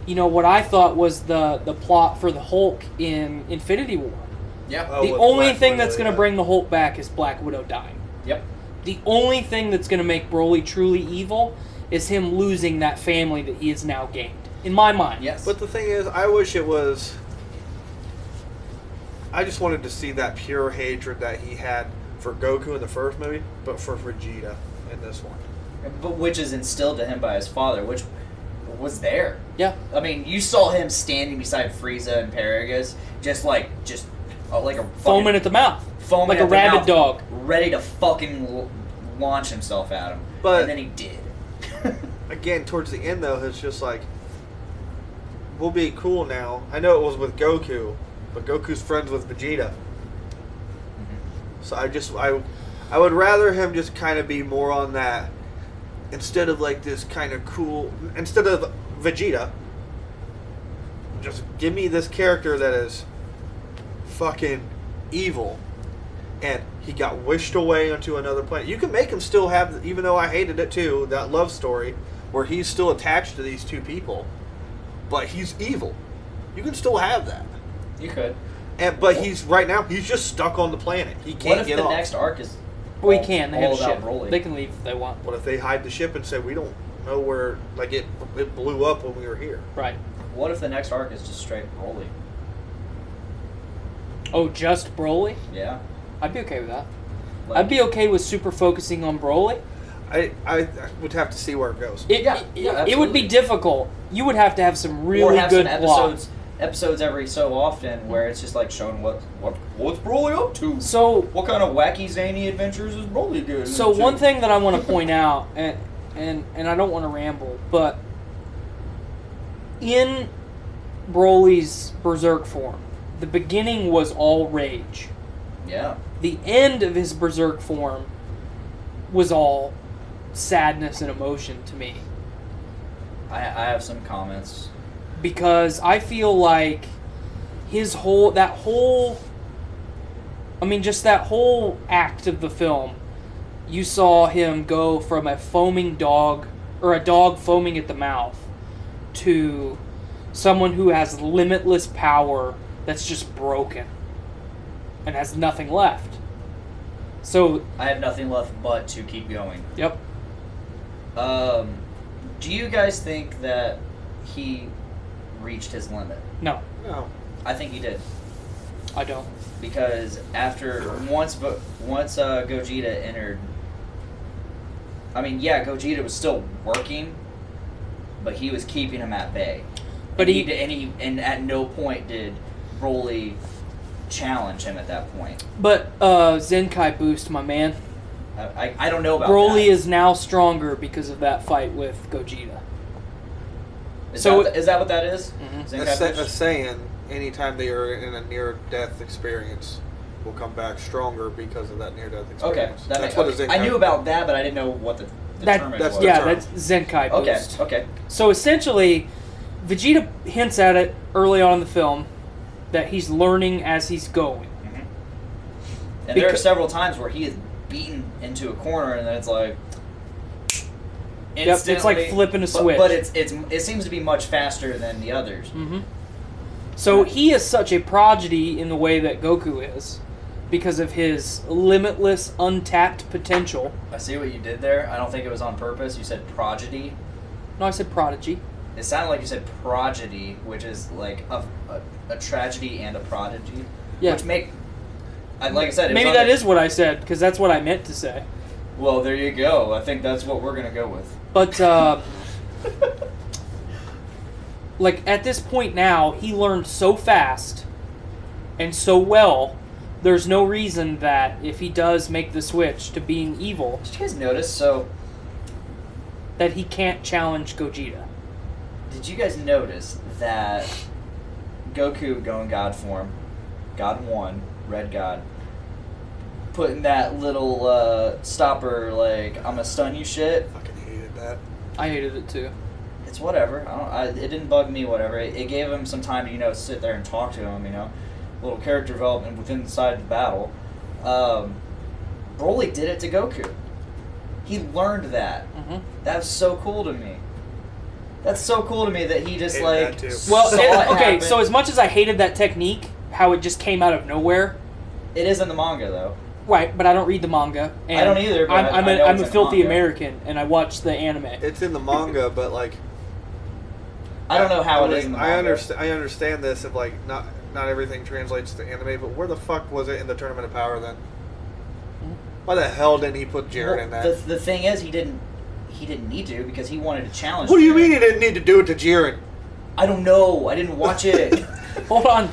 what I thought was the plot for the Hulk in Infinity War. Yep. Oh, The with only Black thing Widow, that's gonna yeah. bring the Hulk back is Black Widow dying. Yep. The only thing that's going to make Broly truly evil is him losing that family that he has now gained. In my mind. Yes. But the thing is, I wish it was. I just wanted to see that pure hatred that he had for Goku in the first movie, but for Vegeta in this one. But which is instilled to him by his father, which was there. Yeah. I mean, you saw him standing beside Frieza and Paragus, just like a fucking, Foaming at the mouth. foaming like at a the rabid mouth, dog. ready to fucking launch himself at him. But- and then he did. Again, towards the end though, it's just like, we'll be cool now. I know it was with Goku, but Goku's friends with Vegeta. So I would rather him just kind of be more on that, instead of like this kind of cool, instead of Vegeta, just give me this character that is fucking evil, and he got wished away onto another planet. You can make him still have, even though I hated it too, that love story where he's still attached to these two people, but he's evil. You can still have that. You could. But he's right now he's just stuck on the planet. He can't What if get the off. next arc is We all- can. They all have a about ship. Broly? They can leave if they want. What if they hide the ship and say we don't know where? Like it blew up when we were here. Right. What if the next arc is just straight Broly? Oh, just Broly? Yeah. I'd be okay with that. Like- I'd be okay with super focusing on Broly. I would have to see where it goes. It would be absolutely. difficult. You would have to have some really or have good some plot. episodes every so often where it's just like showing what's Broly up to. So What kind of wacky zany adventures is Broly doing? So one thing that I want to point out, and I don't want to ramble, but in Broly's Berserk form, the beginning was all rage. Yeah. The end of his Berserk form was all sadness and emotion to me. I have some comments. Because I feel like just that whole act of the film, you saw him go from a foaming dog, or a dog foaming at the mouth, to someone who has limitless power that's just broken and has nothing left. So I have nothing left but to keep going. Yep. Do you guys think that he reached his limit? No. No. I think he did. I don't. Because once Gogeta entered, I mean, yeah, Gogeta was still working, but he was keeping him at bay. But and at no point did Broly challenge him at that point. But Zenkai boost, my man. I don't know about Broly that. is now stronger because of that fight with Gogeta. Is that what that is? Mhm. Zenkai A boost? saying, anytime they are in a near-death experience, will come back stronger because of that near-death Okay, experience. That's what a Zenkai. I knew about that, but I didn't know what the term that's was. the Yeah, term. that's Zenkai boost. Okay. So essentially, Vegeta hints at it early on in the film that he's learning as he's going. And there are several times where he is beaten into a corner, and then it's like, Yep, it's like flipping a switch. But it seems to be much faster than the others. Mm-hmm. So he is such a prodigy in the way that Goku is, because of his limitless, untapped potential. I see what you did there. I don't think it was on purpose. You said prodigy. No, I said prodigy. It sounded like you said prodigy, which is like a tragedy and a prodigy. Yeah. Which like I said, it Maybe was on that is what I said, because that's what I meant to say. Well, there you go. I think that's what we're gonna go with. But, like, at this point now, he learned so fast and so well there's no reason that if he does make the switch to being evil, Did you guys notice? So, that he can't challenge Gogeta. did you guys notice that Goku going God form, God 1, Red God, putting that little stopper, like, I'm gonna stun you shit? Fucking hated that. I hated it too. It's whatever. It didn't bug me, whatever. It gave him some time to, sit there and talk to him, A little character development within inside the battle. Broly did it to Goku. He learned that. Mm-hmm. That's so cool to me. That's so cool to me that he just, Hated like... that too. Well, saw it okay, happen. so as much as I hated that technique, how it just came out of nowhere, It is in the manga, though. right? But I don't read the manga. And I don't either, but I'm I know a it's in the filthy manga. American, and I watch the anime. It's in the manga, but like I don't know how it is in the manga. I understand this of like not everything translates to anime, but where the fuck was it in the Tournament of Power then? Why the hell didn't he put Jiren in that? The thing is, he didn't need to because he wanted to challenge. What do you Jiren. mean he didn't need to do it to Jiren? I don't know. I didn't watch it. Hold on.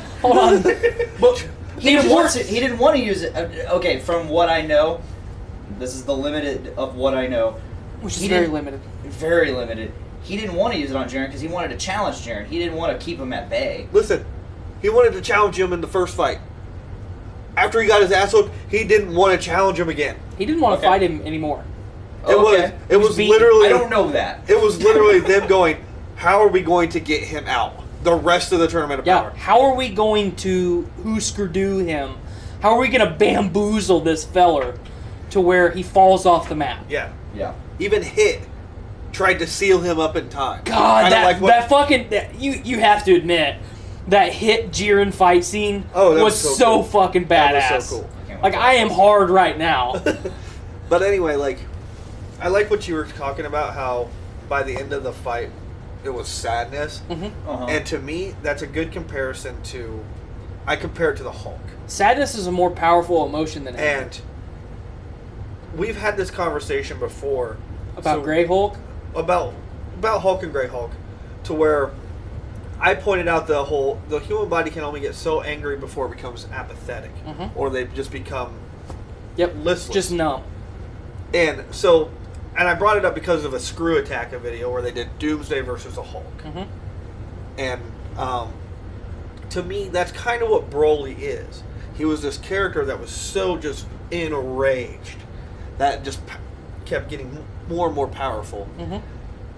But he didn't want to use it. Okay, from what I know, this is the limited of what I know. Which is He very didn't- limited. Very limited. He didn't want to use it on Jiren because he wanted to challenge Jiren. He didn't want to keep him at bay. Listen, he wanted to challenge him in the first fight. After he got his ass whooped, he didn't want to challenge him again. He didn't want to Okay. fight him anymore. Okay. It was beaten. literally. I don't know that. It was literally them going, "How are we going to get him out?" The rest of the Tournament of Yeah. Power. How are we going to Husker-do him? How are we going to bamboozle this feller to where he falls off the map? Yeah. Yeah. Even Hit tried to seal him up in time. God, Kinda that, like what- that fucking... you have to admit, that Hit Jiren fight scene Oh, that was was so so cool. fucking That badass. was so cool. Like, I am hard right now. But anyway, like, I like what you were talking about, how by the end of the fight, it was sadness. Mhm. Uh-huh. And to me, that's a good comparison to... I compare it to the Hulk. Sadness is a more powerful emotion than anger. And we've had this conversation before. About Grey Hulk? About Hulk and Grey Hulk. To where I pointed out the human body can only get so angry before it becomes apathetic. Mhm. Or they just become Yep. listless. Just numb. And so, and I brought it up because of a Screw Attack video where they did Doomsday versus the Hulk. Mhm. And to me, that's kind of what Broly is. He was this character that was so just enraged that just kept getting more and more powerful. Mhm.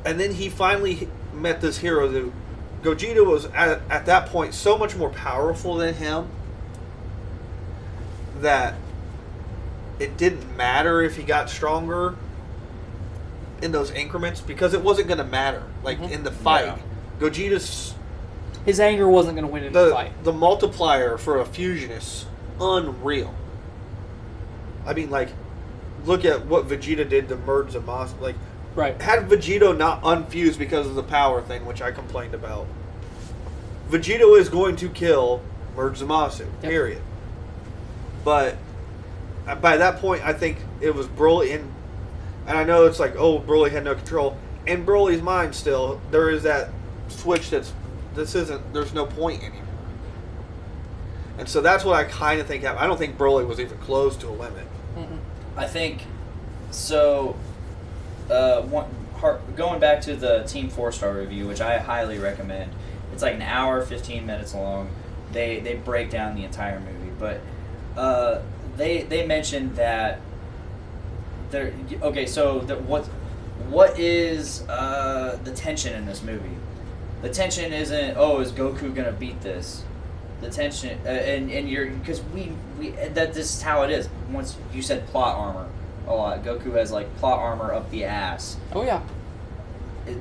And then he finally met this hero that Gogeta was at that point so much more powerful than him that it didn't matter if he got stronger in those increments because it wasn't going to matter. Like Mhm. in the fight, Yeah. Gogeta's His anger wasn't going to win in the fight. the multiplier for a fusion is unreal. I mean, like, look at what Vegeta did to merge Zamasu. Like, Right. had Vegito not unfused because of the power thing, which I complained about, Vegito is going to kill Merge Zamasu, Yep. period. But by that point, I think it was Broly, and I know it's like, oh, Broly had no control. In Broly's mind still, there is that switch there's no point anymore. And so that's what I kind of think happened. I don't think Broly was even close to a limit. Mm-mm. I think so. Going back to the Team 4-star review, which I highly recommend. It's like an hour, 15 minutes long. They break down the entire movie, but they mentioned that there. Okay, so what is the tension in this movie? The tension isn't, is Goku gonna beat this? The tension, and you're, because this is how it is. Once you said plot armor a lot, Goku has like plot armor up the ass. Oh, yeah.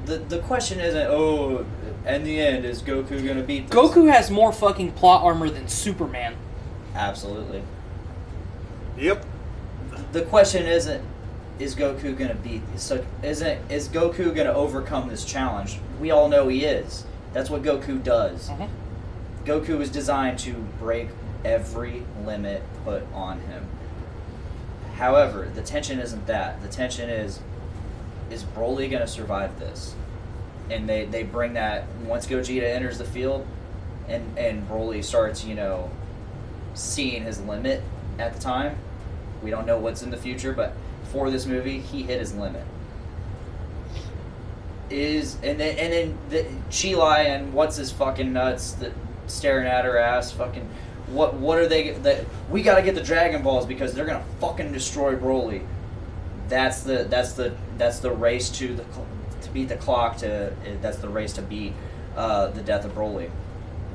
The question isn't, in the end, is Goku gonna beat this? Goku has more fucking plot armor than Superman. Absolutely. Yep. The question isn't, is Goku gonna beat this? So is Goku gonna overcome this challenge? We all know he is. That's what Goku does. Mhm. Goku is designed to break every limit put on him. However, the tension isn't that. The tension is Broly going to survive this? And they bring that, once Gogeta enters the field and Broly starts, seeing his limit at the time. We don't know what's in the future, but for this movie, he hit his limit. And then Sheila and what's his fucking nuts that staring at her ass fucking what are they that we gotta get the Dragon Balls because they're gonna fucking destroy Broly. That's the race to beat the clock that's the race to beat the death of Broly.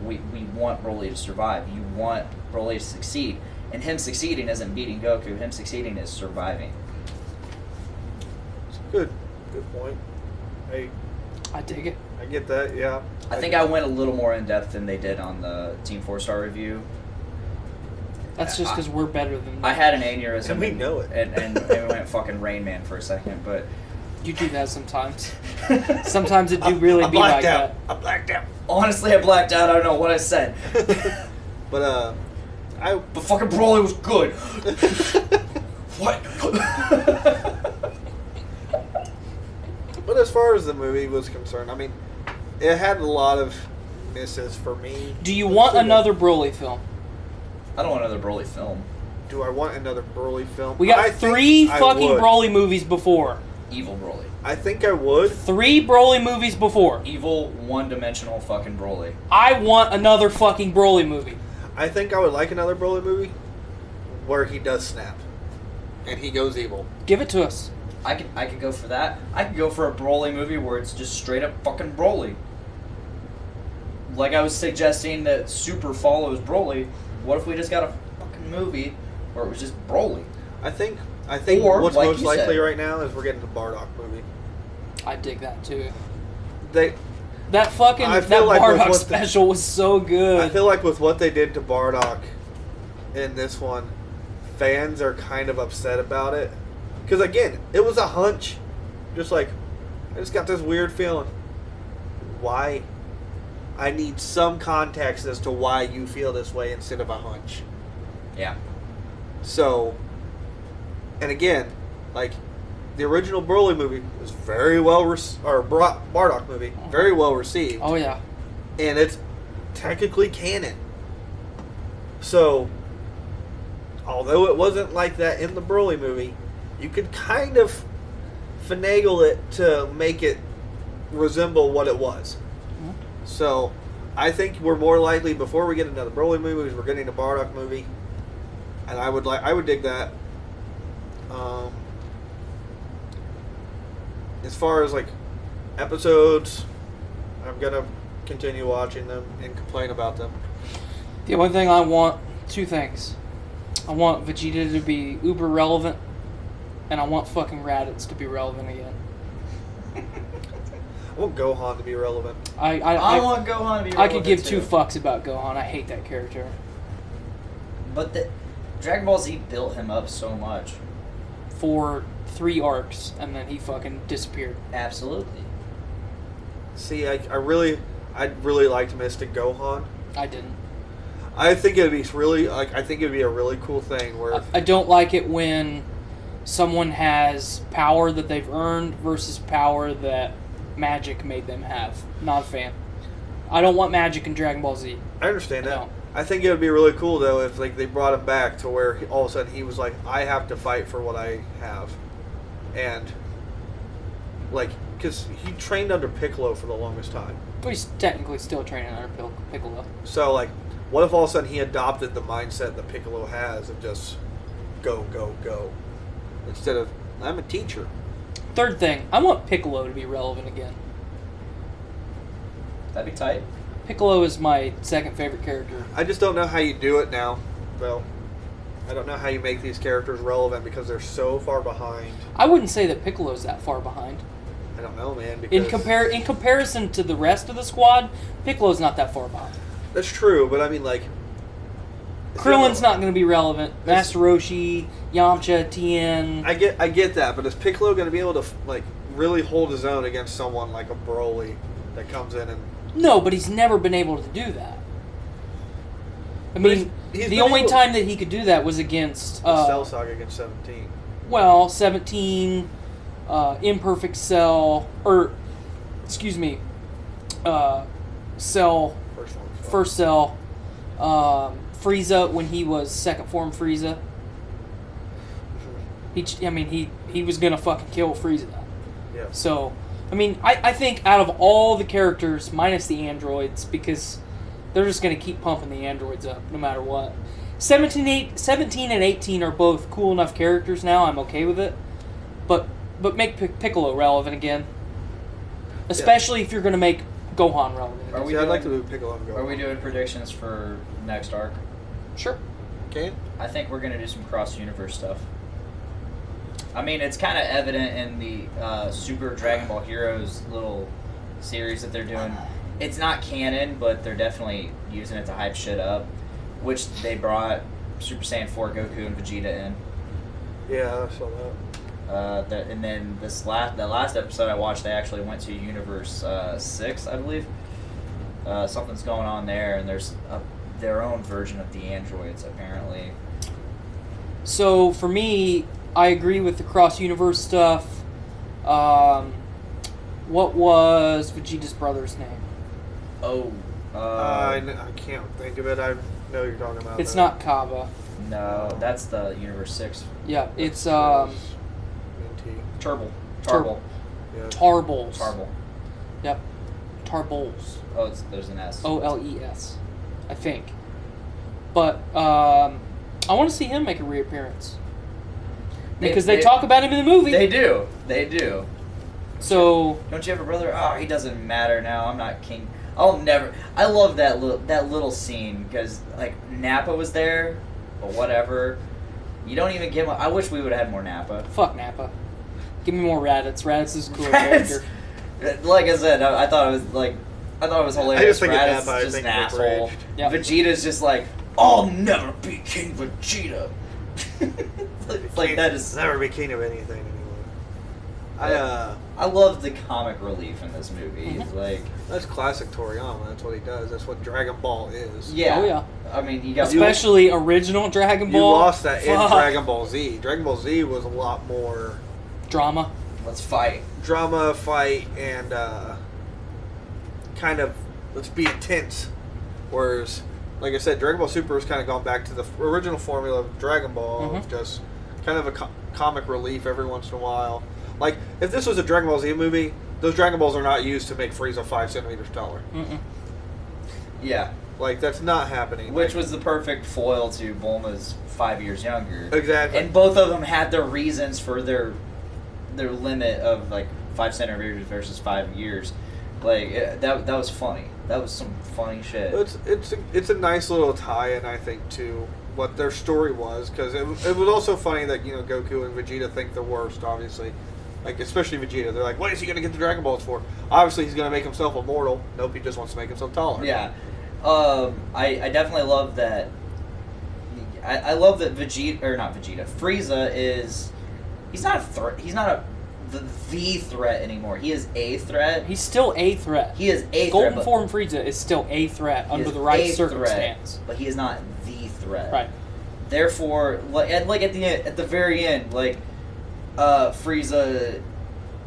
We want Broly to survive. You want Broly to succeed. And him succeeding isn't beating Goku. Him succeeding is surviving. Good point. I dig it. I get that, yeah. I think I went a little more in depth than they did on the Team 4-Star review. That's just because we're better than them. I had an aneurysm. And we know it. And we went fucking Rain Man for a second, but... You do that sometimes. Sometimes it do really be like that. I blacked out. Honestly, I blacked out. I don't know what I said. But, But fucking Broly was good. What? But as far as the movie was concerned, I mean, it had a lot of misses for me. Do you want another Broly film? I don't want another Broly film. Do I want another Broly film? We got 3 fucking Broly movies before. Evil Broly. I think I would. 3 Broly movies before. Evil, one-dimensional fucking Broly. I want another fucking Broly movie. I think I would like another Broly movie where he does snap and he goes evil. Give it to us. I could go for that. I could go for a Broly movie where it's just straight up fucking Broly. Like I was suggesting that Super follows Broly. What if we just got a fucking movie where it was just Broly? I think Or, what's like most you likely said. right now is we're getting the Bardock movie. I dig that too. I That feel like with Bardock what special was so good. I feel like with what they did to Bardock in this one, fans are kind of upset about it. Because again, it was a hunch. Just like, I just got this weird feeling. Why? I need some context as to why you feel this way instead of a hunch. Yeah. So, and again, like, the original Broly movie was very well Bardock movie, very well received. Oh yeah. And it's technically canon. So, although it wasn't like that in the Broly movie, you could kind of finagle it to make it resemble what it was. Mm-hmm. So, I think we're more likely, before we get another Broly movie, we're getting a Bardock movie. And I would dig that. As far as like episodes, I'm gonna continue watching them and complain about them. The only thing I want, 2 things. I want Vegeta to be uber relevant, and I want fucking Raditz to be relevant again. I want Gohan to be relevant. I want Gohan to be relevant. I could give too. 2 fucks about Gohan. I hate that character. But the Dragon Ball Z built him up so much. For 3 arcs, and then he fucking disappeared. Absolutely. See, I'd really like to Mystic Gohan. I didn't. I think it'd be really I think it'd be a really cool thing where I don't like it when someone has power that they've earned versus power that magic made them have. Not a fan. I don't want magic in Dragon Ball Z. I understand that. No. I think it would be really cool though if like they brought him back to where all of a sudden he was like, I have to fight for what I have, and like because he trained under Piccolo for the longest time. But he's technically still training under Piccolo. So like, what if all of a sudden he adopted the mindset that Piccolo has of just go go go, instead of I'm a teacher. 3rd thing, I want Piccolo to be relevant again. That'd be tight. Piccolo is my 2nd favorite character. I just don't know how you do it now, though. I don't know how you make these characters relevant because they're so far behind. I wouldn't say that Piccolo's that far behind. I don't know, man. Because In comparison to the rest of the squad, Piccolo's not that far behind. that's true, but I mean, like, Krillin's not going to be relevant. Master Roshi, Yamcha, Tien. I get that, but is Piccolo going to be able to like really hold his own against someone like a Broly that comes in and? No, but he's never been able to do that. I mean, he's the been only able- time that he could do that was against Cell Saga against 17. well, 17, Imperfect Cell, or excuse me, Cell, First one. First Cell, Frieza when he was second form Frieza. He was gonna fucking kill Frieza. Yeah. So, I think out of all the characters, minus the androids, because they're just gonna keep pumping the androids up no matter what. 17 and 18 are both cool enough characters now. I'm okay with it, but make Piccolo relevant again, especially if you're gonna make Gohan relevant. I'd like to move Piccolo and Gohan. Are we doing predictions for next arc? Sure. Okay. I think we're gonna do some cross-universe stuff. I mean, it's kind of evident in the Super Dragon Ball Heroes little series that they're doing. It's not canon, but they're definitely using it to hype shit up, which they brought Super Saiyan 4 Goku and Vegeta in. Yeah, I saw that. And then the last episode I watched, they actually went to Universe 6, I believe. Something's going on there, and there's their own version of the androids, apparently. So, for me, I agree with the cross-universe stuff. What was Vegeta's brother's name? Oh. I can't think of it. I know you're talking about. It's not Kaba. No, that's the Universe 6. Yeah, it's Turble. Yeah. Tarbles. Tarble. Yep. Tarbles. Oh, there's an S. OLES, I think. But I want to see him make a reappearance because they talk about him in the movie. They do. So don't you have a brother? Oh, he doesn't matter now. I'm not king. I'll never. I love that little scene because like Nappa was there, but whatever. You don't even get. I wish we would have had more Nappa. Fuck Nappa. Give me more Raditz. Raditz is a cool character. Like I said, I thought it was hilarious. I just think Raditz Nappa, is just an I think asshole. Yep. Vegeta's just like, I'll never be King Vegeta. It's like that is never be king of anything anymore. I love the comic relief in this movie. Mm-hmm. Like that's classic Toriyama. That's what he does. That's what Dragon Ball is. yeah, Oh, yeah. I mean, you got Especially original Dragon Ball. You lost that in Fuck. Dragon Ball Z. Dragon Ball Z was a lot more Drama. Let's fight. drama, fight, and kind of let's be intense. Whereas, like I said, Dragon Ball Super has kind of gone back to the original formula of Dragon Ball, of just kind of a comic relief every once in a while. Like, if this was a Dragon Ball Z movie, those Dragon Balls are not used to make Frieza 5 centimeters taller. Mm-mm. Yeah, Like, that's not happening. which was the perfect foil to Bulma's 5 years younger. Exactly. And both of them had their reasons for their limit of like 5 centimeters versus 5 years. Like that was funny. That was some funny shit. It's a nice little tie-in, I think, to what their story was, because it was also funny that Goku and Vegeta think the worst, obviously. Like, especially Vegeta. They're like, what is he going to get the Dragon Balls for? Obviously, he's going to make himself immortal. Nope, he just wants to make himself taller. Yeah. I definitely love that. I love that Frieza is... He's not a threat. He's not the threat anymore. He is a threat. He's still a threat. He is a Golden threat. Form Frieza is still a threat under the right circumstance. But he is not the threat. Right. Therefore, at the very end, Frieza,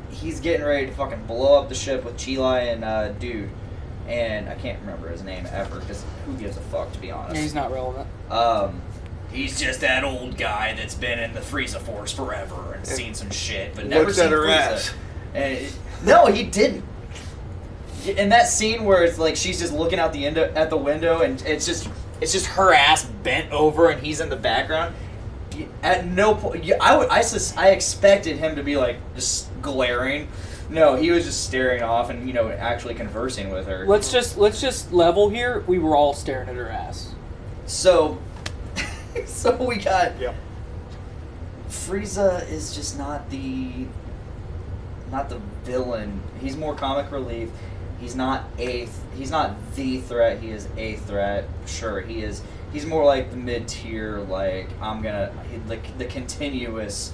he's getting ready to fucking blow up the ship with Chi-Lai and Dude, and I can't remember his name ever because who gives a fuck, to be honest. Yeah, he's not relevant. He's just that old guy that's been in the Frieza Force forever and seen some shit, but never seen at her Frieza. ass. And no, he didn't. In that scene where it's like she's just looking out at the window and it's just her ass bent over and he's in the background. At no point, I expected him to be like just glaring. No, he was just staring off and actually conversing with her. Let's just level here. We were all staring at her ass. So we got Yep. Frieza is just not the villain. He's more comic relief. He's not the threat. He is a threat. Sure, he is. He's more like the mid-tier, the continuous,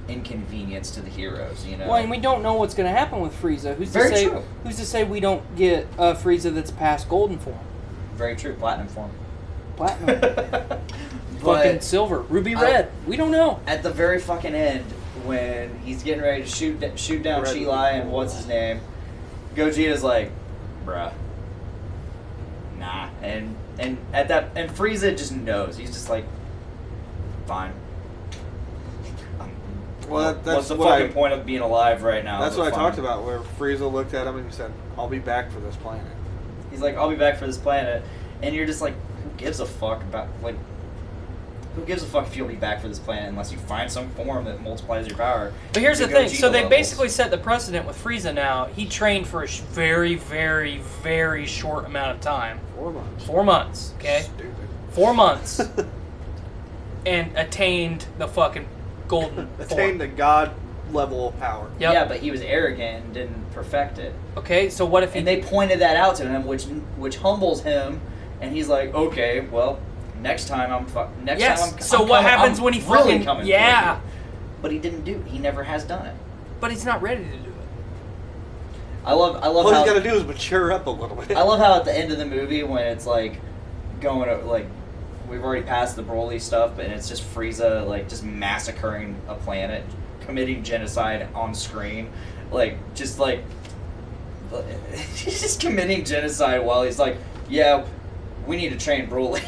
inconvenience to the heroes, Well, and we don't know what's going to happen with Frieza. Very true. Who's to say we don't get a Frieza that's past Golden Form? Very true. Platinum form. Platinum. Fucking silver. Ruby red. We don't know. At the very fucking end, when he's getting ready to shoot down Chi-Lai and what's his name, Gogeta's like, bruh, nah. And And Frieza just knows. He's just like, fine. Well, that's what's the what fucking point of being alive right now? That's what I Fine. talked about, where Frieza looked at him and he said, "I'll be back for this planet." He's like, I'll be back for this planet, and you're just like, who gives a fuck about who gives a fuck if you'll be back for this planet unless you find some form that multiplies your power? But here's the to thing. Gogeta So they levels. basically set the precedent with Frieza now. He trained for a very, very, very short amount of time. 4 months. 4 months, okay? Stupid. 4 months. And attained the fucking golden Attained form. the god level of power. Yep. Yeah, but he was arrogant and didn't perfect it. Okay, so what if he... And they pointed that out to him, which humbles him, and he's like, okay, well, next time I'm So what happens when he really fucking... coming for Yeah. you. But he didn't do it. He never has done it. But he's not ready to do it. I love All how he's got to do is mature up a little bit. I love how at the end of the movie when it's like going to, like, we've already passed the Broly stuff, but it's just Frieza like just massacring a planet, committing genocide on screen, he's just committing genocide while he's like, yeah, we need to train Broly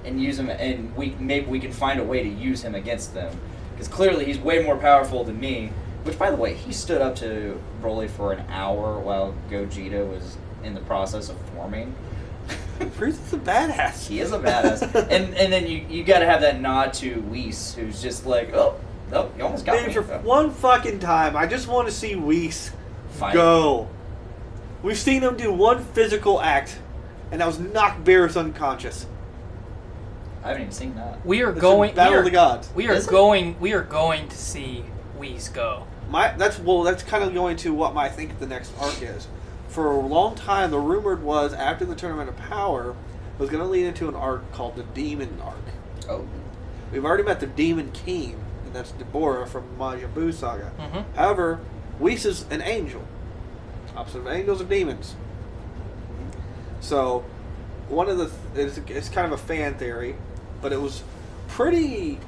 and use him, and maybe we can find a way to use him against them, because clearly he's way more powerful than me. Which, by the way, he stood up to Broly for an hour while Gogeta was in the process of forming. Frieza's a badass. He is a badass. and then you got to have that nod to Whis, who's just like, oh, you almost got Dude, me. for one fucking time, I just want to see Whis Fight. go. We've seen him do one physical act, and that was knock Beerus unconscious. I haven't even seen that. We are That's going... in Battle we are, of the Gods. We are Is it? going to see Whis go. That's kind of going to what I think the next arc is. For a long time, the rumored was after the Tournament of Power was going to lead into an arc called the Demon Arc. Oh. We've already met the Demon King, and that's Deborah from Majin Buu Saga. Mm-hmm. However, Whis is an angel. Opposite of angels are demons. So, one of the it's kind of a fan theory, but it was pretty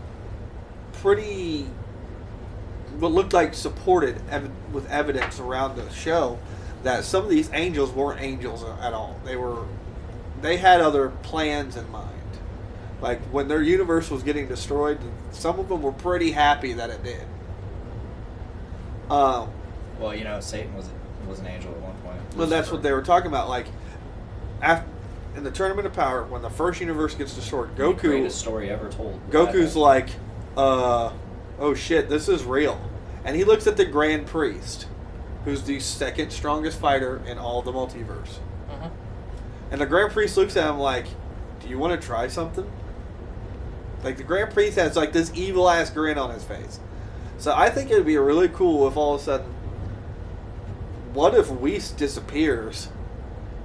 what looked like supported with evidence around the show that some of these angels weren't angels at all. They had other plans in mind. Like when their universe was getting destroyed, some of them were pretty happy that it did. Well, Satan was an angel at one point. Well, that's what they were talking about. Like in the Tournament of Power, when the first universe gets destroyed, The greatest story ever told. Goku's like, oh shit, this is real. And he looks at the Grand Priest, who's the second strongest fighter in all the multiverse. Mm-hmm. And the Grand Priest looks at him like, do you want to try something? Like, the Grand Priest has like this evil ass grin on his face. So I think it would be really cool if all of a sudden, what if Whis disappears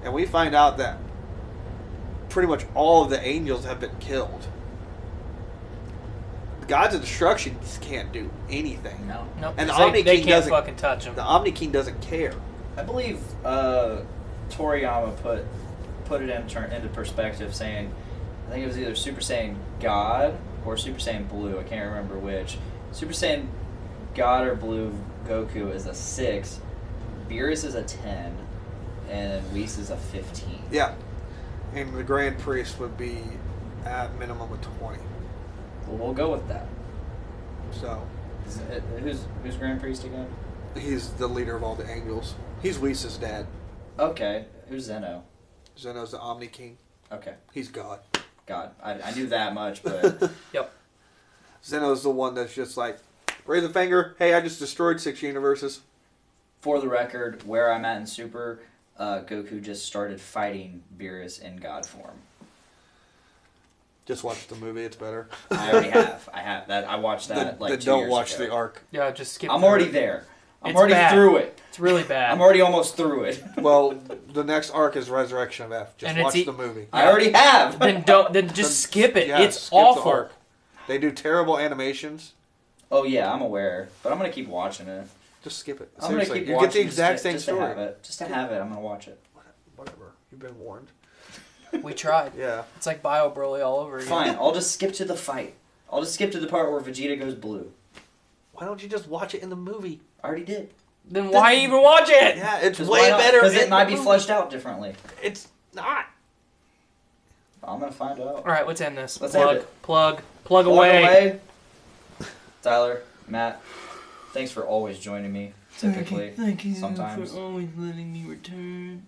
and we find out that pretty much all of the angels have been killed? The gods of destruction just can't do anything. No. Nope. And the 'cause Omni they King can't doesn't. fucking touch him. The Omni King doesn't care. I believe Toriyama put it into perspective, saying, I think it was either Super Saiyan God or Super Saiyan Blue. I can't remember which. Super Saiyan God or Blue Goku is a 6, Beerus is a 10, and Whis is a 15. Yeah. And the Grand Priest would be at minimum of 20. Well, we'll go with that. So Who's Grand Priest again? he's the leader of all the angels. He's Whis' dad. Okay. Who's Zeno? Zeno's the Omni King. Okay. He's God. God. I knew that much, but... Yep. Zeno's the one that's just like, raise a finger, hey, I just destroyed 6 universes. For the record, where I'm at in Super, Goku just started fighting Beerus in God form. Just watch the movie, it's better. I already have. I watched that Then 2 don't years watch ago. the arc. Yeah, just skip I'm through already it. there. I'm It's already bad. through it. It's really bad. I'm already almost through it. Well, the next arc is Resurrection of F. Just And watch it's the movie. I already have. Then just skip it. Yeah, It's skip the awful. arc. They do terrible animations. Oh yeah, I'm aware, but I'm gonna keep watching it. Just skip it. I'm gonna Seriously, keep you watching get the exact same just story. to have it. Just to have it, I'm gonna watch it. Whatever. You've been warned. We tried. Yeah. It's like Bio Broly all over again. Fine, I'll just skip to the fight. I'll just skip to the part where Vegeta goes blue. Why don't you just watch it in the movie? I already did. Then why even watch it? Yeah, it's way better. Because it in might the be movie. fleshed out differently. It's not. I'm gonna find out. All right, let's end this. Let's plug, end it. plug away. Tyler, Matt, thanks for always joining me. Typically, Thank you sometimes. for always letting me return.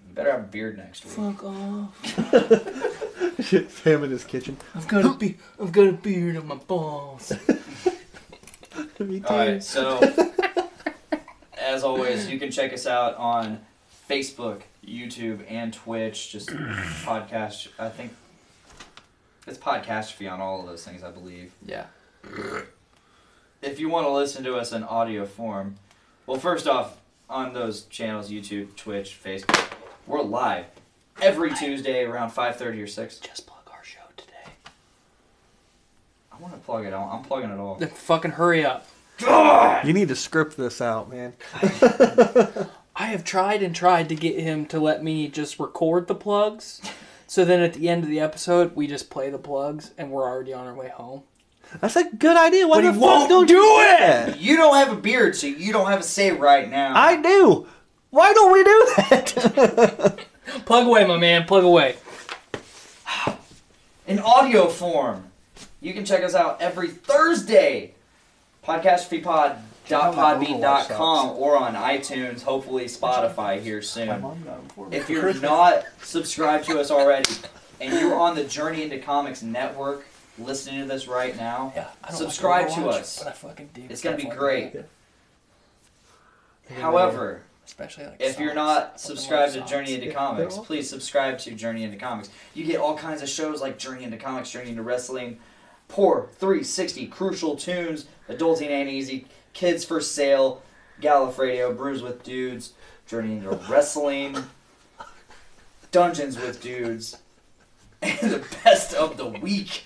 You better have a beard next week. Fuck off. It's him in his kitchen. I've got a beard on my balls. Me too. All right, so as always, you can check us out on Facebook, YouTube, and Twitch. Just podcast. I think it's Podcastrophe on all of those things, I believe. Yeah. If you want to listen to us in audio form, well, first off, on those channels, YouTube, Twitch, Facebook, we're live every Tuesday around 5:30 or 6. Just plug our show today. I want to plug it all. I'm plugging it all. Then fucking hurry up. You need to script this out, man. I have tried and tried to get him to let me just record the plugs. So then at the end of the episode, we just play the plugs and we're already on our way home. That's a good idea. Why But the he fuck won't don't do you it! You don't have a beard, so you don't have a say right now. I do. Why don't we do that? Plug away, my man. Plug away. In audio form, you can check us out every Thursday. Podcastrophypod.podbean.com or on iTunes, hopefully Spotify here soon. If you're not subscribed to us already and you're on the Journey into Comics network listening to this right now, subscribe to us. But I fucking do. It's going to be great. However, especially like if you're socks. not subscribed to Socks. Journey into Comics, please subscribe to Journey into Comics. You get all kinds of shows like Journey into Comics, Journey into Wrestling, Poor 360, Crucial Tunes, Adulting Ain't Easy, Kids for Sale, Gallifredo, Brews with Dudes, Journey into Wrestling, Dungeons with Dudes, and the best of the week.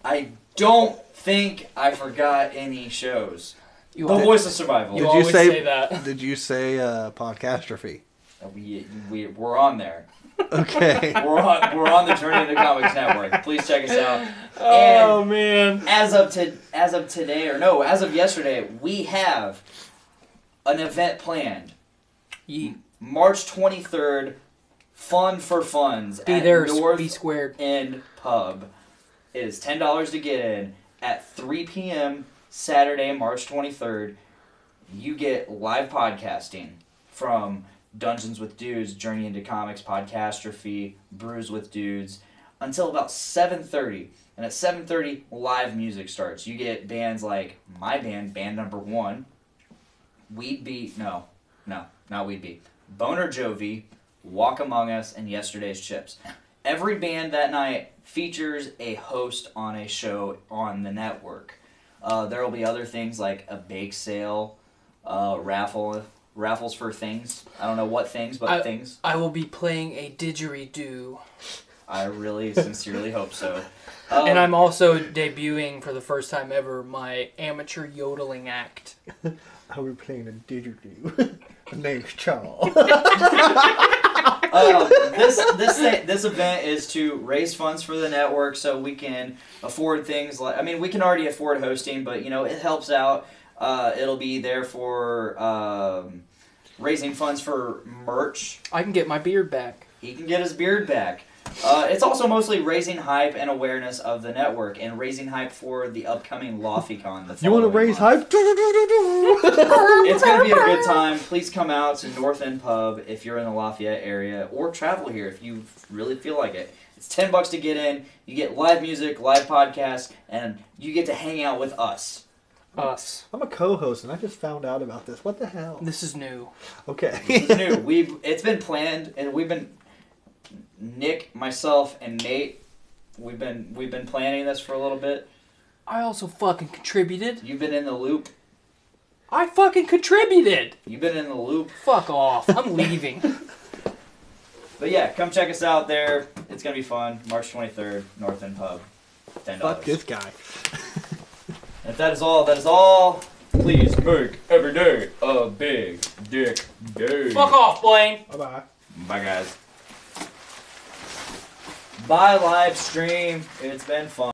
I don't think I forgot any shows. The Voice of Survival. You always say that. Did you say Podcastrophe? We're on there. Okay. We're on the Journey into Comics network. Please check us out. Oh, And man. as of yesterday, we have an event planned. March 23rd, Fun for Funds Be at there, North be squared. End Pub. It is $10 to get in at 3 p.m. Saturday, March 23rd. You get live podcasting from Dungeons with Dudes, Journey into Comics, Podcastrophe, Brews with Dudes, until about 7:30. And at 7:30, live music starts. You get bands like my band, band number 1, not Weed Beat, Boner Jovi, Walk Among Us, and Yesterday's Chips. Every band that night features a host on a show on the network. There will be other things like a bake sale, raffles for things. I don't know what things, but things. I will be playing a didgeridoo. I really sincerely hope so. And I'm also debuting for the first time ever my amateur yodeling act. I will be playing a didgeridoo. My name's Charles. This event is to raise funds for the network so we can afford things like, we can already afford hosting, but it helps out. It'll be there for raising funds for merch. I can get my beard back. He can get his beard back. It's also mostly raising hype and awareness of the network and raising hype for the upcoming LoftyCon. You want to raise hype? It's going to be a good time. Please come out to North End Pub if you're in the Lafayette area, or travel here if you really feel like it. It's $10 to get in. You get live music, live podcasts, and you get to hang out with us. I'm a co-host, and I just found out about this. What the hell? This is new. Okay. This is new. It's been planned, and we've been... Nick, myself, and Nate, we've been planning this for a little bit. I also fucking contributed. You've been in the loop. I fucking contributed. You've been in the loop. Fuck off. I'm leaving. But yeah, come check us out there. It's gonna be fun. March 23rd, North End Pub. $10. Fuck this guy. If that is all, please make every day a big dick day. Fuck off, Blaine. Bye-bye. Bye, guys. Bye, live stream. It's been fun.